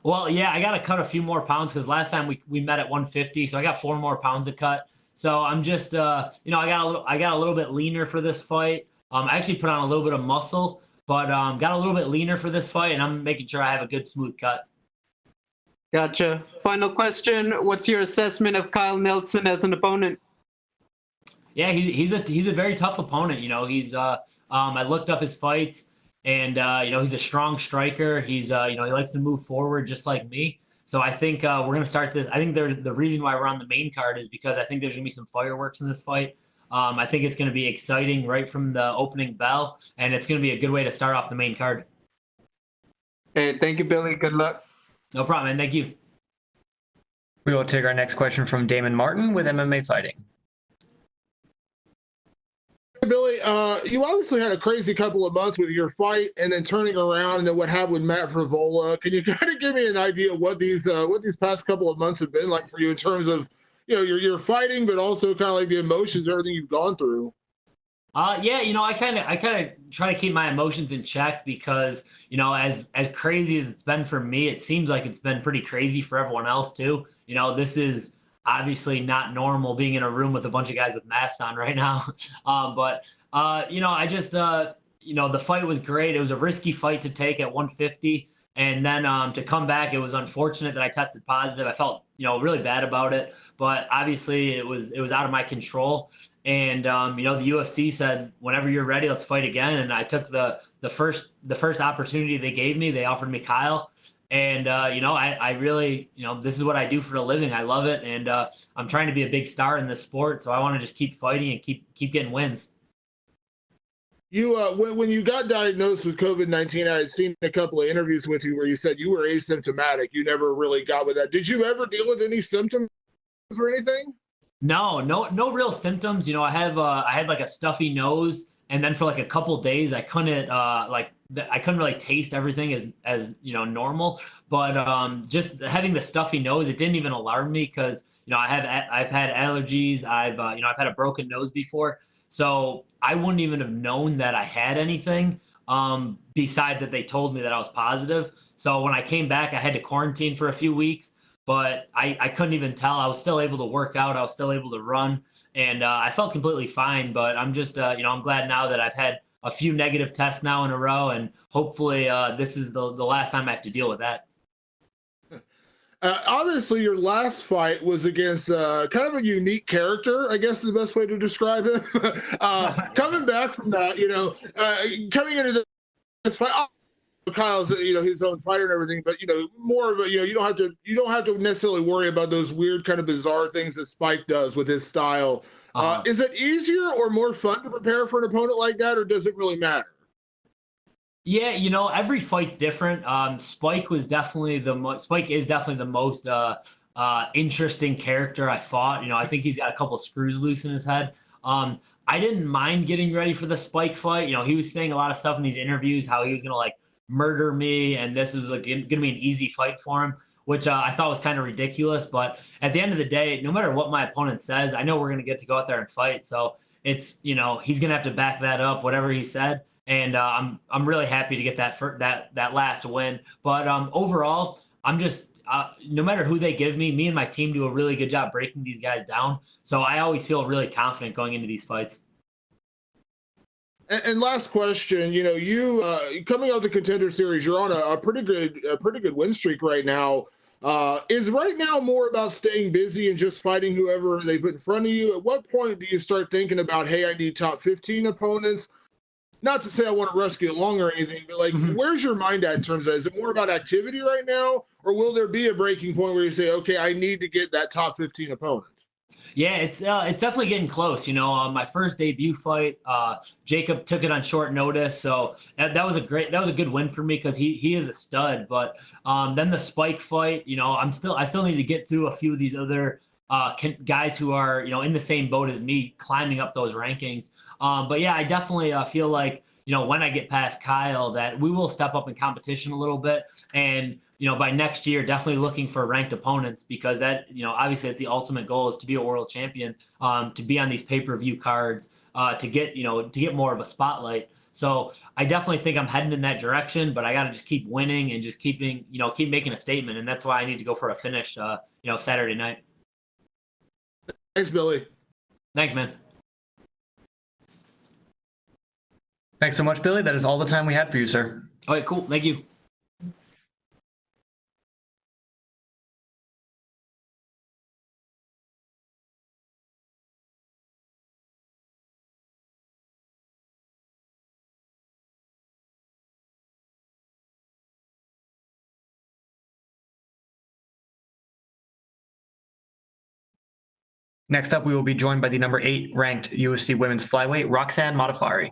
Well, yeah, I got to cut a few more pounds because last time we met at 150, so I got 4 more pounds to cut. So I'm just I got a little bit leaner for this fight. I actually put on a little bit of muscle, but got a little bit leaner for this fight, and I'm making sure I have a good smooth cut. Gotcha. Final question: what's your assessment of Kyle Nelson as an opponent? Yeah, he's a very tough opponent. He's I looked up his fights, and he's a strong striker. He's he likes to move forward just like me. So I think we're gonna start this. I think the reason why we're on the main card is because I think there's gonna be some fireworks in this fight. I think it's gonna be exciting right from the opening bell, and it's gonna be a good way to start off the main card. Hey, thank you, Billy. Good luck. No problem, man. Thank you. We will take our next question from Damon Martin with MMA Fighting. Billy, you obviously had a crazy couple of months with your fight and then turning around and then what happened with Matt Frivola. Can you kind of give me an idea of what these past couple of months have been like for you in terms of, you're fighting, but also kind of like the emotions, everything you've gone through. Yeah, I kind of try to keep my emotions in check because, as crazy as it's been for me, it seems like it's been pretty crazy for everyone else too. This is obviously not normal being in a room with a bunch of guys with masks on right now. But I just the fight was great. It was a risky fight to take at 150. And then to come back, it was unfortunate that I tested positive. I felt, really bad about it, but obviously it was out of my control. And the UFC said, whenever you're ready, let's fight again. And I took the first opportunity they gave me. They offered me Kyle, and I really, this is what I do for a living. I love it, and I'm trying to be a big star in this sport. So I want to just keep fighting and keep getting wins. You when you got diagnosed with COVID-19, I had seen a couple of interviews with you where you said you were asymptomatic. You never really got with that. Did you ever deal with any symptoms or anything? No real symptoms. I had like a stuffy nose, and then for like a couple days I couldn't I couldn't really taste everything as normal. But just having the stuffy nose, it didn't even alarm me because I've had allergies. I've had a broken nose before, so I wouldn't even have known that I had anything. Besides that, they told me that I was positive. So when I came back, I had to quarantine for a few weeks. But I couldn't even tell. I was still able to work out. I was still able to run, and I felt completely fine. But I'm just, I'm glad now that I've had a few negative tests now in a row, and hopefully this is the last time I have to deal with that. Obviously, your last fight was against kind of a unique character, I guess is the best way to describe him. Coming back from that, coming into this fight. Kyle's his own fighter and everything, but more of a you don't have to necessarily worry about those weird kind of bizarre things that Spike does with his style. Is it easier or more fun to prepare for an opponent like that, or does it really matter? Yeah, every fight's different. Spike is definitely the most interesting character I fought. I think he's got a couple screws loose in his head. I didn't mind getting ready for the Spike fight. He was saying a lot of stuff in these interviews, how he was gonna murder me, and this was gonna be an easy fight for him, which I thought was kind of ridiculous. But at the end of the day, no matter what my opponent says, I know we're gonna get to go out there and fight. So it's he's gonna have to back that up, whatever he said. And I'm really happy to get that last win. But overall, I'm just no matter who they give me and my team do a really good job breaking these guys down. So I always feel really confident going into these fights. And last question, you coming out the Contender Series, you're on a pretty good win streak right now. Is right now more about staying busy and just fighting whoever they put in front of you? At what point do you start thinking about, hey, I need top 15 opponents? Not to say I want to rescue along or anything, but where's your mind at in terms of, is it more about activity right now, or will there be a breaking point where you say, okay, I need to get that top 15 opponents? Yeah, it's definitely getting close. My first debut fight, Jacob took it on short notice, so that was a good win for me because he is a stud. But then the Spike fight, I still need to get through a few of these other guys who are in the same boat as me, climbing up those rankings. But yeah, I definitely feel like when I get past Kyle, that we will step up in competition a little bit, and by next year, definitely looking for ranked opponents, because that obviously it's the ultimate goal is to be a world champion, to be on these pay-per-view cards, to get more of a spotlight. So I definitely think I'm heading in that direction, but I got to just keep winning and just keep making a statement, and that's why I need to go for a finish, Saturday night. Thanks, Billy. Thanks, man. Thanks so much, Billy. That is all the time we had for you, sir. All right, cool. Thank you. Next up, we will be joined by the number 8 ranked UFC women's flyweight, Roxanne Modafferi.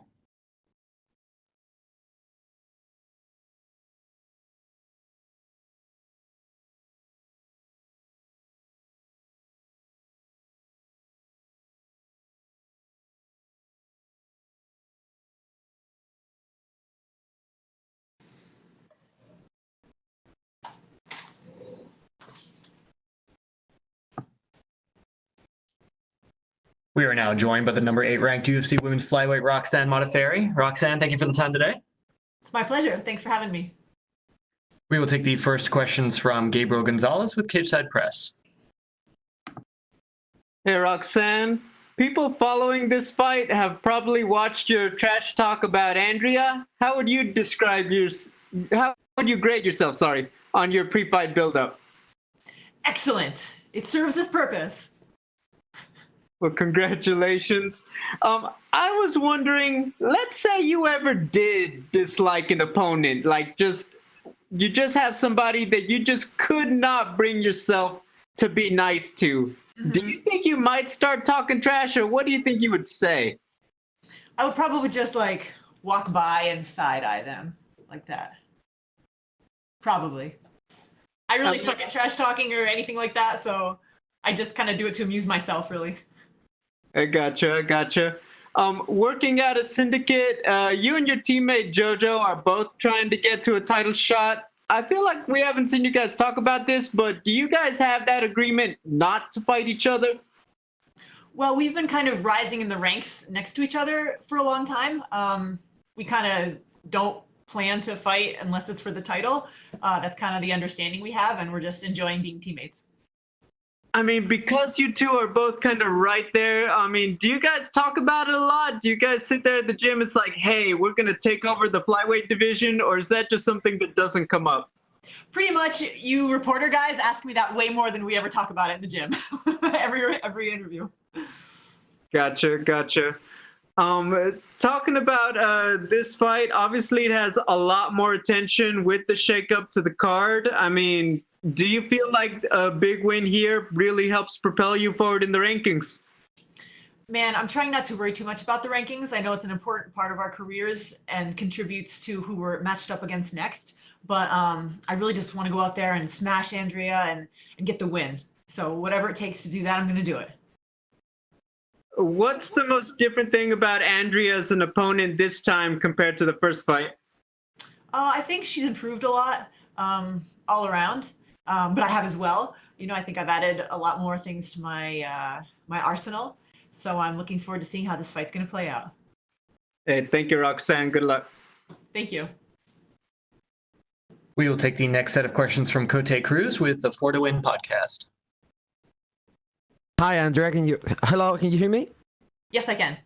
We are now joined by the number 8 ranked UFC women's flyweight Roxanne Modafferi. Roxanne, thank you for the time today. It's my pleasure. Thanks for having me. We will take the first questions from Gabriel Gonzalez with Cageside Press. Hey, Roxanne. People following this fight have probably watched your trash talk about Andrea. How would you grade yourself, on your pre-fight build-up? Excellent. It serves its purpose. Well, congratulations. I was wondering, let's say you ever did dislike an opponent, you just have somebody that you just could not bring yourself to be nice to. Mm-hmm. Do you think you might start talking trash, or what do you think you would say? I would probably just walk by and side-eye them like that. Probably. I really suck at trash talking or anything like that, so I just kind of do it to amuse myself, really. I gotcha. Working at a syndicate, you and your teammate Jojo are both trying to get to a title shot. I feel like we haven't seen you guys talk about this, but do you guys have that agreement not to fight each other? Well, we've been kind of rising in the ranks next to each other for a long time. We kind of don't plan to fight unless it's for the title. That's kind of the understanding we have, and we're just enjoying being teammates. I mean, because you two are both kind of right there, do you guys talk about it a lot? Do you guys sit there at the gym? It's like, hey, we're going to take over the flyweight division, or is that just something that doesn't come up? Pretty much, you reporter guys ask me that way more than we ever talk about it in the gym. every interview. Gotcha. Talking about this fight, obviously it has a lot more attention with the shakeup to the card. Do you feel like a big win here really helps propel you forward in the rankings? Man, I'm trying not to worry too much about the rankings. I know it's an important part of our careers and contributes to who we're matched up against next. But I really just want to go out there and smash Andrea and get the win. So whatever it takes to do that, I'm going to do it. What's the most different thing about Andrea as an opponent this time compared to the first fight? I think she's improved a lot all around. But I have as well. I think I've added a lot more things to my my arsenal. So I'm looking forward to seeing how this fight's going to play out. Hey, thank you, Roxanne. Good luck. Thank you. We will take the next set of questions from Cote Cruz with the 4 to Win podcast. Hi, Andrea. Can you hear me? Yes, I can.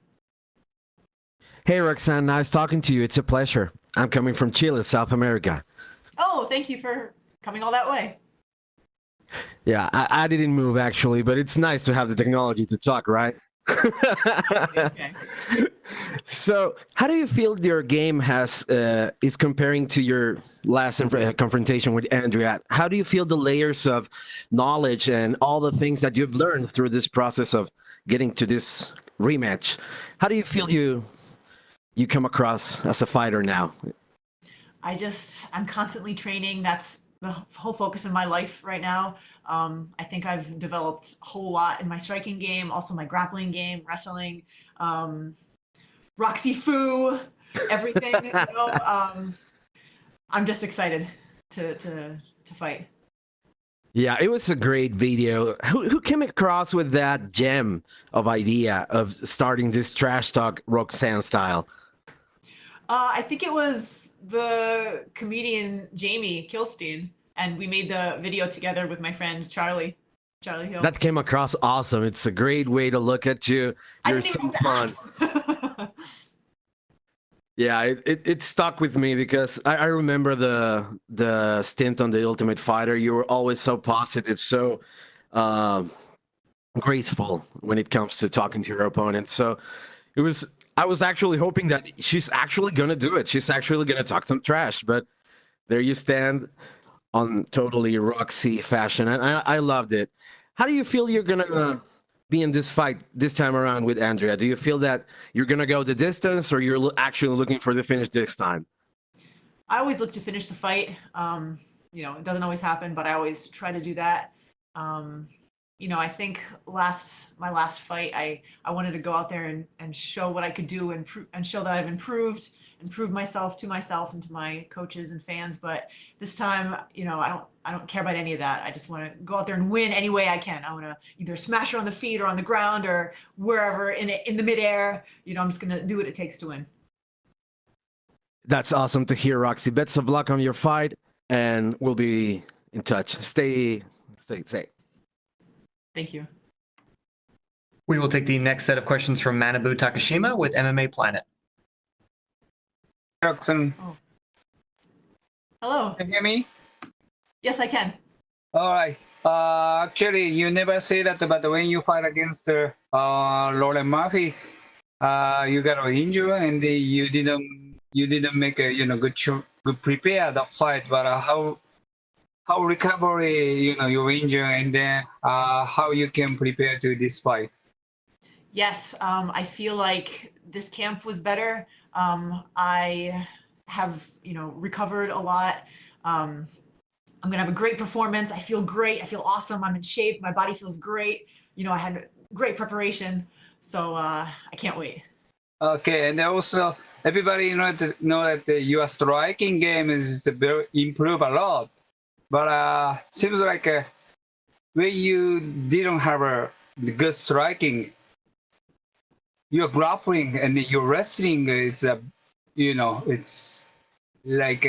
Hey, Roxanne. Nice talking to you. It's a pleasure. I'm coming from Chile, South America. Oh, thank you for coming all that way. Yeah, I didn't move actually, but it's nice to have the technology to talk, right? Okay. So, how do you feel your game is comparing to your last confrontation with Andrea? How do you feel the layers of knowledge and all the things that you've learned through this process of getting to this rematch? How do you feel you come across as a fighter now? I'm constantly training. That's the whole focus of my life right now. I think I've developed a whole lot in my striking game, also my grappling game, wrestling, Roxy Foo, everything. I'm just excited to fight. Yeah, it was a great video. Who came across with that gem of idea of starting this trash talk Roxanne style? I think it was the comedian Jamie Kilstein, and we made the video together with my friend Charlie Hill. That came across awesome. It's a great way to look at you. You're so fun. Yeah, it stuck with me because I remember the stint on The Ultimate Fighter. You were always so positive, so graceful when it comes to talking to your opponent. So I was actually hoping that she's actually going to do it. She's actually going to talk some trash. But there you stand on totally Roxy fashion. And I loved it. How do you feel you're going to be in this fight this time around with Andrea? Do you feel that you're going to go the distance, or you're actually looking for the finish this time? I always look to finish the fight. It doesn't always happen, but I always try to do that. I think my last fight, I wanted to go out there and show what I could do and show that I've improved myself to myself and to my coaches and fans. But this time, I don't care about any of that. I just want to go out there and win any way I can. I want to either smash her on the feet or on the ground or wherever in the midair. I'm just gonna do what it takes to win. That's awesome to hear, Roxy. Best of luck on your fight, and we'll be in touch. Stay safe. Thank you. We will take the next set of questions from Manabu Takashima with MMA Planet. Roxanne, Hello. can you hear me? Yes, I can. All right. Actually, you never say that, but when you fight against Lauren Murphy, you got injured and you didn't make a good prepare the fight. But how recovery you're injured and then how you can prepare to this fight? Yes, I feel like this camp was better. I have, recovered a lot. I'm gonna have a great performance. I feel great. I feel awesome. I'm in shape. My body feels great. I had great preparation, so I can't wait. Okay, and also everybody know that your striking game is very improve a lot. But seems like when you didn't have a good striking, your grappling and your wrestling is it's like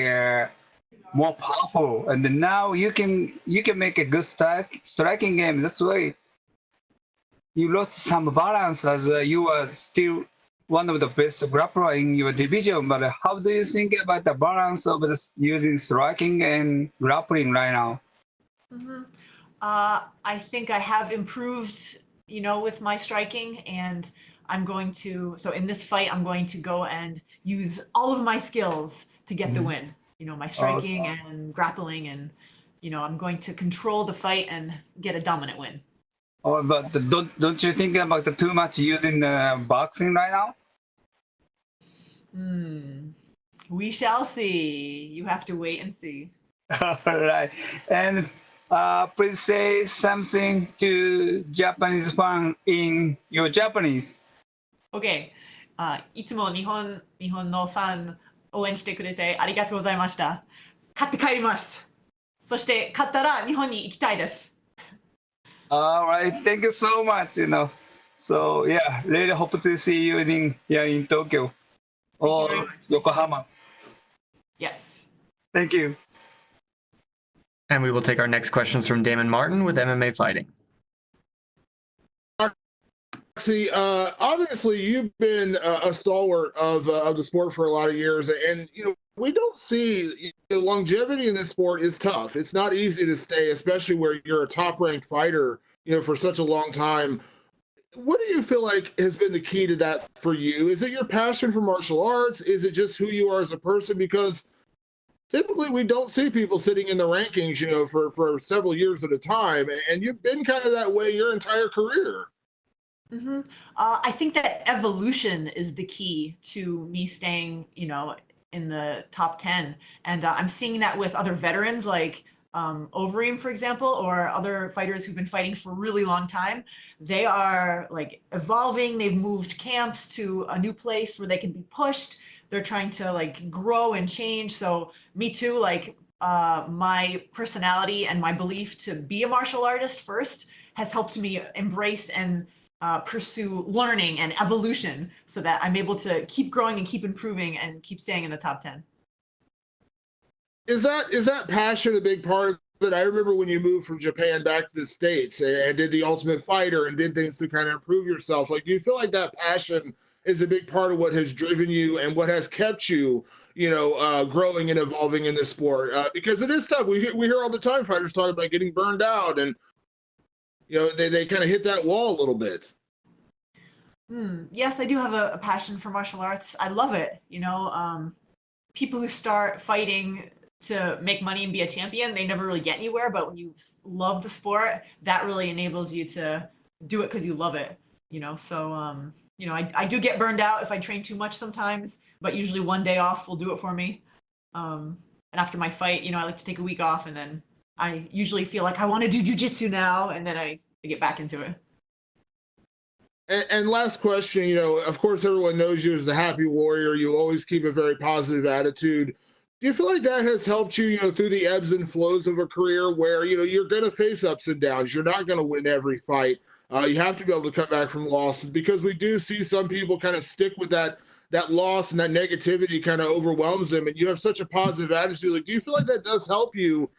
more powerful. And now you can make a good striking game. That's why you lost some balance as you are still one of the best grappler in your division. But how do you think about the balance of using striking and grappling right now? I think I have improved, with my striking, and so in this fight, I'm going to go and use all of my skills to get the win. My striking and grappling, and I'm going to control the fight and get a dominant win. Oh, but don't you think about too much using boxing right now? We shall see. You have to wait and see. All right. And please say something to Japanese fan in your Japanese. OK。いつも日本のファン応援してくれてありがとうございました。勝って帰ります。そして勝ったら日本に行きたいです。All right. Thank you so much. So yeah, really hope to see you in Tokyo or Yokohama. Yes. Thank you. And we will take our next questions from Damon Martin with MMA Fighting. See, obviously you've been a stalwart of the sport for a lot of years, and we don't see longevity in this sport is tough. It's not easy to stay, especially where you're a top-ranked fighter, for such a long time. What do you feel like has been the key to that for you? Is it your passion for martial arts? Is it just who you are as a person? Because typically we don't see people sitting in the rankings, for several years at a time, and you've been kind of that way your entire career. I think that evolution is the key to me staying, in the top 10. And I'm seeing that with other veterans like Overeem, for example, or other fighters who've been fighting for a really long time. They are like evolving. They've moved camps to a new place where they can be pushed. They're trying to grow and change. So me too, my personality and my belief to be a martial artist first has helped me embrace and pursue learning and evolution so that I'm able to keep growing and keep improving and keep staying in the top 10. Is that passion a big part of it? I remember when you moved from Japan back to the States and did the Ultimate Fighter and did things to kind of improve yourself. Do you feel like that passion is a big part of what has driven you and what has kept you, growing and evolving in this sport? Because it is tough. We hear all the time fighters talk about getting burned out and they kind of hit that wall a little bit. Yes, I do have a passion for martial arts. I love it. People who start fighting to make money and be a champion, they never really get anywhere. But when you love the sport, that really enables you to do it because you love it. So I do get burned out if I train too much sometimes, but usually one day off will do it for me. And after my fight, I like to take a week off, and then I usually feel like I want to do jujitsu now, and then I to get back into it. And last question, you know, of course, everyone knows you as the happy warrior. You always keep a very positive attitude. Do you feel like that has helped you, you know, through the ebbs and flows of a career where, you know, you're going to face ups and downs. You're not going to win every fight. You have to be able to come back from losses, because we do see some people kind of stick with that loss, and that negativity kind of overwhelms them. And you have such a positive attitude. Like, do you feel like that does help you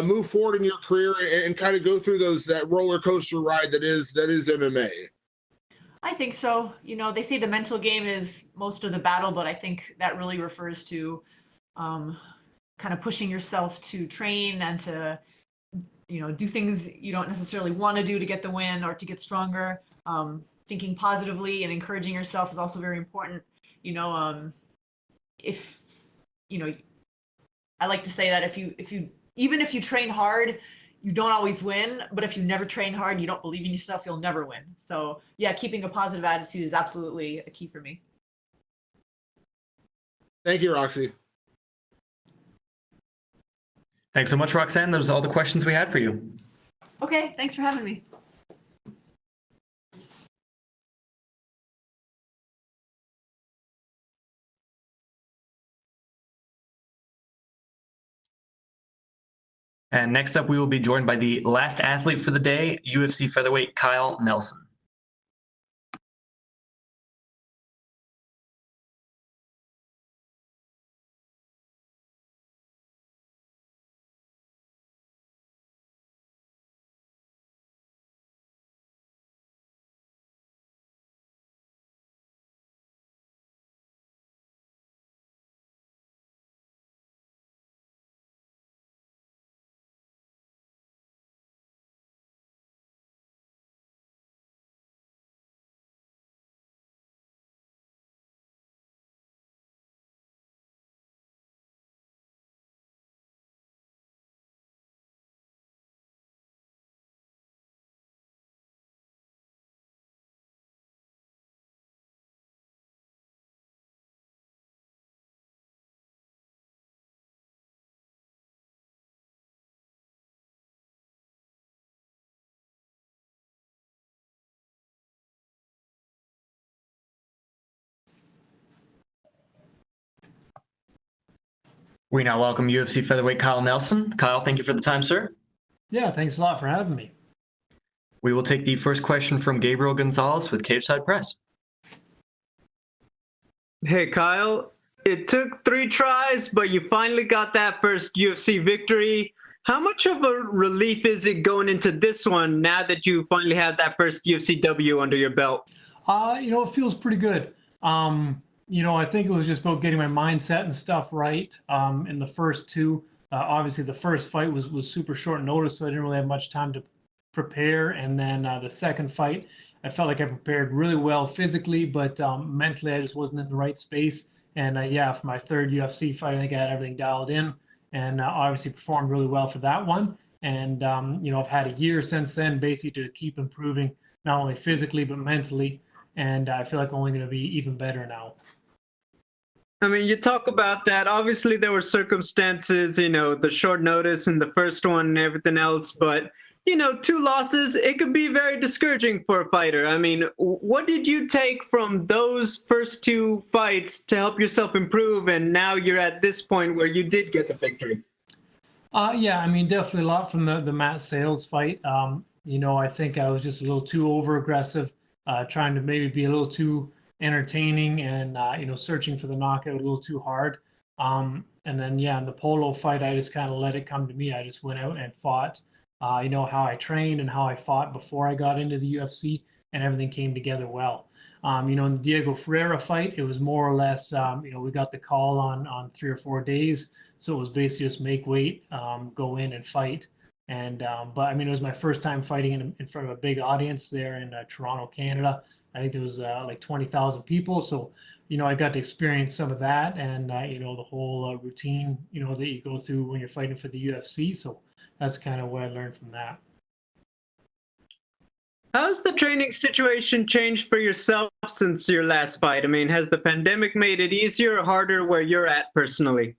move forward in your career and kind of go through that roller coaster ride that is MMA? I think so. You know, they say the mental game is most of the battle, but I think that really refers to kind of pushing yourself to train and to, you know, do things you don't necessarily want to do to get the win or to get stronger. Thinking positively and encouraging yourself is also very important. You know, if, you know, I like to say that if you even if you train hard, you don't always win, but if you never train hard and you don't believe in yourself, you'll never win. So yeah, keeping a positive attitude is absolutely a key for me. Thank you, Roxy. Thanks so much, Roxanne. Those are all the questions we had for you. Okay, thanks for having me. And next up, we will be joined by the last athlete for the day, UFC featherweight Kyle Nelson. We now welcome UFC featherweight Kyle Nelson. Kyle, thank you for the time, sir. Yeah, thanks a lot for having me. We will take the first question from Gabriel Gonzalez with Cageside Press. Hey, Kyle. It took 3 tries, but you finally got that first UFC victory. How much of a relief is it going into this one now that you finally have that first UFC W under your belt? You know, it feels pretty good. You know, I think it was just about getting my mindset and stuff right in the first 2. Obviously, the first fight was super short notice, so I didn't really have much time to prepare. And then the second fight, I felt like I prepared really well physically, but mentally I just wasn't in the right space. And yeah, for my 3rd UFC fight, I think I had everything dialed in, and obviously performed really well for that one. And you know, I've had a year since then basically to keep improving, not only physically but mentally. And I feel like I'm only going to be even better now. I mean, you talk about that. Obviously, there were circumstances, you know, the short notice in the first one and everything else. But, you know, 2 losses, it could be very discouraging for a fighter. I mean, what did you take from those first 2 fights to help yourself improve? And now you're at this point where you did get the victory. Yeah, I mean, definitely a lot from the Matt Sales fight. You know, I think I was just a little too over aggressive, trying to maybe be a little too entertaining and you know, searching for the knockout a little too hard. And then yeah, in the Polo fight, I just kind of let it come to me. I just went out and fought. You know, how I trained and how I fought before I got into the UFC, and everything came together well. You know, in the Diego Ferreira fight, it was more or less, you know, we got the call on 3 or 4 days, so it was basically just make weight, go in and fight. And but I mean, it was my first time fighting in front of a big audience there in Toronto, Canada. I think there was like 20,000 people. So, you know, I got to experience some of that, and you know, the whole routine, you know, that you go through when you're fighting for the UFC. So that's kind of what I learned from that. How's the training situation changed for yourself since your last fight? I mean, has the pandemic made it easier or harder where you're at personally?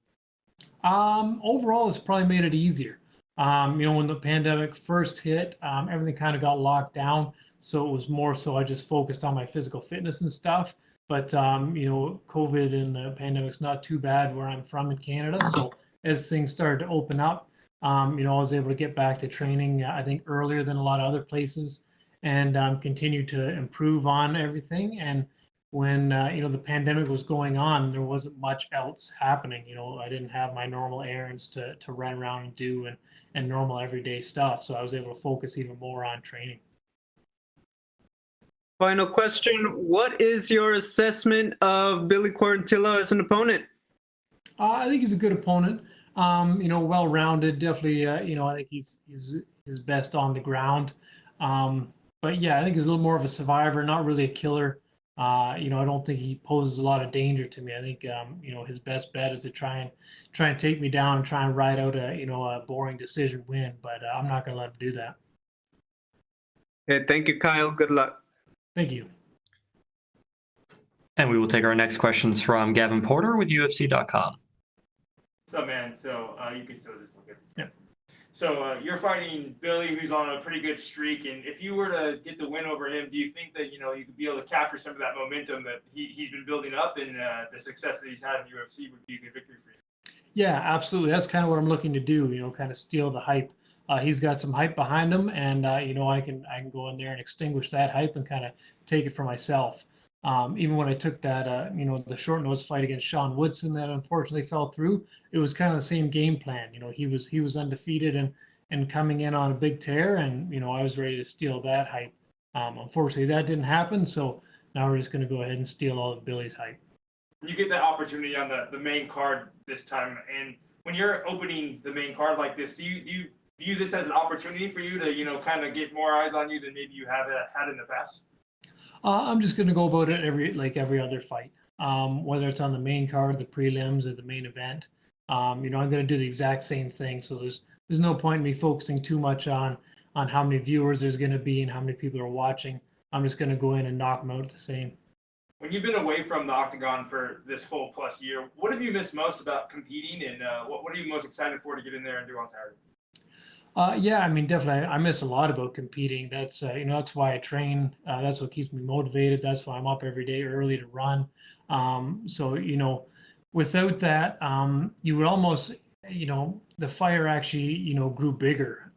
Overall, it's probably made it easier. When the pandemic first hit, everything kind of got locked down. So it was more so I just focused on my physical fitness and stuff. But, COVID and the pandemic's not too bad where I'm from in Canada. So as things started to open up, I was able to get back to training, I think, earlier than a lot of other places, and continue to improve on everything. And when the pandemic was going on, there wasn't much else happening. I didn't have my normal errands to run around and do and normal everyday stuff. So I was able to focus even more on training. Final question. What is your assessment of Billy Quarantillo as an opponent? I think he's a good opponent. Well-rounded. Definitely. I think he's his best on the ground. But yeah, I think he's a little more of a survivor, not really a killer. I don't think he poses a lot of danger to me. I think his best bet is to try and take me down and try and ride out a boring decision win. But I'm not going to let him do that. Okay, thank you, Kyle. Good luck. Thank you. And we will take our next questions from Gavin Porter with UFC.com. What's up, man? So you can still just look at. Yeah. So you're fighting Billy, who's on a pretty good streak, and if you were to get the win over him, do you think that you could be able to capture some of that momentum that he's been building up, and the success that he's had in UFC would be a good victory for you? Yeah, absolutely. That's kind of what I'm looking to do. Kind of steal the hype. He's got some hype behind him, and I can go in there and extinguish that hype and kind of take it for myself. Even when I took that, the short nose fight against Sean Woodson that unfortunately fell through, it was kind of the same game plan. He was undefeated and coming in on a big tear, and I was ready to steal that hype. Unfortunately, that didn't happen, so now we're just going to go ahead and steal all of Billy's hype. You get that opportunity on the main card this time, and when you're opening the main card like this, do you view this as an opportunity for you to kind of get more eyes on you than maybe you have had in the past? I'm just going to go about it every other fight, whether it's on the main card, the prelims, or the main event. I'm going to do the exact same thing. So there's no point in me focusing too much on how many viewers there's going to be and how many people are watching. I'm just going to go in and knock them out the same. When you've been away from the octagon for this whole plus year, what have you missed most about competing, and what are you most excited for to get in there and do on Saturday? Yeah, definitely. I miss a lot about competing. That's that's why I train. That's what keeps me motivated. That's why I'm up every day early to run. Without that, you would almost, the fire actually, grew bigger.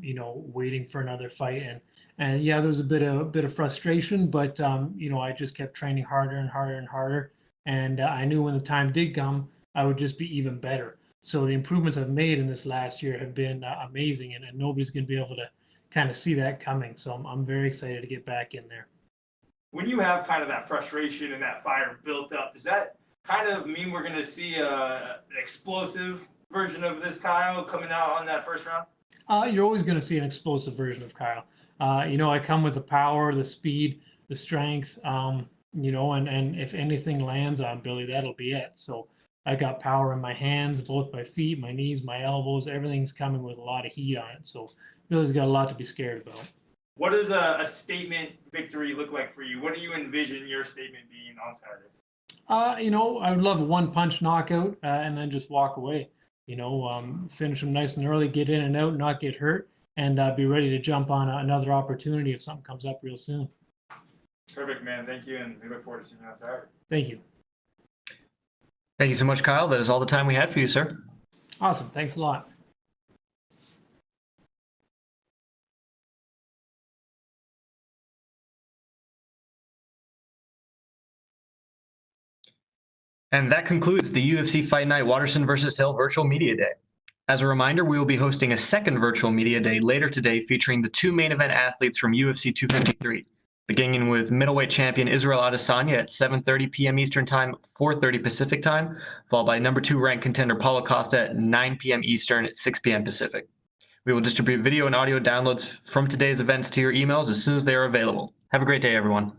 Waiting for another fight, and yeah, there was a bit of frustration, but I just kept training harder and harder and harder, and I knew when the time did come, I would just be even better. So the improvements I've made in this last year have been amazing, and nobody's going to be able to kind of see that coming. So I'm very excited to get back in there. When you have kind of that frustration and that fire built up, does that kind of mean we're going to see an explosive version of this Kyle coming out on that first round? You're always going to see an explosive version of Kyle. I come with the power, the speed, the strength, and if anything lands on Billy, that'll be it. So I got power in my hands, both my feet, my knees, my elbows. Everything's coming with a lot of heat on it. So Billy's got a lot to be scared about. What does a statement victory look like for you? What do you envision your statement being on Saturday? I would love a one-punch knockout and then just walk away. Finish them nice and early, get in and out, not get hurt, and be ready to jump on another opportunity if something comes up real soon. Perfect, man. Thank you, and we look forward to seeing you on Saturday. Thank you. Thank you so much, Kyle. That is all the time we had for you, sir. Awesome. Thanks a lot. And that concludes the UFC Fight Night Waterson versus Hill Virtual Media Day. As a reminder, we will be hosting a second Virtual Media Day later today featuring the two main event athletes from UFC 253, beginning with middleweight champion Israel Adesanya at 7:30 p.m. Eastern Time, 4:30 Pacific Time, followed by number 2 ranked contender Paulo Costa at 9 p.m. Eastern at 6 p.m. Pacific. We will distribute video and audio downloads from today's events to your emails as soon as they are available. Have a great day, everyone.